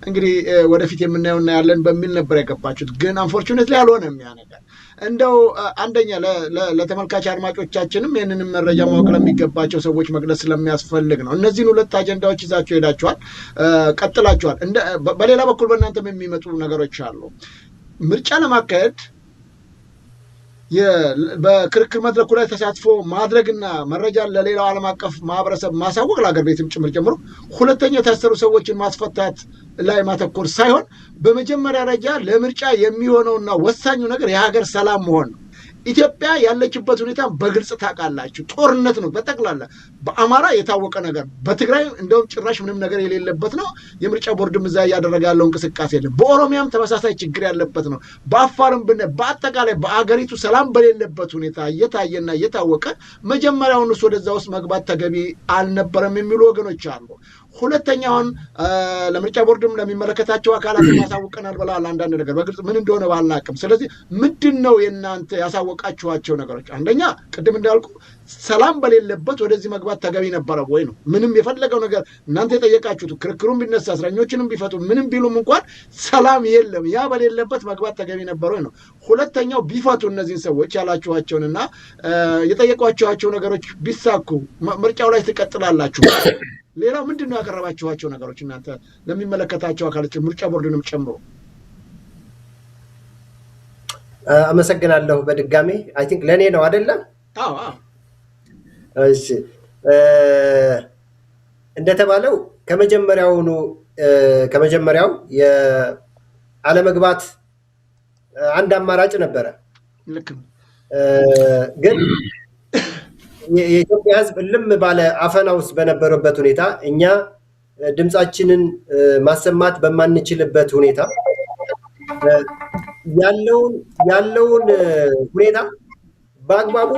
እንግዲህ ወደፊት የምናየው እናያለን በሚል ነበር የገባችሁት። ግን አንፎርቹኔትሊ አልሆነም ያ ነገር። እንደው አንደኛ ለተመልካች አድማጮቻችንም ይህንንም መረጃ ማወቅ ለሚገባቸው ሰዎች መግለጽ ስለሚያስፈልግ ነው። እነዚህን ሁለት አጀንዳዎች ይዛችሁ ሄዳችኋል፣ ቀጥላችኋል። በሌላ በኩል በእናንተም የሚመጡ ነገሮች አሉ። ምርጫ ለማካሄድ በክርክር መድረኩ ላይ ተሳትፎ ማድረግና መረጃን ለሌላው ዓለም አቀፍ ማህበረሰብ ማሳወቅ ለሀገር ቤትም ጭምር ጀምሮ፣ ሁለተኛ የታሰሩ ሰዎችን ማስፈታት ላይ ማተኮር ሳይሆን በመጀመሪያ ደረጃ ለምርጫ የሚሆነውና ወሳኙ ነገር የሀገር ሰላም መሆን ነው። ኢትዮጵያ ያለችበት ሁኔታ በግልጽ ታውቃላችሁ። ጦርነት ነው በጠቅላላ። በአማራ የታወቀ ነገር፣ በትግራይ እንደውም ጭራሽ ምንም ነገር የሌለበት ነው። የምርጫ ቦርድም እዛ እያደረገ ያለው እንቅስቃሴ የለም። በኦሮሚያም ተመሳሳይ ችግር ያለበት ነው። በአፋርም በአጠቃላይ በአገሪቱ ሰላም በሌለበት ሁኔታ እየታየና እየታወቀ መጀመሪያውን ወደዛ ውስጥ መግባት ተገቢ አልነበረም የሚሉ ወገኖች አሉ። ሁለተኛውን ለምርጫ ቦርድም ለሚመለከታቸው አካላት ማሳወቀናል ብለዋል። አንዳንድ ነገር በግልጽ ምን እንደሆነ ባልናቅም፣ ስለዚህ ምንድነው የእናንተ ያሳወቃችኋቸው ነገሮች? አንደኛ ቅድም እንዳልኩ ሰላም በሌለበት ወደዚህ መግባት ተገቢ ነበረ ወይ ነው። ምንም የፈለገው ነገር እናንተ የጠየቃችሁት ክርክሩን ቢነሳ እስረኞችንም ቢፈቱ ምንም ቢሉም እንኳን ሰላም የለም። ያ በሌለበት መግባት ተገቢ ነበረ ወይ ነው። ሁለተኛው ቢፈቱ እነዚህን ሰዎች ያላችኋቸውንና የጠየቋቸዋቸው ነገሮች ቢሳኩ ምርጫው ላይ ትቀጥላላችሁ። ሌላው ምንድን ነው ያቀረባችኋቸው ነገሮች እናንተ ለሚመለከታቸው አካሎች ምርጫ ቦርድንም ጨምሮ? አመሰግናለሁ በድጋሚ። አይ ቲንክ ለእኔ ነው አይደለም? አዎ። እሺ፣ እንደተባለው ከመጀመሪያው የአለመግባት አንድ አማራጭ ነበረ። ልክ ነው። ግን የኢትዮጵያ ሕዝብ እልም ባለ አፈና ውስጥ በነበረበት ሁኔታ እኛ ድምፃችንን ማሰማት በማንችልበት ሁኔታ ያለውን ሁኔታ በአግባቡ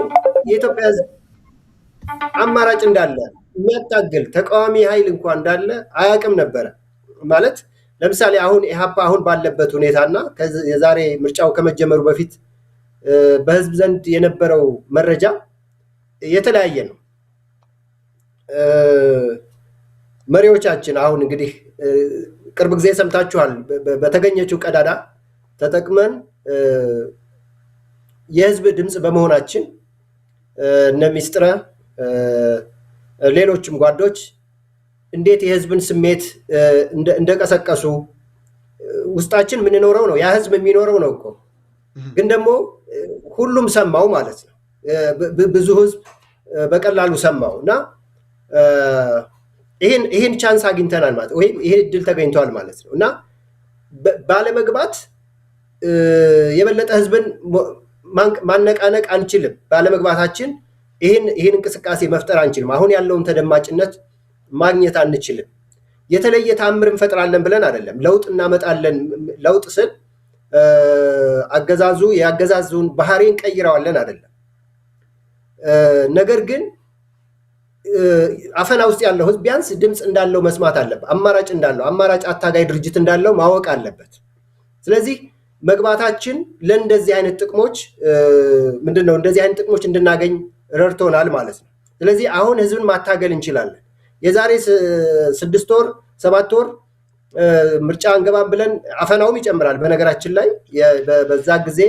የኢትዮጵያ ሕዝብ አማራጭ እንዳለ የሚያታግል ተቃዋሚ ኃይል እንኳን እንዳለ አያውቅም ነበረ። ማለት ለምሳሌ አሁን ኢህአፓ አሁን ባለበት ሁኔታና የዛሬ ምርጫው ከመጀመሩ በፊት በህዝብ ዘንድ የነበረው መረጃ የተለያየ ነው። መሪዎቻችን አሁን እንግዲህ ቅርብ ጊዜ ሰምታችኋል። በተገኘችው ቀዳዳ ተጠቅመን የህዝብ ድምፅ በመሆናችን እነ ሚስጥረ ሌሎችም ጓዶች እንዴት የህዝብን ስሜት እንደቀሰቀሱ ውስጣችን የምንኖረው ነው። ያ ህዝብ የሚኖረው ነው እኮ። ግን ደግሞ ሁሉም ሰማው ማለት ነው። ብዙ ህዝብ በቀላሉ ሰማው እና ይህን ቻንስ አግኝተናል ማለት ወይም ይሄ እድል ተገኝቷል ማለት ነው እና ባለመግባት የበለጠ ህዝብን ማነቃነቅ አንችልም። ባለመግባታችን ይህን እንቅስቃሴ መፍጠር አንችልም። አሁን ያለውን ተደማጭነት ማግኘት አንችልም። የተለየ ተአምር እንፈጥራለን ብለን አይደለም። ለውጥ እናመጣለን። ለውጥ ስል የአገዛዙን ባህሪ እንቀይረዋለን አይደለም። ነገር ግን አፈና ውስጥ ያለው ህዝብ ቢያንስ ድምፅ እንዳለው መስማት አለበት። አማራጭ እንዳለው፣ አማራጭ አታጋይ ድርጅት እንዳለው ማወቅ አለበት። ስለዚህ መግባታችን ለእንደዚህ አይነት ጥቅሞች ምንድነው እንደዚህ አይነት ጥቅሞች እንድናገኝ ረድቶናል ማለት ነው። ስለዚህ አሁን ህዝብን ማታገል እንችላለን። የዛሬ 6 ወር 7 ወር ምርጫ እንገባም ብለን አፈናውም ይጨምራል። በነገራችን ላይ በዛ ጊዜ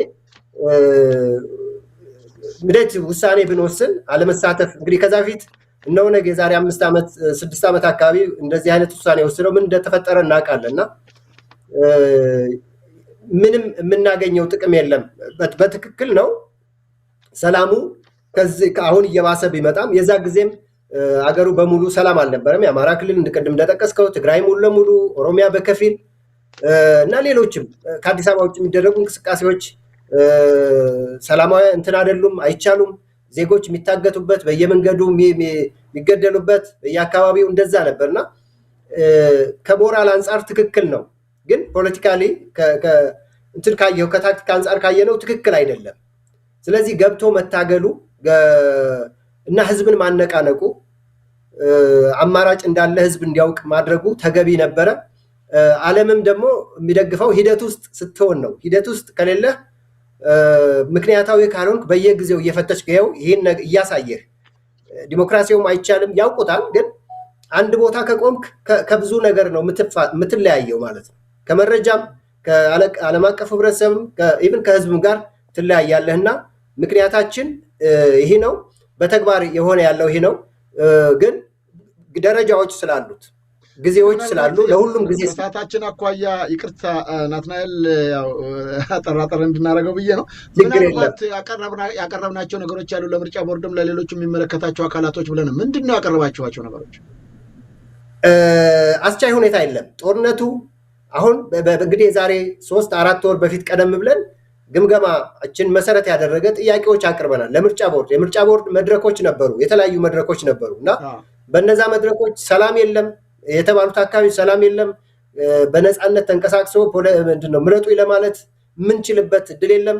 እንግዲህ ውሳኔ ብንወስን አለመሳተፍ እንግዲህ ከዛ ፊት እነሆነ የዛሬ 5 ዓመት 6 ዓመት አካባቢ እንደዚህ አይነት ውሳኔ ወስነው ምን እንደተፈጠረ እናውቃለን እና ምንም የምናገኘው ጥቅም የለም። በትክክል ነው ሰላሙ አሁን እየባሰ ቢመጣም የዛ ጊዜም አገሩ በሙሉ ሰላም አልነበረም። የአማራ ክልል እንደቀድም እንደጠቀስከው ትግራይ ሙሉ ለሙሉ፣ ኦሮሚያ በከፊል እና ሌሎችም ከአዲስ አበባ ውጭ የሚደረጉ እንቅስቃሴዎች ሰላማዊ እንትን አይደሉም፣ አይቻሉም። ዜጎች የሚታገቱበት፣ በየመንገዱ የሚገደሉበት፣ በየአካባቢው እንደዛ ነበርና ከሞራል አንጻር ትክክል ነው። ግን ፖለቲካሊ እንትን ካየው ከታክቲክ አንጻር ካየነው ትክክል አይደለም። ስለዚህ ገብቶ መታገሉ እና ህዝብን ማነቃነቁ አማራጭ እንዳለ ህዝብ እንዲያውቅ ማድረጉ ተገቢ ነበረ። ዓለምም ደግሞ የሚደግፈው ሂደት ውስጥ ስትሆን ነው። ሂደት ውስጥ ከሌለ ምክንያታዊ ካልሆንክ በየጊዜው እየፈተሽ ከየው ይህን እያሳየህ ዲሞክራሲውም አይቻልም ያውቁታል። ግን አንድ ቦታ ከቆምክ ከብዙ ነገር ነው የምትለያየው ማለት ነው። ከመረጃም ከዓለም አቀፍ ህብረተሰብም ኢቭን ከህዝብም ጋር ትለያያለህና ምክንያታችን ይሄ ነው። በተግባር የሆነ ያለው ይሄ ነው። ግን ደረጃዎች ስላሉት ጊዜዎች ስላሉ ለሁሉም ጊዜ ሰዓታችን አኳያ ይቅርታ ናትናኤል አጠራጠር እንድናደርገው ብዬ ነው። ምናልባት ያቀረብናቸው ነገሮች ያሉ ለምርጫ ቦርድም ለሌሎች የሚመለከታቸው አካላቶች ብለን ምንድን ነው ያቀረባችኋቸው ነገሮች? አስቻይ ሁኔታ የለም። ጦርነቱ አሁን እንግዲህ የዛሬ 3-4 ወር በፊት ቀደም ብለን ግምገማችን መሰረት ያደረገ ጥያቄዎች አቅርበናል ለምርጫ ቦርድ። የምርጫ ቦርድ መድረኮች ነበሩ፣ የተለያዩ መድረኮች ነበሩ እና በነዛ መድረኮች ሰላም የለም የተባሉት አካባቢ ሰላም የለም። በነፃነት ተንቀሳቅሶ ምንድነው ምረጡ ለማለት የምንችልበት እድል የለም።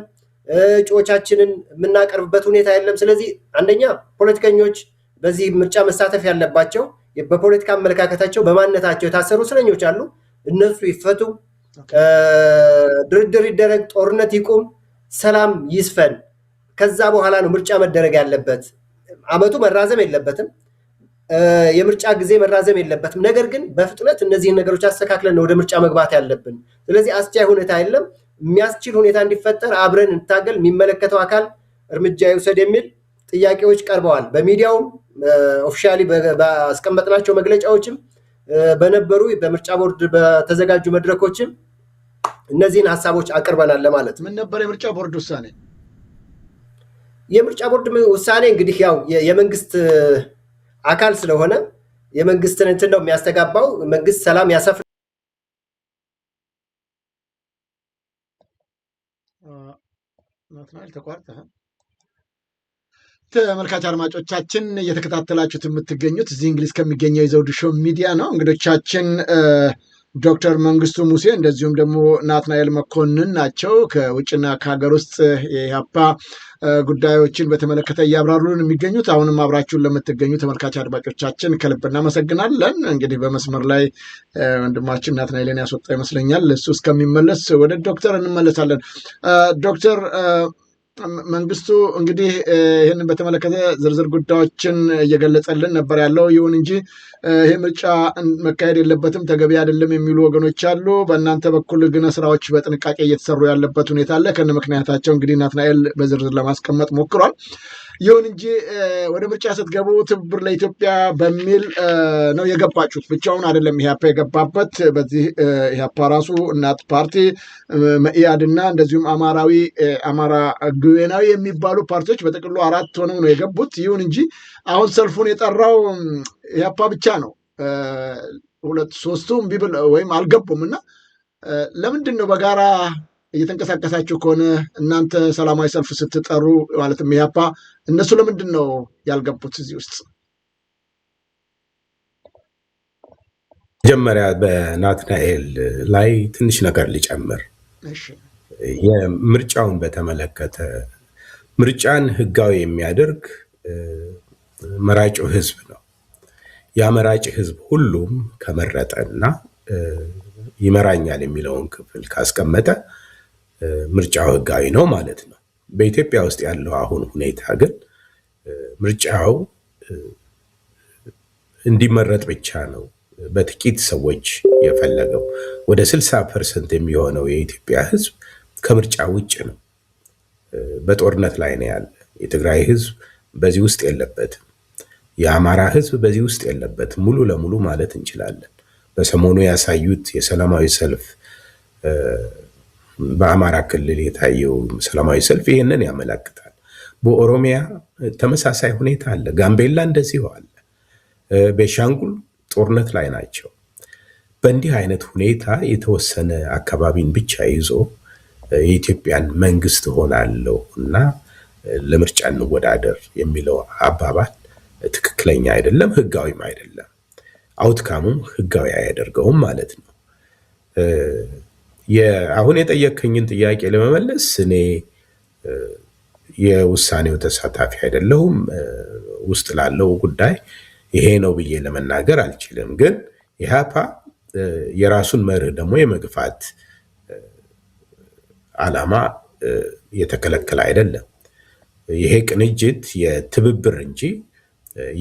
እጩዎቻችንን የምናቀርብበት ሁኔታ የለም። ስለዚህ አንደኛ ፖለቲከኞች በዚህ ምርጫ መሳተፍ ያለባቸው በፖለቲካ አመለካከታቸው በማንነታቸው የታሰሩ እስረኞች አሉ። እነሱ ይፈቱ፣ ድርድር ይደረግ፣ ጦርነት ይቁም፣ ሰላም ይስፈን። ከዛ በኋላ ነው ምርጫ መደረግ ያለበት። አመቱ መራዘም የለበትም፣ የምርጫ ጊዜ መራዘም የለበትም። ነገር ግን በፍጥነት እነዚህን ነገሮች አስተካክለን ነው ወደ ምርጫ መግባት ያለብን። ስለዚህ አስቻይ ሁኔታ የለም። የሚያስችል ሁኔታ እንዲፈጠር አብረን እንታገል፣ የሚመለከተው አካል እርምጃ ይውሰድ የሚል ጥያቄዎች ቀርበዋል። በሚዲያውም ኦፊሻሊ ባስቀመጥናቸው መግለጫዎችም በነበሩ በምርጫ ቦርድ በተዘጋጁ መድረኮችም እነዚህን ሀሳቦች አቅርበናል ለማለት። ምን ነበር የምርጫ ቦርድ ውሳኔ? የምርጫ ቦርድ ውሳኔ እንግዲህ ያው የመንግስት አካል ስለሆነ የመንግስትን እንትን ነው የሚያስተጋባው። መንግስት ሰላም ያሰፍን ተመልካች አድማጮቻችን እየተከታተላችሁት የምትገኙት እዚህ እንግሊዝ ከሚገኘው የዘውዱ ሾው ሚዲያ ነው። እንግዶቻችን ዶክተር መንግስቱ ሙሴ እንደዚሁም ደግሞ ናትናኤል መኮንን ናቸው። ከውጭና ከሀገር ውስጥ የኢህአፓ ጉዳዮችን በተመለከተ እያብራሩን የሚገኙት። አሁንም አብራችሁን ለምትገኙ ተመልካች አድማጮቻችን ከልብ እናመሰግናለን። እንግዲህ በመስመር ላይ ወንድማችን ናትናኤልን ያስወጣ ይመስለኛል። እሱ እስከሚመለስ ወደ ዶክተር እንመለሳለን። ዶክተር መንግስቱ እንግዲህ ይህንን በተመለከተ ዝርዝር ጉዳዮችን እየገለጸልን ነበር ያለው። ይሁን እንጂ ይህ ምርጫ መካሄድ የለበትም ተገቢ አይደለም የሚሉ ወገኖች አሉ። በእናንተ በኩል ግን ስራዎች በጥንቃቄ እየተሰሩ ያለበት ሁኔታ አለ። ከነ ምክንያታቸው እንግዲህ ናትናኤል በዝርዝር ለማስቀመጥ ሞክሯል። ይሁን እንጂ ወደ ምርጫ ስትገቡ ትብብር ለኢትዮጵያ በሚል ነው የገባችሁት። ብቻውን አይደለም ኢህአፓ የገባበት። በዚህ ኢህአፓ ራሱ እናት ፓርቲ፣ መኢአድና እንደዚሁም አማራ ጉዌናዊ የሚባሉ ፓርቲዎች በጥቅሉ 4 ሆነው ነው የገቡት። ይሁን እንጂ አሁን ሰልፉን የጠራው ኢህአፓ ብቻ ነው። 2-3ቱ እምቢ ብለው ወይም አልገቡም። እና ለምንድን ነው በጋራ እየተንቀሳቀሳችሁ ከሆነ እናንተ ሰላማዊ ሰልፍ ስትጠሩ ማለትም ኢህአፓ እነሱ ለምንድን ነው ያልገቡት እዚህ ውስጥ? መጀመሪያ በናትናኤል ላይ ትንሽ ነገር ሊጨምር። የምርጫውን በተመለከተ ምርጫን ህጋዊ የሚያደርግ መራጩ ህዝብ ነው። ያ መራጭ ህዝብ ሁሉም ከመረጠና ይመራኛል የሚለውን ክፍል ካስቀመጠ ምርጫው ህጋዊ ነው ማለት ነው። በኢትዮጵያ ውስጥ ያለው አሁን ሁኔታ ግን ምርጫው እንዲመረጥ ብቻ ነው በጥቂት ሰዎች የፈለገው። ወደ 60% የሚሆነው የኢትዮጵያ ህዝብ ከምርጫ ውጭ ነው። በጦርነት ላይ ነው ያለ። የትግራይ ህዝብ በዚህ ውስጥ የለበትም። የአማራ ህዝብ በዚህ ውስጥ የለበትም ሙሉ ለሙሉ ማለት እንችላለን። በሰሞኑ ያሳዩት የሰላማዊ ሰልፍ በአማራ ክልል የታየው ሰላማዊ ሰልፍ ይህንን ያመለክታል። በኦሮሚያ ተመሳሳይ ሁኔታ አለ። ጋምቤላ እንደዚሁ አለ። ቤንሻንጉል ጦርነት ላይ ናቸው። በእንዲህ አይነት ሁኔታ የተወሰነ አካባቢን ብቻ ይዞ የኢትዮጵያን መንግስት ሆናለሁ እና ለምርጫ እንወዳደር የሚለው አባባል ትክክለኛ አይደለም፣ ህጋዊም አይደለም። አውትካሙም ህጋዊ አያደርገውም ማለት ነው። አሁን የጠየከኝን ጥያቄ ለመመለስ እኔ የውሳኔው ተሳታፊ አይደለሁም። ውስጥ ላለው ጉዳይ ይሄ ነው ብዬ ለመናገር አልችልም። ግን ኢህአፓ የራሱን መርህ ደግሞ የመግፋት ዓላማ የተከለከለ አይደለም። ይሄ ቅንጅት የትብብር እንጂ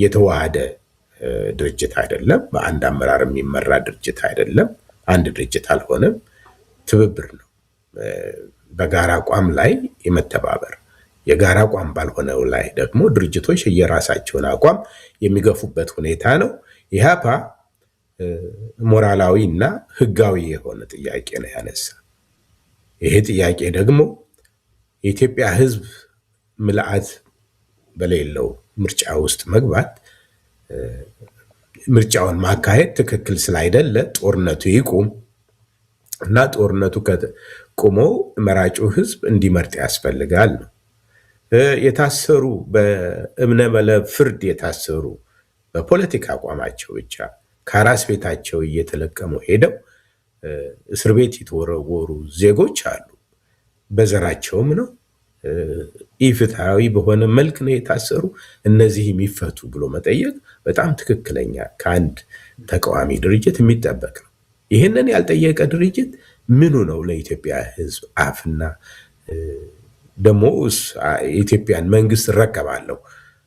የተዋሃደ ድርጅት አይደለም። በአንድ አመራር የሚመራ ድርጅት አይደለም። አንድ ድርጅት አልሆነም። ትብብር ነው። በጋራ አቋም ላይ የመተባበር የጋራ አቋም ባልሆነው ላይ ደግሞ ድርጅቶች የራሳቸውን አቋም የሚገፉበት ሁኔታ ነው። ኢህአፓ ሞራላዊ እና ህጋዊ የሆነ ጥያቄ ነው ያነሳ። ይሄ ጥያቄ ደግሞ የኢትዮጵያ ህዝብ ምልአት በሌለው ምርጫ ውስጥ መግባት ምርጫውን ማካሄድ ትክክል ስላይደለ ጦርነቱ ይቁም እና ጦርነቱ ቆሞ መራጩ ህዝብ እንዲመርጥ ያስፈልጋል ነው። የታሰሩ በእብነ በለብ ፍርድ የታሰሩ በፖለቲካ አቋማቸው ብቻ ከአራስ ቤታቸው እየተለቀሙ ሄደው እስር ቤት የተወረወሩ ዜጎች አሉ። በዘራቸውም ነው ኢፍትሃዊ በሆነ መልክ ነው የታሰሩ፣ እነዚህ የሚፈቱ ብሎ መጠየቅ በጣም ትክክለኛ ከአንድ ተቃዋሚ ድርጅት የሚጠበቅ ነው። ይህንን ያልጠየቀ ድርጅት ምኑ ነው ለኢትዮጵያ ሕዝብ አፍና ደግሞ የኢትዮጵያን መንግስት እረከባለሁ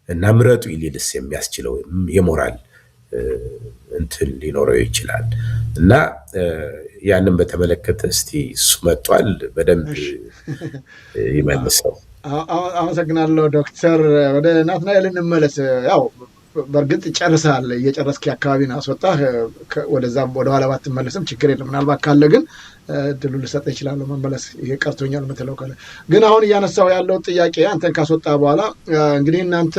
እና ምረጡ ሊልስ የሚያስችለው የሞራል እንትን ሊኖረው ይችላል? እና ያንን በተመለከተ እስቲ እሱ መጥቷል በደንብ ይመልሰው። አመሰግናለሁ ዶክተር። ወደ ናትናኤል እንመለስ። ያው በእርግጥ ጨርሰሃል፣ እየጨረስክ አካባቢን አስወጣህ። ወደዛ ወደኋላ ባትመለስም ችግር የለም። ምናልባት ካለ ግን ድሉ ልሰጥ ይችላለሁ መመለስ። ይሄ ቀርቶኛል ምትለው ካለ ግን አሁን እያነሳው ያለው ጥያቄ አንተን ካስወጣ በኋላ እንግዲህ እናንተ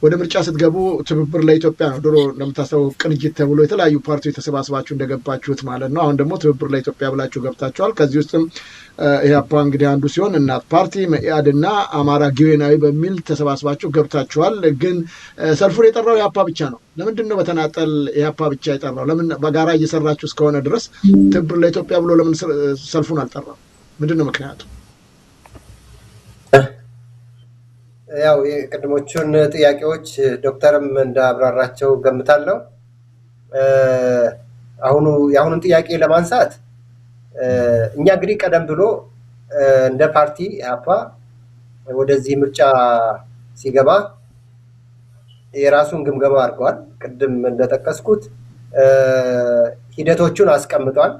ወደ ምርጫ ስትገቡ ትብብር ለኢትዮጵያ ነው። ድሮ እንደምታስበው ቅንጅት ተብሎ የተለያዩ ፓርቲዎች ተሰባስባችሁ እንደገባችሁት ማለት ነው። አሁን ደግሞ ትብብር ለኢትዮጵያ ብላችሁ ገብታችኋል። ከዚህ ውስጥም ኢህአፓ እንግዲህ አንዱ ሲሆን እናት ፓርቲ፣ መኢአድና አማራ ጊዮናዊ በሚል ተሰባስባችሁ ገብታችኋል። ግን ሰልፉን የጠራው ኢህአፓ ብቻ ነው። ለምንድን ነው በተናጠል ኢህአፓ ብቻ የጠራው? ለምን በጋራ እየሰራችሁ እስከሆነ ድረስ ትብብር ለኢትዮጵያ ብሎ ለምን ሰልፉን አልጠራም? ምንድን ነው ምክንያቱ? ያው የቅድሞቹን ጥያቄዎች ዶክተርም እንዳብራራቸው ገምታለሁ። የአሁኑን ጥያቄ ለማንሳት እኛ እንግዲህ ቀደም ብሎ እንደ ፓርቲ ኢህአፓ ወደዚህ ምርጫ ሲገባ የራሱን ግምገማ አድርገዋል። ቅድም እንደጠቀስኩት ሂደቶቹን አስቀምጧል።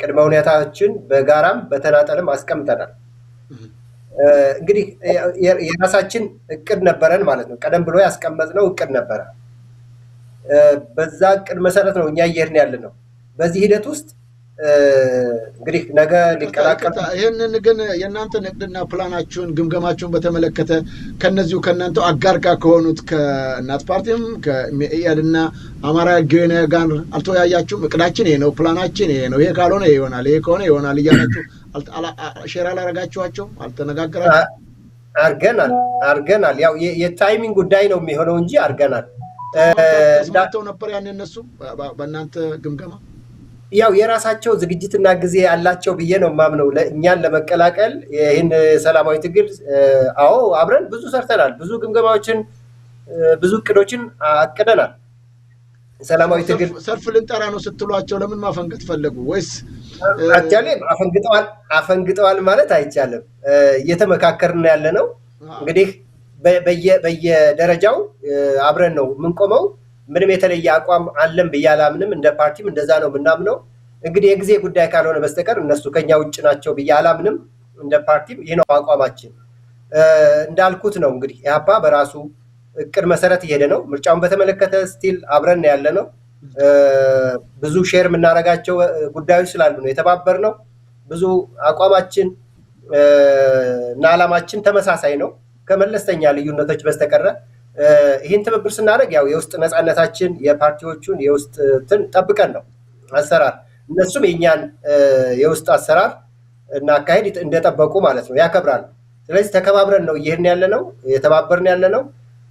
ቅድመ ሁኔታዎችን በጋራም በተናጠልም አስቀምጠናል። እንግዲህ የራሳችን እቅድ ነበረን ማለት ነው። ቀደም ብሎ ያስቀመጥነው እቅድ ነበረ። በዛ እቅድ መሰረት ነው እኛ እየሄድን ያለ ነው። በዚህ ሂደት ውስጥ እንግዲህ ነገ ሊቀላቀል ይህንን ግን የእናንተ ንግድና ፕላናችሁን ግምገማችሁን በተመለከተ ከነዚሁ ከእናንተው አጋር ጋር ከሆኑት ከእናት ፓርቲም ከኢአድና አማራ ጊዮናዊ ጋር አልተወያያችሁም? እቅዳችን ይሄ ነው፣ ፕላናችን ይሄ ነው፣ ይሄ ካልሆነ ይሆናል፣ ይሄ ከሆነ ይሆናል እያላችሁ ሼር አላረጋችኋቸው? አልተነጋገራችሁ? አርገናል። ያው የታይሚንግ ጉዳይ ነው የሚሆነው እንጂ አርገናል። ተስማምተው ነበር ያን እነሱ በእናንተ ግምገማ? ያው የራሳቸው ዝግጅትና ጊዜ አላቸው ብዬ ነው የማምነው። እኛን ለመቀላቀል ይህን ሰላማዊ ትግል አብረን ብዙ ሰርተናል። ብዙ ግምገማዎችን፣ ብዙ እቅዶችን አቅደናል። ሰላማዊ ትግል ሰልፍ ልንጠራ ነው ስትሏቸው ለምን ማፈንገጥ ፈለጉ? ወይስ አቻሌ አፈንግጠዋል ማለት አይቻልም። እየተመካከርን ያለ ነው። እንግዲህ በየደረጃው አብረን ነው የምንቆመው። ምንም የተለየ አቋም አለን ብዬ አላምንም። እንደ ፓርቲም እንደዛ ነው የምናምነው። እንግዲህ የጊዜ ጉዳይ ካልሆነ በስተቀር እነሱ ከኛ ውጭ ናቸው ብዬ አላምንም። እንደ ፓርቲም ይህ ነው አቋማችን። እንዳልኩት ነው እንግዲህ ኢህአፓ በራሱ እቅድ መሰረት እየሄደ ነው። ምርጫውን በተመለከተ ስቲል አብረን ያለ ነው። ብዙ ሼር የምናደርጋቸው ጉዳዮች ስላሉ ነው የተባበርነው። ብዙ አቋማችን እና ዓላማችን ተመሳሳይ ነው ከመለስተኛ ልዩነቶች በስተቀረ። ይህን ትብብር ስናደርግ ያው የውስጥ ነፃነታችን የፓርቲዎቹን የውስጥ ጠብቀን ነው አሰራር፣ እነሱም የእኛን የውስጥ አሰራር እና አካሄድ እንደጠበቁ ማለት ነው ያከብራሉ። ስለዚህ ተከባብረን ነው እየሄድን ያለ ነው፣ የተባበርን ያለ ነው።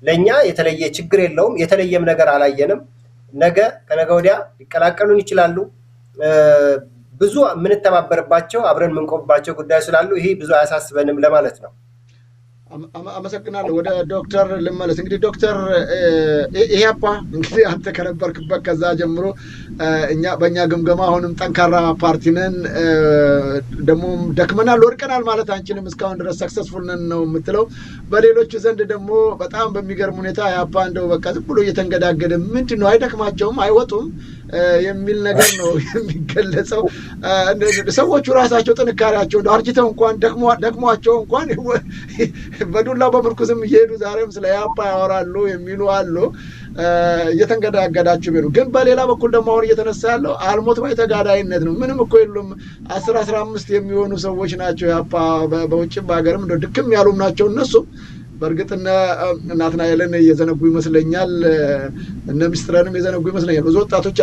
ለእኛ የተለየ ችግር የለውም። የተለየም ነገር አላየንም። ነገ ከነገ ወዲያ ሊቀላቀሉን ይችላሉ። ብዙ የምንተባበርባቸው አብረን የምንቆምባቸው ጉዳዮች ስላሉ ይሄ ብዙ አያሳስበንም ለማለት ነው። አመሰግናለሁ። ወደ ዶክተር ልመለስ። እንግዲህ ዶክተር ኢህአፓ እንግዲህ አንተ ከነበርክበት ከዛ ጀምሮ በእኛ ግምገማ አሁንም ጠንካራ ፓርቲ ነን፣ ደግሞ ደክመናል፣ ወድቀናል ማለት አንችልም፣ እስካሁን ድረስ ሰክሰስፉል ነን ነው የምትለው። በሌሎቹ ዘንድ ደግሞ በጣም በሚገርም ሁኔታ ኢህአፓ እንደው በቃ ዝም ብሎ እየተንገዳገደ ምንድን ነው አይደክማቸውም፣ አይወጡም የሚል ነገር ነው የሚገለጸው። ሰዎቹ ራሳቸው ጥንካሬያቸው እንደው አርጅተው እንኳን ደክሟቸው እንኳን በዱላ በምርኩዝም እየሄዱ ዛሬም ስለ ኢህአፓ ያወራሉ የሚሉ አሉ። እየተንገዳገዳችሁ ቢሉ ግን በሌላ በኩል ደግሞ አሁን እየተነሳ ያለው አልሞት ባይ ተጋዳይነት ነው። ምንም እኮ የሉም። 10-15 የሚሆኑ ሰዎች ናቸው ኢህአፓ በውጭም በሀገርም እንደው ድክም ያሉም ናቸው እነሱም። በእርግጥ ናትናኤልን እየዘነጉ ይመስለኛል፣ እነ ሚስትረንም የዘነጉ ይመስለኛል። ብዙ ወጣቶች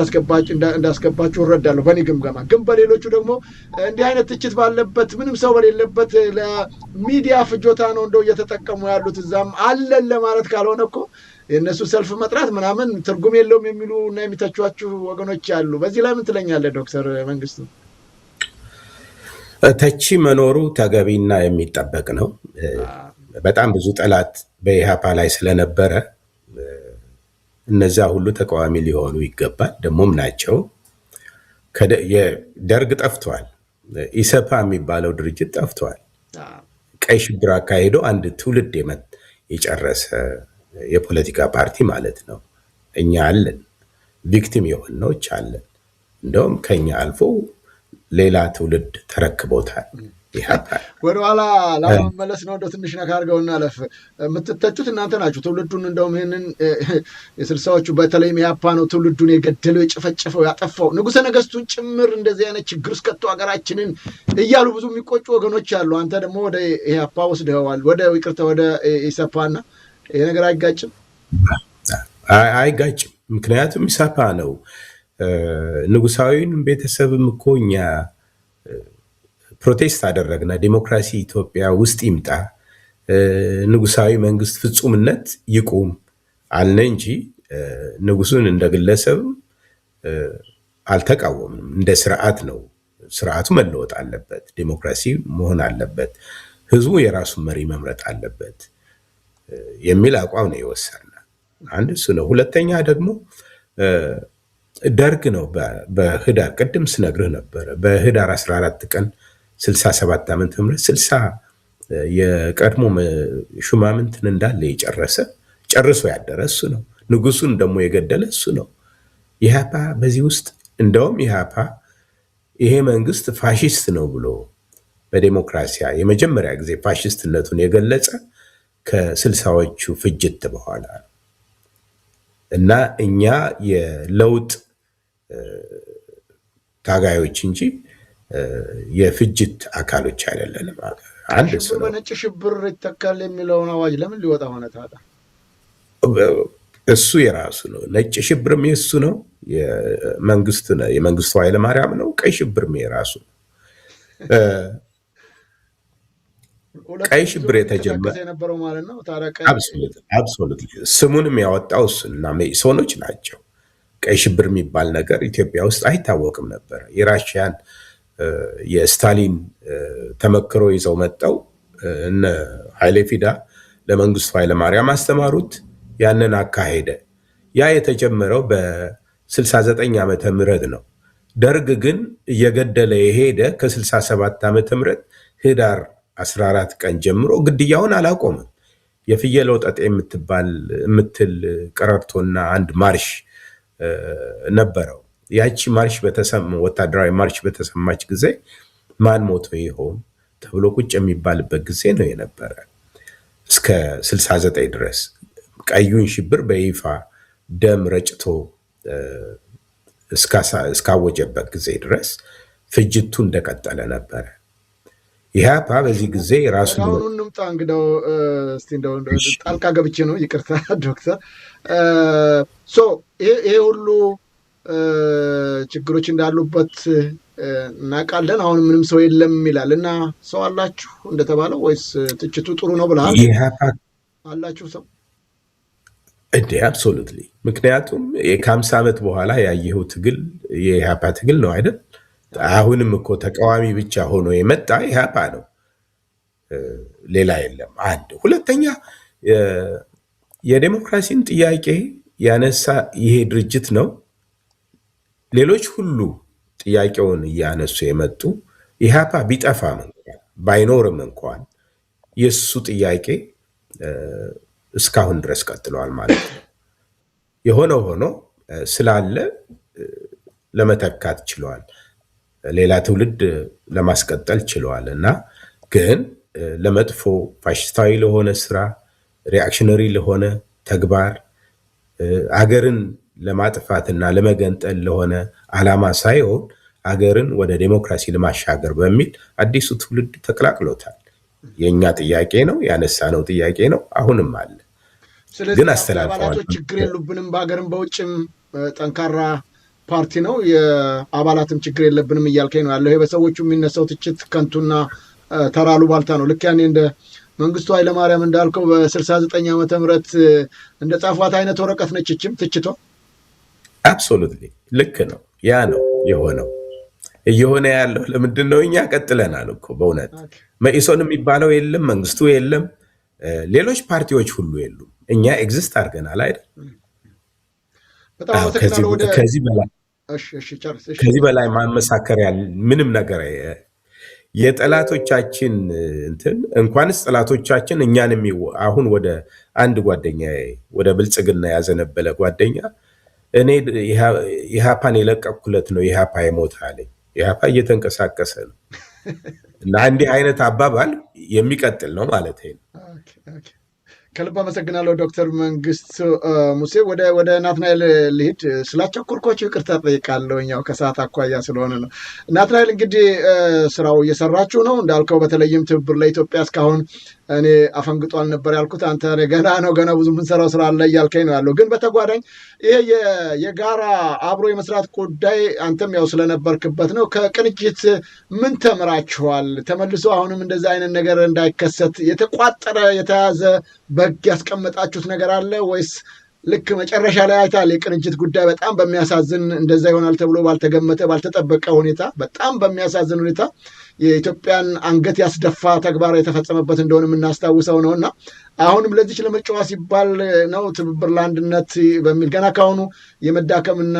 እንዳስገባችሁ እረዳለሁ በእኔ ግምገማ። ግን በሌሎቹ ደግሞ እንዲህ አይነት ትችት ባለበት ምንም ሰው በሌለበት ለሚዲያ ፍጆታ ነው እንደው እየተጠቀሙ ያሉት። እዛም አለን ለማለት ካልሆነ እኮ የእነሱ ሰልፍ መጥራት ምናምን ትርጉም የለውም የሚሉ እና የሚተቿችሁ ወገኖች አሉ። በዚህ ላይ ምን ትለኛለህ ዶክተር መንግስቱ? ተቺ መኖሩ ተገቢና የሚጠበቅ ነው። በጣም ብዙ ጠላት በኢህአፓ ላይ ስለነበረ እነዛ ሁሉ ተቃዋሚ ሊሆኑ ይገባል፣ ደግሞም ናቸው። ደርግ ጠፍቷል። ኢሰፓ የሚባለው ድርጅት ጠፍቷል። ቀይ ሽብር አካሄዶ አንድ ትውልድ የጨረሰ የፖለቲካ ፓርቲ ማለት ነው። እኛ አለን፣ ቪክቲም የሆነዎች አለን። እንደውም ከኛ አልፎ ሌላ ትውልድ ተረክቦታል። ወደኋላ ለመመለስ ነው። እንደው ትንሽ ነካ አድርገውና አለፍ የምትተቹት እናንተ ናችሁ ትውልዱን። እንደውም ይህንን የስልሳዎቹ በተለይም ኢህአፓ ነው ትውልዱን የገደለው የጨፈጨፈው ያጠፋው ንጉሠ ነገሥቱን ጭምር እንደዚህ አይነት ችግር ውስጥ ከቶ ሀገራችንን እያሉ ብዙ የሚቆጩ ወገኖች አሉ። አንተ ደግሞ ወደ ኢህአፓ ወስደዋል፣ ወደ ኢሰፓና ይሄ ነገር አይጋጭም? አይጋጭም። ምክንያቱም ኢሰፓ ነው ንጉሳዊን ቤተሰብም እኮ እኛ ፕሮቴስት አደረግና ዲሞክራሲ ኢትዮጵያ ውስጥ ይምጣ፣ ንጉሳዊ መንግስት ፍጹምነት ይቁም አልነ እንጂ ንጉሱን እንደ ግለሰብ አልተቃወምንም። እንደ ስርዓት ነው። ስርዓቱ መለወጥ አለበት፣ ዲሞክራሲ መሆን አለበት፣ ህዝቡ የራሱን መሪ መምረጥ አለበት የሚል አቋም ነው የወሰድነው። አንድ እሱ ነው። ሁለተኛ ደግሞ ደርግ ነው በህዳር ቅድም ስነግርህ ነበረ በህዳር 14 ቀን 67 ዓመተ ምህረት 60 የቀድሞ ሹማምንትን እንዳለ ጨርሶ ያደረ እሱ ነው። ንጉሱን ደግሞ የገደለ እሱ ነው። ኢህአፓ በዚህ ውስጥ እንደውም ኢህአፓ ይሄ መንግስት ፋሽስት ነው ብሎ በዴሞክራሲያ የመጀመሪያ ጊዜ ፋሽስትነቱን የገለጸ ከ60ዎቹ ፍጅት በኋላ ነው። እና እኛ የለውጥ ታጋዮች እንጂ የፍጅት አካሎች አይደለንም። አንድ እሱ ነው። በነጭ ሽብር ይተካል የሚለውን አዋጅ ለምን ሊወጣ ሆነ ታዲያ? እሱ የራሱ ነው። ነጭ ሽብርም የሱ ነው፣ የመንግስቱ ኃይለማርያም ነው። ቀይ ሽብርም የራሱ ነው። ቀይ ሽብር የተጀመረ የነበረው ማለት ነው። አብሶሉት ስሙንም ያወጣው እሱና መኢሶኖች ናቸው። ቀይ ሽብር የሚባል ነገር ኢትዮጵያ ውስጥ አይታወቅም ነበር። የራሽያን የስታሊን ተመክሮ ይዘው መጣው እነ ኃይሌ ፊዳ ለመንግስቱ ኃይለማርያም አስተማሩት። ያንን አካሄደ። ያ የተጀመረው በ69 ዓመተ ምህረት ነው። ደርግ ግን እየገደለ የሄደ ከ67 ዓመተ ምህረት ህዳር 14 ቀን ጀምሮ ግድያውን አላቆምም። የፍየል ወጠጤ የምትል ቀረርቶና አንድ ማርሽ ነበረው። ያቺ ማርሽ ወታደራዊ ማርሽ በተሰማች ጊዜ ማን ሞቶ ይሆን ተብሎ ቁጭ የሚባልበት ጊዜ ነው የነበረ እስከ 69 ድረስ። ቀዩን ሽብር በይፋ ደም ረጭቶ እስካወጀበት ጊዜ ድረስ ፍጅቱ እንደቀጠለ ነበረ። ኢህአፓ በዚህ ጊዜ ራሱ አሁን እንምጣ እንግዲያው እስቲ እንደው ጣልቃ ገብቼ ነው ይቅርታ ዶክተር። ይሄ ሁሉ ችግሮች እንዳሉበት እናውቃለን። አሁን ምንም ሰው የለም ይላል እና ሰው አላችሁ እንደተባለው ወይስ ትችቱ ጥሩ ነው ብለሃል? ኢህአፓ አላችሁ ሰው እንዴ? አብሶሉትሊ። ምክንያቱም ከ50 ዓመት በኋላ ያየኸው ትግል የኢህአፓ ትግል ነው አይደል? አሁንም እኮ ተቃዋሚ ብቻ ሆኖ የመጣ ኢህአፓ ነው፣ ሌላ የለም። አንድ ሁለተኛ የዴሞክራሲን ጥያቄ ያነሳ ይሄ ድርጅት ነው። ሌሎች ሁሉ ጥያቄውን እያነሱ የመጡ ኢህአፓ ቢጠፋም እንኳን ባይኖርም እንኳን የሱ ጥያቄ እስካሁን ድረስ ቀጥለዋል ማለት ነው። የሆነው ሆኖ ስላለ ለመተካት ችለዋል፣ ሌላ ትውልድ ለማስቀጠል ችለዋል። እና ግን ለመጥፎ ፋሽስታዊ ለሆነ ስራ፣ ሪአክሽነሪ ለሆነ ተግባር፣ አገርን ለማጥፋትና ለመገንጠል ለሆነ ዓላማ ሳይሆን አገርን ወደ ዴሞክራሲ ለማሻገር በሚል አዲሱ ትውልድ ተቀላቅሎታል። የኛ ጥያቄ ነው፣ ያነሳነው ጥያቄ ነው፣ አሁንም አለ። ግን አስተላልፈዋል። ችግር የሉብንም፣ በሀገርም በውጭም ጠንካራ ፓርቲ ነው፣ የአባላትም ችግር የለብንም እያልከኝ ነው ያለው። በሰዎቹ የሚነሳው ትችት ከንቱና ተራሉ ባልታ ነው። ልክ ያኔ እንደ መንግስቱ ኃይለማርያም እንዳልከው በ69 ዓመተ ምህረት እንደ ጻፏት አይነት ወረቀት ነች ትችቷ። አብሶሉትሊ ልክ ነው። ያ ነው የሆነው። እየሆነ ያለው ለምንድን ነው? እኛ ቀጥለናል እኮ በእውነት መኢሶን የሚባለው የለም፣ መንግስቱ የለም፣ ሌሎች ፓርቲዎች ሁሉ የሉም። እኛ ኤግዚስት አድርገናል አይደል? ከዚህ በላይ ማመሳከር ምንም ነገር የጠላቶቻችን እንትን እንኳንስ ጠላቶቻችን እኛን አሁን ወደ አንድ ጓደኛ ወደ ብልጽግና ያዘነበለ ጓደኛ እኔ ኢህአፓን የለቀኩለት ነው ኢህአፓ የሞተ አለኝ። ኢህአፓ እየተንቀሳቀሰ ነው እና እንዲህ አይነት አባባል የሚቀጥል ነው ማለት ነው። ከልብ አመሰግናለሁ ዶክተር መንግስቱ ሙሴ። ወደ ናትናኤል ልሂድ። ስላስቸኮልኳቸው ይቅርታ ጠይቃለሁ፣ ያው ከሰዓት አኳያ ስለሆነ ነው። ናትናኤል እንግዲህ ስራው እየሰራችሁ ነው እንዳልከው፣ በተለይም ትብብር ለኢትዮጵያ እስካሁን እኔ አፈንግጧል ነበር ያልኩት፣ አንተ ገና ብዙ ምንሰራው ስራ አለ እያልከኝ ነው ያለው። ግን በተጓዳኝ ይሄ የጋራ አብሮ የመስራት ጉዳይ አንተም ያው ስለነበርክበት ነው። ከቅንጅት ምን ተምራችኋል? ተመልሶ አሁንም እንደዚህ አይነት ነገር እንዳይከሰት የተቋጠረ የተያዘ በግ ያስቀመጣችሁት ነገር አለ ወይስ ልክ መጨረሻ ላይ አይታል የቅንጅት ጉዳይ በጣም በሚያሳዝን እንደዛ ይሆናል ተብሎ ባልተገመተ ባልተጠበቀ ሁኔታ በጣም በሚያሳዝን ሁኔታ የኢትዮጵያን አንገት ያስደፋ ተግባር የተፈጸመበት እንደሆነ የምናስታውሰው ነው እና አሁንም ለዚች ለመጫዋ ሲባል ነው ትብብር ለአንድነት በሚል ገና ካሁኑ የመዳከምና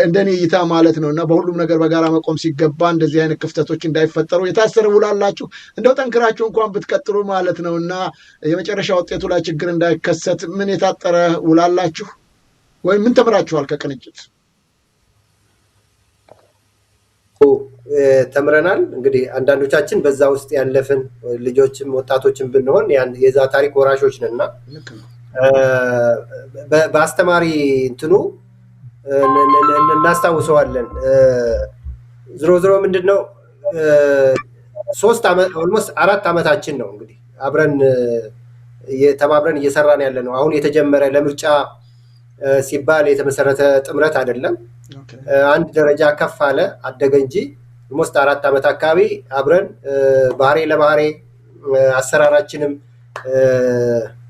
እንደኔ እይታ ማለት ነው እና በሁሉም ነገር በጋራ መቆም ሲገባ እንደዚህ አይነት ክፍተቶች እንዳይፈጠሩ የታሰረ ውላላችሁ እንደው ጠንክራችሁ እንኳን ብትቀጥሉ ማለት ነው እና የመጨረሻ ውጤቱ ላይ ችግር እንዳይከሰት ምን የታጠረ ውላላችሁ ወይም ምን ተምራችኋል ከቅንጅት? ተምረናል። እንግዲህ አንዳንዶቻችን በዛ ውስጥ ያለፍን ልጆችም ወጣቶችም ብንሆን የዛ ታሪክ ወራሾች ነንና በአስተማሪ እንትኑ እናስታውሰዋለን። ዝሮ ምንድነው 4 ዓመታችን ነው እንግዲህ አብረን ተባብረን እየሰራን ያለ ነው። አሁን የተጀመረ ለምርጫ ሲባል የተመሰረተ ጥምረት አይደለም። አንድ ደረጃ ከፍ አለ አደገ እንጂ ሞስት 4 ዓመት አካባቢ አብረን ባህሬ ለባህሬ አሰራራችንም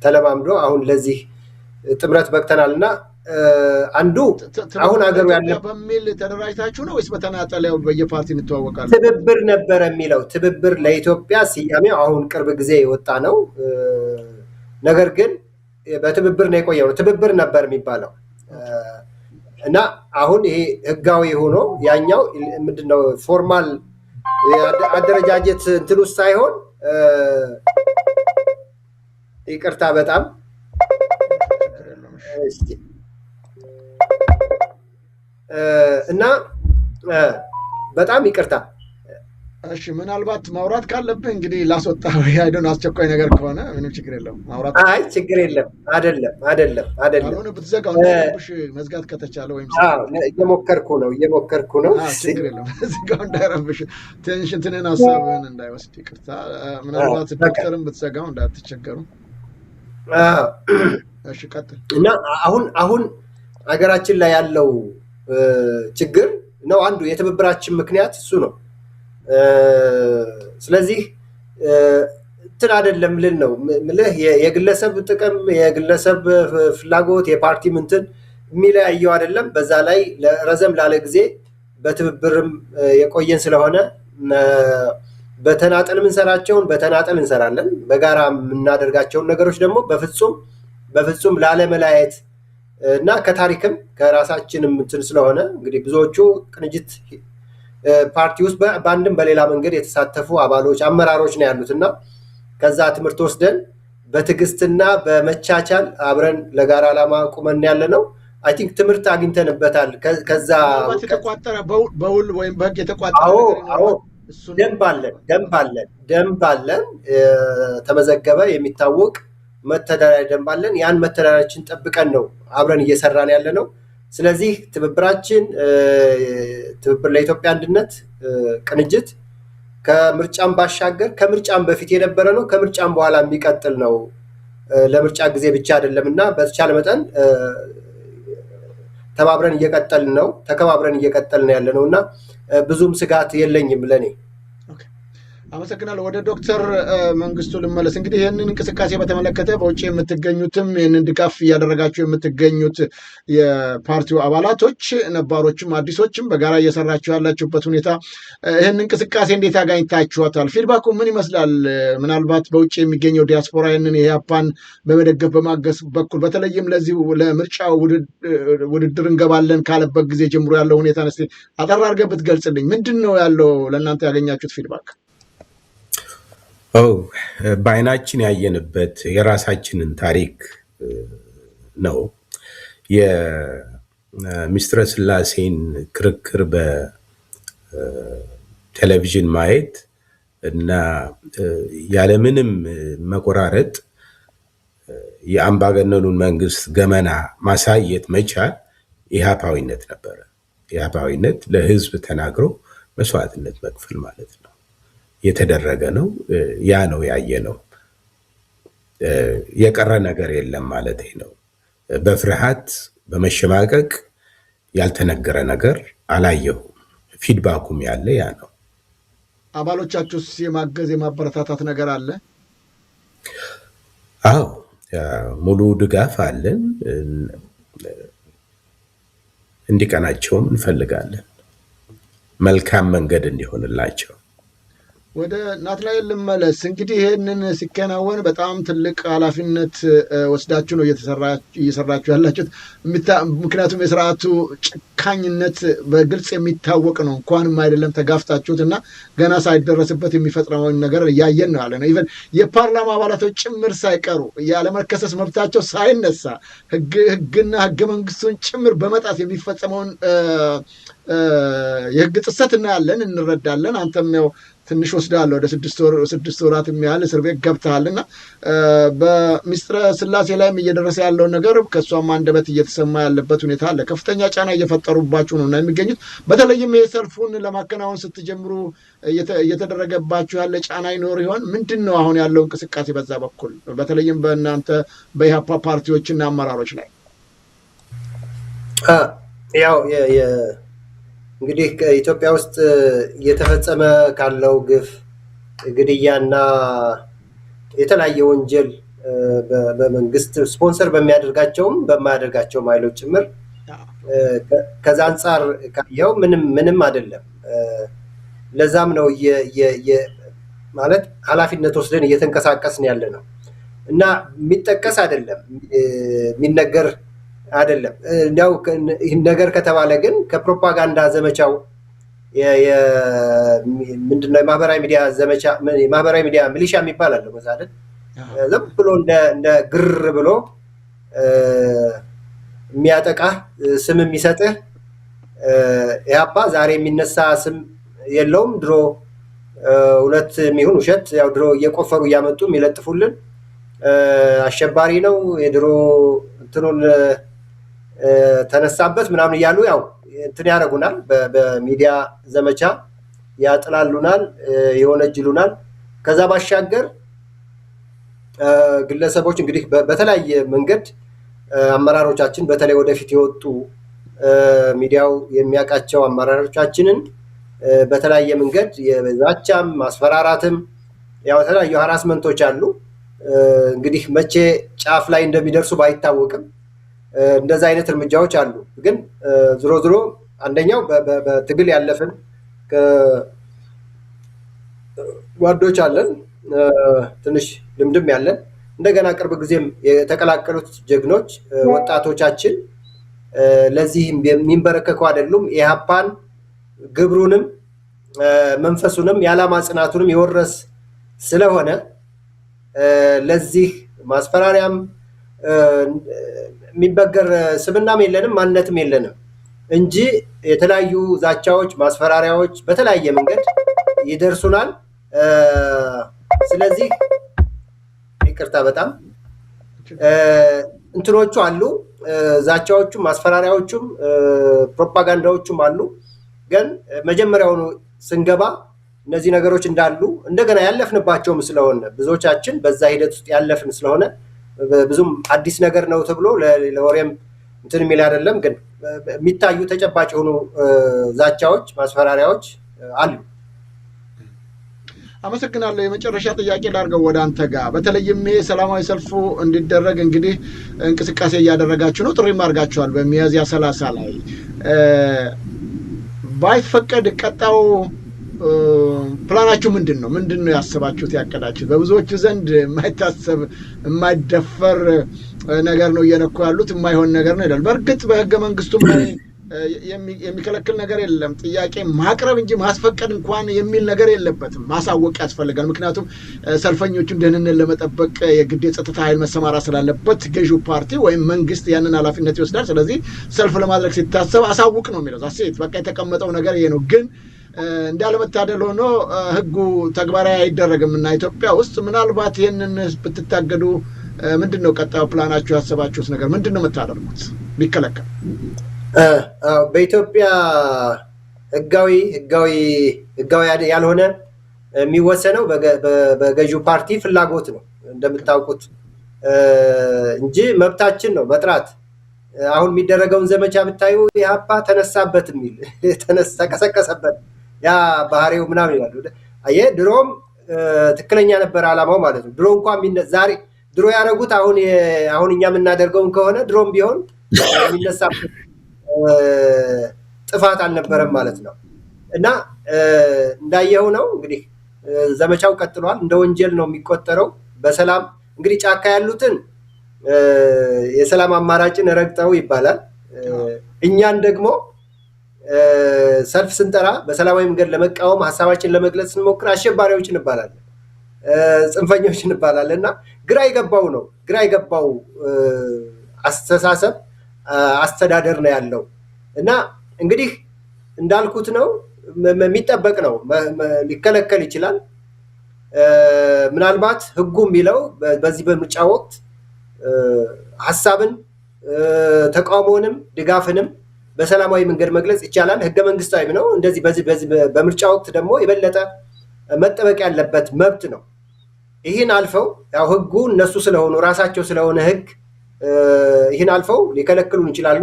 ተለማምዶ አሁን ለዚህ ጥምረት በቅተናልና አንዱ አሁን ሀገሩ ያለ በሚል ተደራጅታችሁ ነው ወይስ በተናጠል ያው በየፓርቲ እንተዋወቃለን? ትብብር ነበር የሚለው ትብብር ለኢትዮጵያ ስያሜው አሁን ቅርብ ጊዜ የወጣ ነው። ነገር ግን በትብብር ነው የቆየው። ትብብር ነበር የሚባለው እና አሁን ይሄ ህጋዊ ሆኖ ያኛው ምንድነው ፎርማል አደረጃጀት እንትን ውስጥ ሳይሆን ይቅርታ በጣም እና በጣም ይቅርታ። እሺ ምናልባት ማውራት ካለብህ እንግዲህ ላስወጣ አይደን አስቸኳይ ነገር ከሆነ ምንም ችግር የለውም። ማውራት አይ ችግር የለም። አይደለም አሁን ብትዘጋው እንደሽ መዝጋት ከተቻለ ወይም እየሞከርኩ ነው ችግር የለም። ዝጋው እንዳይረብሽ ቴንሽንትን ሀሳብህን እንዳይወስድ ይቅርታ። ምናልባት ዶክተርም ብትዘጋው እንዳትቸገሩ። እሺ ቀጥል። እና አሁን ሀገራችን ላይ ያለው ችግር ነው አንዱ የትብብራችን ምክንያት እሱ ነው። ስለዚህ እንትን አይደለም ልን ነው ምልህ የግለሰብ ጥቅም የግለሰብ ፍላጎት የፓርቲ ምንትን የሚለያየው አይደለም። በዛ ላይ ረዘም ላለ ጊዜ በትብብርም የቆየን ስለሆነ በተናጠል የምንሰራቸውን በተናጠል እንሰራለን። በጋራ የምናደርጋቸውን ነገሮች ደግሞ በፍጹም ላለመለያየት እና ከታሪክም ከራሳችንም እንትን ስለሆነ እንግዲህ ብዙዎቹ ቅንጅት ፓርቲ ውስጥ በአንድም በሌላ መንገድ የተሳተፉ አባሎች አመራሮች ነው ያሉት እና ከዛ ትምህርት ወስደን በትዕግስትና በመቻቻል አብረን ለጋራ ዓላማ ቁመን ያለ ነው። አይ ቲንክ ትምህርት አግኝተንበታል። ከዛ የተቋጠረ በውል ወይም በህግ የተቋጠረ ደንብ አለን ተመዘገበ የሚታወቅ መተዳደሪያ ደንብ አለን። ያን መተዳደሪያችን ጠብቀን ነው አብረን እየሰራን ያለ ነው። ስለዚህ ትብብራችን ትብብር ለኢትዮጵያ አንድነት ቅንጅት ከምርጫም ባሻገር ከምርጫም በፊት የነበረ ነው፣ ከምርጫም በኋላ የሚቀጥል ነው። ለምርጫ ጊዜ ብቻ አይደለም እና በተቻለ መጠን ተባብረን እየቀጠልን ነው፣ ተከባብረን እየቀጠልን ያለ ነው እና ብዙም ስጋት የለኝም ለኔ። አመሰግናለሁ። ወደ ዶክተር መንግስቱ ልመለስ። እንግዲህ ይህንን እንቅስቃሴ በተመለከተ በውጭ የምትገኙትም ይህንን ድጋፍ እያደረጋችሁ የምትገኙት የፓርቲው አባላቶች ነባሮችም አዲሶችም በጋራ እየሰራችሁ ያላችሁበት ሁኔታ ይህን እንቅስቃሴ እንዴት አጋኝታችኋታል? ፊድባኩ ምን ይመስላል? ምናልባት በውጭ የሚገኘው ዲያስፖራ ይህንን የኢህአፓን በመደገፍ በማገዝ በኩል በተለይም ለዚህ ለምርጫ ውድድር እንገባለን ካለበት ጊዜ ጀምሮ ያለው ሁኔታ አጠር አድርገህ ብትገልጽልኝ። ምንድን ነው ያለው ለእናንተ ያገኛችሁት ፊድባክ? በአይናችን ያየንበት የራሳችንን ታሪክ ነው። የሚስጥረ ስላሴን ክርክር በቴሌቪዥን ማየት እና ያለምንም መቆራረጥ የአምባገነኑን መንግስት ገመና ማሳየት መቻል ኢህአፓዊነት ነበረ። ኢህአፓዊነት ለህዝብ ተናግሮ መስዋዕትነት መክፈል ማለት ነው። የተደረገ ነው። ያ ነው ያየ ነው። የቀረ ነገር የለም ማለት ነው። በፍርሃት በመሸማቀቅ ያልተነገረ ነገር አላየሁም። ፊድባኩም ያለ ያ ነው። አባሎቻችሁስ የማገዝ የማበረታታት ነገር አለ? አዎ፣ ሙሉ ድጋፍ አለን። እንዲቀናቸውም እንፈልጋለን። መልካም መንገድ እንዲሆንላቸው። ወደ ናትናኤል ልመለስ። እንግዲህ ይህንን ሲከናወን በጣም ትልቅ ኃላፊነት ወስዳችሁ ነው እየሰራችሁ ያላችሁት። ምክንያቱም የስርዓቱ ጭካኝነት በግልጽ የሚታወቅ ነው። እንኳንም አይደለም ተጋፍታችሁት እና ገና ሳይደረስበት የሚፈጥረውን ነገር እያየን ነው ያለ ነው። ኢቨን የፓርላማ አባላቶች ጭምር ሳይቀሩ ያለመከሰስ መብታቸው ሳይነሳ ህግና ህገ መንግስቱን ጭምር በመጣት የሚፈጸመውን የህግ ጥሰት እናያለን፣ እንረዳለን። አንተም ያው ትንሽ ወስዳለሁ ወደ 6 ወራት የሚያህል እስር ቤት ገብተሃል እና በሚስጥረ ስላሴ ላይም እየደረሰ ያለውን ነገር ከእሷም አንደበት እየተሰማ ያለበት ሁኔታ አለ። ከፍተኛ ጫና እየፈጠሩባችሁ ነው እና የሚገኙት በተለይም ይህ ሰልፉን ለማከናወን ስትጀምሩ እየተደረገባችሁ ያለ ጫና ይኖር ይሆን? ምንድን ነው አሁን ያለው እንቅስቃሴ በዛ በኩል በተለይም በእናንተ በኢህአፓ ፓርቲዎችና አመራሮች ላይ? ያው እንግዲህ ኢትዮጵያ ውስጥ እየተፈጸመ ካለው ግፍ፣ ግድያና የተለያየ ወንጀል በመንግስት ስፖንሰር በሚያደርጋቸውም በማያደርጋቸውም ኃይሎች ጭምር ከዛ አንጻር ካየው ምንም አይደለም። ለዛም ነው ማለት ኃላፊነት ወስደን እየተንቀሳቀስን ያለ ነው እና የሚጠቀስ አይደለም የሚነገር አይደለም። እንዲያው ነገር ከተባለ ግን ከፕሮፓጋንዳ ዘመቻው ምንድነው የማህበራዊ ሚዲያ ዘመቻ የማህበራዊ ሚዲያ ሚሊሻ የሚባል አለ መሳደድ ዝም ብሎ እንደ ግር ብሎ የሚያጠቃ ስም የሚሰጥህ ኢህአፓ ዛሬ የሚነሳ ስም የለውም። ድሮ ሁለት የሚሆን ውሸት ያው ድሮ እየቆፈሩ እያመጡ የሚለጥፉልን አሸባሪ ነው የድሮ እንትኑን ተነሳበት ምናምን እያሉ ያው እንትን ያደርጉናል። በሚዲያ ዘመቻ ያጥላሉናል፣ ይወነጅሉናል። ከዛ ባሻገር ግለሰቦች እንግዲህ በተለያየ መንገድ አመራሮቻችን በተለይ ወደፊት የወጡ ሚዲያው የሚያውቃቸው አመራሮቻችንን በተለያየ መንገድ የዛቻም ማስፈራራትም ያው የተለያዩ ሃራስመንቶች አሉ። እንግዲህ መቼ ጫፍ ላይ እንደሚደርሱ ባይታወቅም እንደዛ አይነት እርምጃዎች አሉ። ግን ዝሮ ዝሮ አንደኛው በትግል ያለፍን ጓዶች አለን፣ ትንሽ ልምድም ያለን እንደገና ቅርብ ጊዜም የተቀላቀሉት ጀግኖች ወጣቶቻችን ለዚህ የሚንበረከኩ አይደሉም። ኢህአፓን ግብሩንም መንፈሱንም የዓላማ ጽናቱንም የወረስ ስለሆነ ለዚህ ማስፈራሪያም የሚበገር ስብናም የለንም ማንነትም የለንም እንጂ የተለያዩ ዛቻዎች፣ ማስፈራሪያዎች በተለያየ መንገድ ይደርሱናል። ስለዚህ ይቅርታ በጣም እንትኖቹ አሉ፣ ዛቻዎቹም ማስፈራሪያዎቹም ፕሮፓጋንዳዎቹም አሉ። ግን መጀመሪያውኑ ስንገባ እነዚህ ነገሮች እንዳሉ እንደገና ያለፍንባቸውም ስለሆነ ብዙዎቻችን በዛ ሂደት ውስጥ ያለፍን ስለሆነ ብዙም አዲስ ነገር ነው ተብሎ ለወሬም እንትን የሚል አይደለም። ግን የሚታዩ ተጨባጭ የሆኑ ዛቻዎች፣ ማስፈራሪያዎች አሉ። አመሰግናለሁ። የመጨረሻ ጥያቄ ላድርገው ወደ አንተ ጋር። በተለይም ይሄ ሰላማዊ ሰልፉ እንዲደረግ እንግዲህ እንቅስቃሴ እያደረጋችሁ ነው፣ ጥሪም አድርጋችኋል በሚያዝያ 30 ላይ ባይፈቀድ ቀጣው ፕላናችሁ ምንድን ነው? ምንድን ነው ያሰባችሁት ያቀዳችሁት? በብዙዎቹ ዘንድ የማይታሰብ የማይደፈር ነገር ነው እየነኩ ያሉት፣ የማይሆን ነገር ነው ይላል። በእርግጥ በህገ መንግስቱም ላይ የሚከለክል ነገር የለም። ጥያቄ ማቅረብ እንጂ ማስፈቀድ እንኳን የሚል ነገር የለበትም። ማሳወቅ ያስፈልጋል። ምክንያቱም ሰልፈኞቹን ደህንነት ለመጠበቅ የግድ የጸጥታ ኃይል መሰማራት ስላለበት ገዢው ፓርቲ ወይም መንግስት ያንን ኃላፊነት ይወስዳል። ስለዚህ ሰልፍ ለማድረግ ሲታሰብ አሳውቅ ነው የሚለው። ዛሴት በቃ የተቀመጠው ነገር ይሄ ነው። ግን እንዳለመታደል ሆኖ ህጉ ተግባራዊ አይደረግም እና ኢትዮጵያ ውስጥ ምናልባት ይህንን ብትታገዱ ምንድን ነው ቀጣዩ ፕላናችሁ? ያሰባችሁት ነገር ምንድን ነው የምታደርጉት ቢከለከል? በኢትዮጵያ ህጋዊ ያልሆነ የሚወሰነው በገዢው ፓርቲ ፍላጎት ነው እንደምታውቁት እንጂ መብታችን ነው መጥራት። አሁን የሚደረገውን ዘመቻ ብታዩ ኢህአፓ ተነሳበት የሚል ተቀሰቀሰበት ያ ባህሪው ምናምን ይላሉ። አየህ ድሮም ትክክለኛ ነበር አላማው ማለት ነው። ድሮ እንኳን ዛሬ ድሮ ያደረጉት አሁን እኛ የምናደርገውን ከሆነ ድሮም ቢሆን የሚነሳበት ጥፋት አልነበረም ማለት ነው። እና እንዳየው ነው እንግዲህ ዘመቻው ቀጥሏል። እንደ ወንጀል ነው የሚቆጠረው። በሰላም እንግዲህ ጫካ ያሉትን የሰላም አማራጭን ረግጠው ይባላል። እኛን ደግሞ ሰልፍ ስንጠራ በሰላማዊ መንገድ ለመቃወም ሀሳባችን ለመግለጽ ስንሞክር አሸባሪዎች እንባላለን፣ ጽንፈኞች እንባላለን። እና ግራ የገባው አስተሳሰብ አስተዳደር ነው ያለው። እና እንግዲህ እንዳልኩት ነው የሚጠበቅ ነው። ሊከለከል ይችላል። ምናልባት ህጉ የሚለው በዚህ በምርጫ ወቅት ሀሳብን ተቃውሞንም ድጋፍንም በሰላማዊ መንገድ መግለጽ ይቻላል። ህገ መንግስታዊ ነው። እንደዚህ በዚህ በምርጫ ወቅት ደግሞ የበለጠ መጠበቅ ያለበት መብት ነው። ይህን አልፈው ያው ህጉ እነሱ ስለሆኑ ራሳቸው ስለሆነ ህግ ይህን አልፈው ሊከለክሉን ይችላሉ።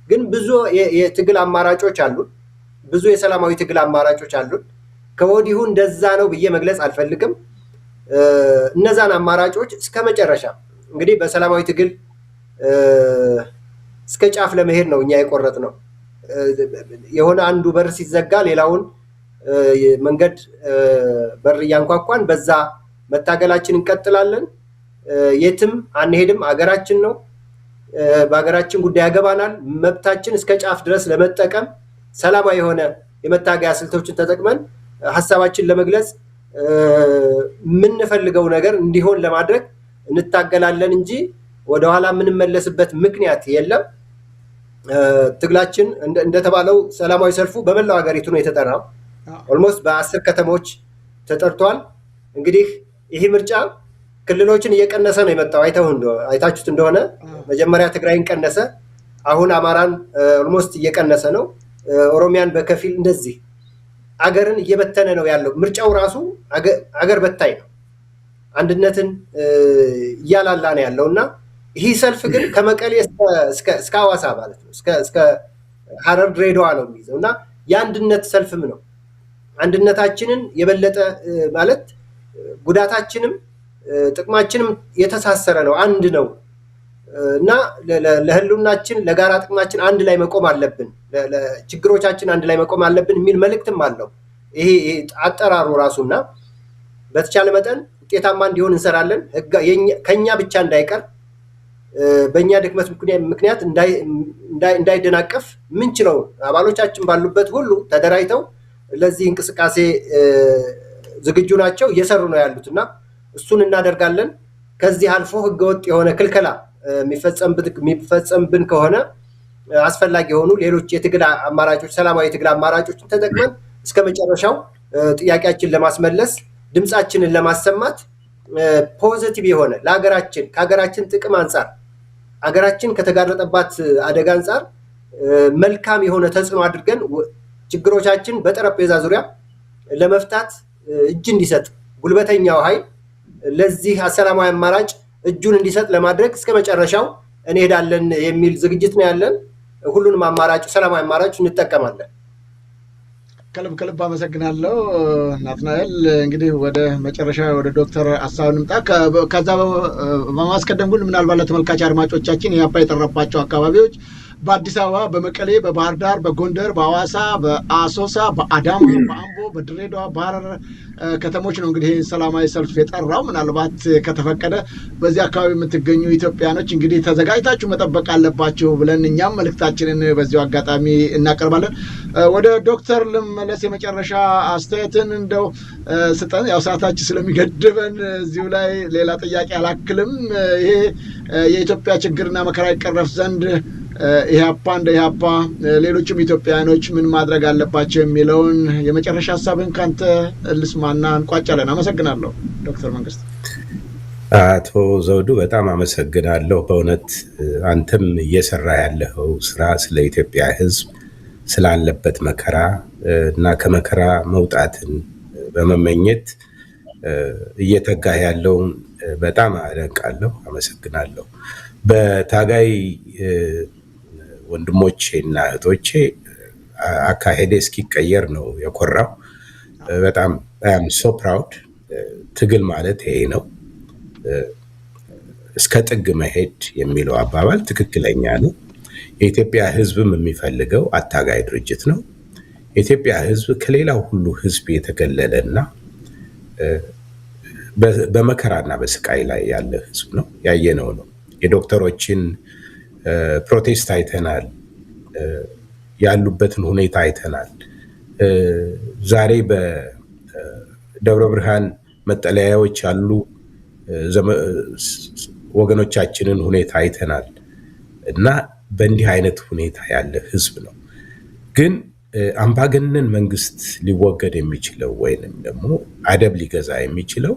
ግን ብዙ የትግል አማራጮች አሉን። ብዙ የሰላማዊ ትግል አማራጮች አሉን። ከወዲሁ እንደዛ ነው ብዬ መግለጽ አልፈልግም። እነዛን አማራጮች እስከ መጨረሻ እንግዲህ በሰላማዊ ትግል እስከ ጫፍ ለመሄድ ነው እኛ የቆረጥ ነው። የሆነ አንዱ በር ሲዘጋ ሌላውን መንገድ በር እያንኳኳን በዛ መታገላችን እንቀጥላለን። የትም አንሄድም። አገራችን ነው። በሀገራችን ጉዳይ ያገባናል። መብታችን እስከ ጫፍ ድረስ ለመጠቀም ሰላማዊ የሆነ የመታገያ ስልቶችን ተጠቅመን ሀሳባችን ለመግለጽ የምንፈልገው ነገር እንዲሆን ለማድረግ እንታገላለን እንጂ ወደኋላ የምንመለስበት ምክንያት የለም። ትግላችን እንደተባለው ሰላማዊ ሰልፉ በመላው ሀገሪቱ ነው የተጠራው። ኦልሞስት በ10 ከተሞች ተጠርቷል። እንግዲህ ይህ ምርጫ ክልሎችን እየቀነሰ ነው የመጣው። አይታችሁት እንደሆነ መጀመሪያ ትግራይን ቀነሰ፣ አሁን አማራን ኦልሞስት እየቀነሰ ነው፣ ኦሮሚያን በከፊል እንደዚህ አገርን እየበተነ ነው ያለው። ምርጫው ራሱ አገር በታይ ነው፣ አንድነትን እያላላ ነው ያለው እና ይህ ሰልፍ ግን ከመቀሌ እስከ ሐዋሳ ማለት ነው እስከ ሐረር ድሬዳዋ ነው የሚይዘው እና የአንድነት ሰልፍም ነው። አንድነታችንን የበለጠ ማለት ጉዳታችንም ጥቅማችንም የተሳሰረ ነው፣ አንድ ነው እና ለህልውናችን ለጋራ ጥቅማችን አንድ ላይ መቆም አለብን፣ ለችግሮቻችን አንድ ላይ መቆም አለብን የሚል መልእክትም አለው ይሄ አጠራሩ ራሱና በተቻለ መጠን ውጤታማ እንዲሆን እንሰራለን። ከኛ ብቻ እንዳይቀር በእኛ ድክመት ምክንያት እንዳይደናቀፍ ምንችለው አባሎቻችን ባሉበት ሁሉ ተደራጅተው ለዚህ እንቅስቃሴ ዝግጁ ናቸው፣ እየሰሩ ነው ያሉት እና እሱን እናደርጋለን። ከዚህ አልፎ ህገወጥ የሆነ ክልከላ የሚፈጸምብን ከሆነ አስፈላጊ የሆኑ ሌሎች የትግል አማራጮች ሰላማዊ የትግል አማራጮችን ተጠቅመን እስከ መጨረሻው ጥያቄያችን ለማስመለስ ድምፃችንን ለማሰማት ፖዚቲቭ የሆነ ለሀገራችን ከሀገራችን ጥቅም አንጻር ሀገራችን ከተጋረጠባት አደጋ አንጻር መልካም የሆነ ተጽዕኖ አድርገን ችግሮቻችን በጠረጴዛ ዙሪያ ለመፍታት እጅ እንዲሰጥ ጉልበተኛው ኃይል ለዚህ ሰላማዊ አማራጭ እጁን እንዲሰጥ ለማድረግ እስከ መጨረሻው እንሄዳለን የሚል ዝግጅት ነው ያለን። ሁሉንም አማራጭ ሰላማዊ አማራጭ እንጠቀማለን። ከልብ አመሰግናለሁ ናትናኤል። እንግዲህ ወደ መጨረሻ ወደ ዶክተር ሀሳብ እንምጣ። ከዛ በማስቀደም ግን ምናልባት ለተመልካች አድማጮቻችን ኢህአፓ የጠራባቸው አካባቢዎች በአዲስ አበባ፣ በመቀሌ፣ በባህር ዳር፣ በጎንደር፣ በሐዋሳ፣ በአሶሳ፣ በአዳማ፣ በአምቦ፣ በድሬዳዋ፣ በሐረር ከተሞች ነው እንግዲህ ሰላማዊ ሰልፍ የጠራው። ምናልባት ከተፈቀደ በዚህ አካባቢ የምትገኙ ኢትዮጵያኖች እንግዲህ ተዘጋጅታችሁ መጠበቅ አለባችሁ ብለን እኛም መልእክታችንን በዚሁ አጋጣሚ እናቀርባለን። ወደ ዶክተር ልመለስ። የመጨረሻ አስተያየትን እንደው ስጠን። ያው ሰዓታችን ስለሚገድበን እዚሁ ላይ ሌላ ጥያቄ አላክልም። ይሄ የኢትዮጵያ ችግርና መከራ ይቀረፍ ዘንድ ኢህአፓ እንደ ኢህአፓ ሌሎችም ኢትዮጵያውያኖች ምን ማድረግ አለባቸው የሚለውን የመጨረሻ ሀሳብን ካንተ ልስማና እንቋጫለን። አመሰግናለሁ ዶክተር መንግስት። አቶ ዘውዱ በጣም አመሰግናለሁ። በእውነት አንተም እየሰራ ያለው ስራ ስለ ኢትዮጵያ ሕዝብ ስላለበት መከራ እና ከመከራ መውጣትን በመመኘት እየተጋህ ያለውን በጣም አደንቃለሁ፣ አመሰግናለሁ። በታጋይ ወንድሞቼ እና እህቶቼ አካሄዴ እስኪቀየር ነው የኮራው። በጣም አም ሶ ፕራውድ። ትግል ማለት ይሄ ነው። እስከ ጥግ መሄድ የሚለው አባባል ትክክለኛ ነው። የኢትዮጵያ ህዝብም የሚፈልገው አታጋይ ድርጅት ነው። የኢትዮጵያ ህዝብ ከሌላው ሁሉ ህዝብ የተገለለና በመከራና በስቃይ ላይ ያለ ህዝብ ነው። ያየነው ነው። የዶክተሮችን ፕሮቴስት አይተናል። ያሉበትን ሁኔታ አይተናል። ዛሬ በደብረ ብርሃን መጠለያዎች ያሉ ወገኖቻችንን ሁኔታ አይተናል እና በእንዲህ አይነት ሁኔታ ያለ ህዝብ ነው። ግን አምባገነን መንግስት ሊወገድ የሚችለው ወይንም ደግሞ አደብ ሊገዛ የሚችለው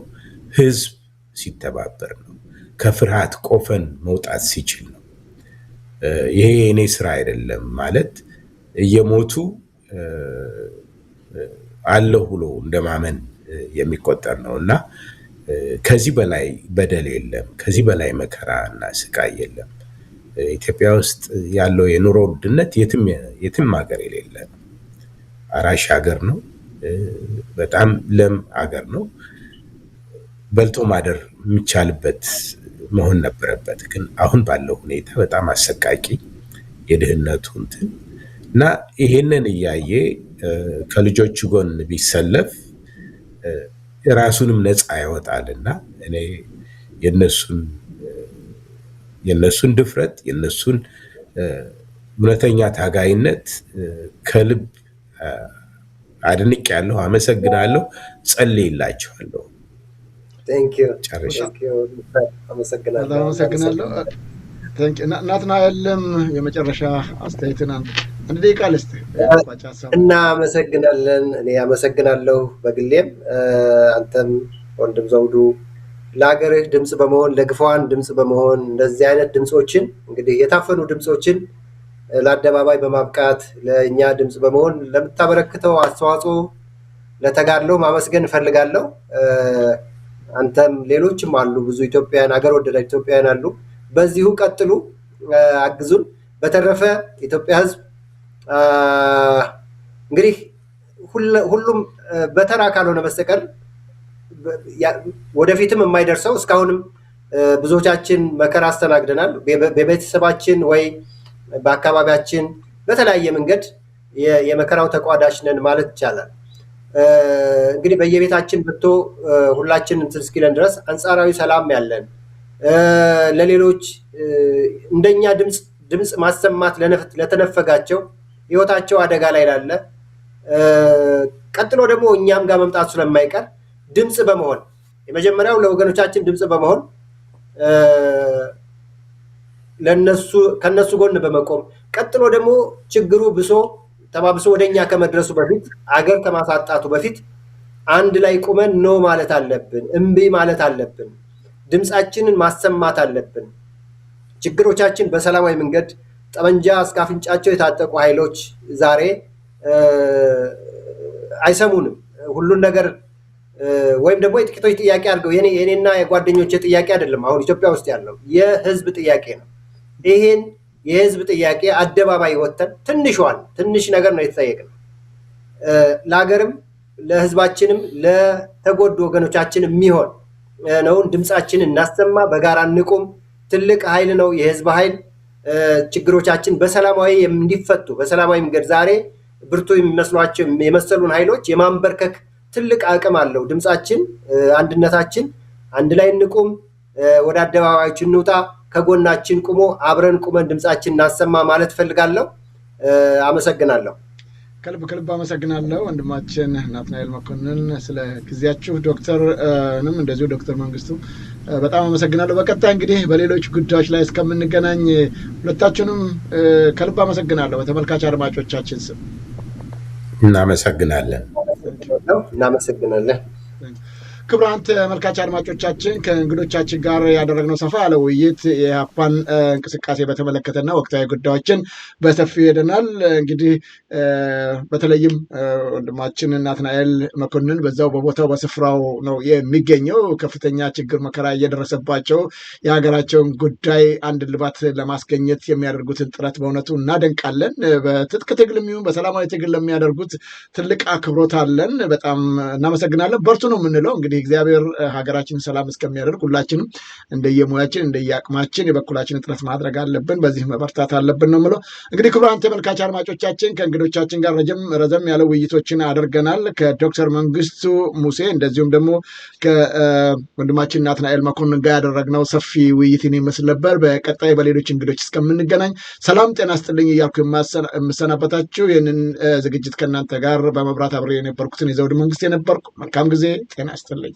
ህዝብ ሲተባበር ነው። ከፍርሃት ቆፈን መውጣት ሲችል ነው። ይሄ የኔ ስራ አይደለም ማለት እየሞቱ አለሁ ብሎ እንደማመን የሚቆጠር ነው እና ከዚህ በላይ በደል የለም። ከዚህ በላይ መከራ እና ስቃይ የለም። ኢትዮጵያ ውስጥ ያለው የኑሮ ውድነት የትም ሀገር የሌለ ነው። አራሽ ሀገር ነው። በጣም ለም ሀገር ነው። በልቶ ማደር የሚቻልበት መሆን ነበረበት። ግን አሁን ባለው ሁኔታ በጣም አሰቃቂ የድህነቱ እንትን እና ይሄንን እያየ ከልጆቹ ጎን ቢሰለፍ ራሱንም ነፃ ያወጣልና እኔ የነሱን ድፍረት የነሱን እውነተኛ ታጋይነት ከልብ አድንቄያለሁ፣ አመሰግናለሁ፣ ጸልይላቸዋለሁ። አመሰግናለሁ። ናትናኤልም የመጨረሻ አስተያየትን አንድ ደቂቃ ልስጥህ። እናመሰግናለን። እኔ አመሰግናለሁ በግሌም አንተም ወንድም ዘውዱ ለሀገርህ ድምፅ በመሆን ለግፋዋን ድምፅ በመሆን እንደዚህ አይነት ድምፆችን እንግዲህ የታፈኑ ድምፆችን ለአደባባይ በማብቃት ለእኛ ድምፅ በመሆን ለምታበረክተው አስተዋጽኦ ለተጋድሎ ማመስገን እፈልጋለሁ። አንተም ሌሎችም አሉ፣ ብዙ ኢትዮጵያውያን ሀገር ወዳድ ኢትዮጵያውያን አሉ። በዚሁ ቀጥሉ፣ አግዙን። በተረፈ ኢትዮጵያ ሕዝብ እንግዲህ ሁሉም በተራ ካልሆነ በስተቀር ወደፊትም የማይደርሰው እስካሁንም ብዙዎቻችን መከራ አስተናግደናል። በቤተሰባችን ወይ በአካባቢያችን በተለያየ መንገድ የመከራው ተቋዳሽ ነን ማለት ይቻላል። እንግዲህ በየቤታችን ብቶ ሁላችን እንትን እስኪለን ድረስ አንጻራዊ ሰላም ያለን ለሌሎች እንደኛ ድምፅ ማሰማት ለተነፈጋቸው ህይወታቸው አደጋ ላይ ላለ ቀጥሎ ደግሞ እኛም ጋር መምጣቱ ስለማይቀር ድምፅ በመሆን የመጀመሪያው ለወገኖቻችን ድምፅ በመሆን ከነሱ ጎን በመቆም ቀጥሎ ደግሞ ችግሩ ተባብሶ ወደኛ ከመድረሱ በፊት አገር ከማሳጣቱ በፊት አንድ ላይ ቁመን ኖ ማለት አለብን፣ እምቢ ማለት አለብን፣ ድምፃችንን ማሰማት አለብን። ችግሮቻችን በሰላማዊ መንገድ ጠመንጃ እስከ አፍንጫቸው የታጠቁ ኃይሎች ዛሬ አይሰሙንም። ሁሉን ነገር ወይም ደግሞ የጥቂቶች ጥያቄ አድርገው የኔና የጓደኞች ጥያቄ አይደለም። አሁን ኢትዮጵያ ውስጥ ያለው የህዝብ ጥያቄ ነው። ይሄን የህዝብ ጥያቄ አደባባይ ወጥተን ትንሽ ነገር ነው የተጠየቅነው። ለሀገርም ለህዝባችንም ለተጎዱ ወገኖቻችን የሚሆን ነው። ድምጻችንን እናሰማ፣ በጋራ እንቁም። ትልቅ ኃይል ነው የህዝብ ኃይል። ችግሮቻችን በሰላማዊ እንዲፈቱ በሰላማዊ መንገድ ዛሬ ብርቱ የሚመስሏቸው የመሰሉን ኃይሎች የማንበርከክ ትልቅ አቅም አለው። ድምጻችን፣ አንድነታችን፣ አንድ ላይ እንቁም፣ ወደ አደባባዮች እንውጣ፣ ከጎናችን ቁሞ አብረን ቁመን ድምጻችን እናሰማ ማለት ፈልጋለሁ። አመሰግናለሁ። ከልብ አመሰግናለሁ ወንድማችን ናትናኤል መኮንን ስለ ጊዜያችሁ። ዶክተርንም እንደዚሁ ዶክተር መንግስቱ በጣም አመሰግናለሁ። በቀጣይ እንግዲህ በሌሎች ጉዳዮች ላይ እስከምንገናኝ ሁለታችሁንም ከልብ አመሰግናለሁ በተመልካች አድማጮቻችን ስም። እናመሰግናለን። ክቡራን ተመልካች አድማጮቻችን ከእንግዶቻችን ጋር ያደረግነው ሰፋ ያለ ውይይት የኢህአፓን እንቅስቃሴ በተመለከተና ወቅታዊ ጉዳዮችን በሰፊው ሄደናል። እንግዲህ በተለይም ወንድማችን ናትናኤል መኮንን በዛው በቦታው በስፍራው ነው የሚገኘው። ከፍተኛ ችግር መከራ እየደረሰባቸው የሀገራቸውን ጉዳይ አንድ ልባት ለማስገኘት የሚያደርጉትን ጥረት በእውነቱ እናደንቃለን። በትጥቅ ትግል የሚሆን በሰላማዊ ትግል ለሚያደርጉት ትልቅ አክብሮት አለን። በጣም እናመሰግናለን። በርቱ ነው የምንለው። እንግዲህ እግዚአብሔር ሀገራችንን ሰላም እስከሚያደርግ ሁላችንም እንደየሙያችን እንደየአቅማችን የበኩላችንን ጥረት ማድረግ አለብን። በዚህ መበርታት አለብን ነው የምለው። እንግዲህ ክቡራን ተመልካች አድማጮቻችን ከእንግዶቻችን ጋር ረዘም ያለ ውይይቶችን አድርገናል። ከዶክተር መንግስቱ ሙሴ እንደዚሁም ደግሞ ከወንድማችን ናትናኤል መኮንን ጋር ያደረግነው ሰፊ ውይይትን ይመስል ነበር። በቀጣይ በሌሎች እንግዶች እስከምንገናኝ ሰላም ጤና ስጥልኝ እያልኩ የምሰናበታችሁ ይህንን ዝግጅት ከእናንተ ጋር በመብራት አብሬ የነበርኩትን የዘውዱ መንግስት የነበርኩ። መልካም ጊዜ። ጤና ይስጥልኝ።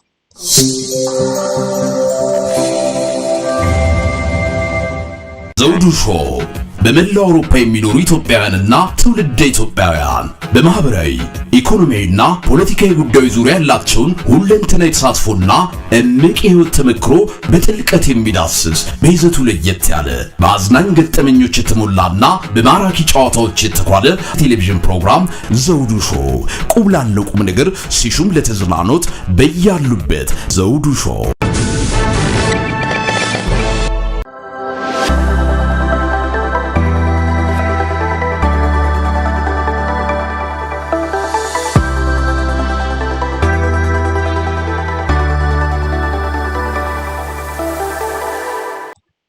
ዘውዱ ሾው በመላው አውሮፓ የሚኖሩ ኢትዮጵያውያንና ትውልደ ኢትዮጵያውያን በማህበራዊ ኢኮኖሚያዊና ፖለቲካዊ ጉዳዮች ዙሪያ ያላቸውን ሁለንተናዊ ተሳትፎና እምቅ የህይወት ተመክሮ በጥልቀት የሚዳስስ በይዘቱ ለየት ያለ በአዝናኝ ገጠመኞች የተሞላና በማራኪ ጨዋታዎች የተኳለ ቴሌቪዥን ፕሮግራም ዘውዱ ሾው። ቁም ላለው ቁም ነገር ሲሹም ለተዝናኖት በያሉበት ዘውዱ ሾው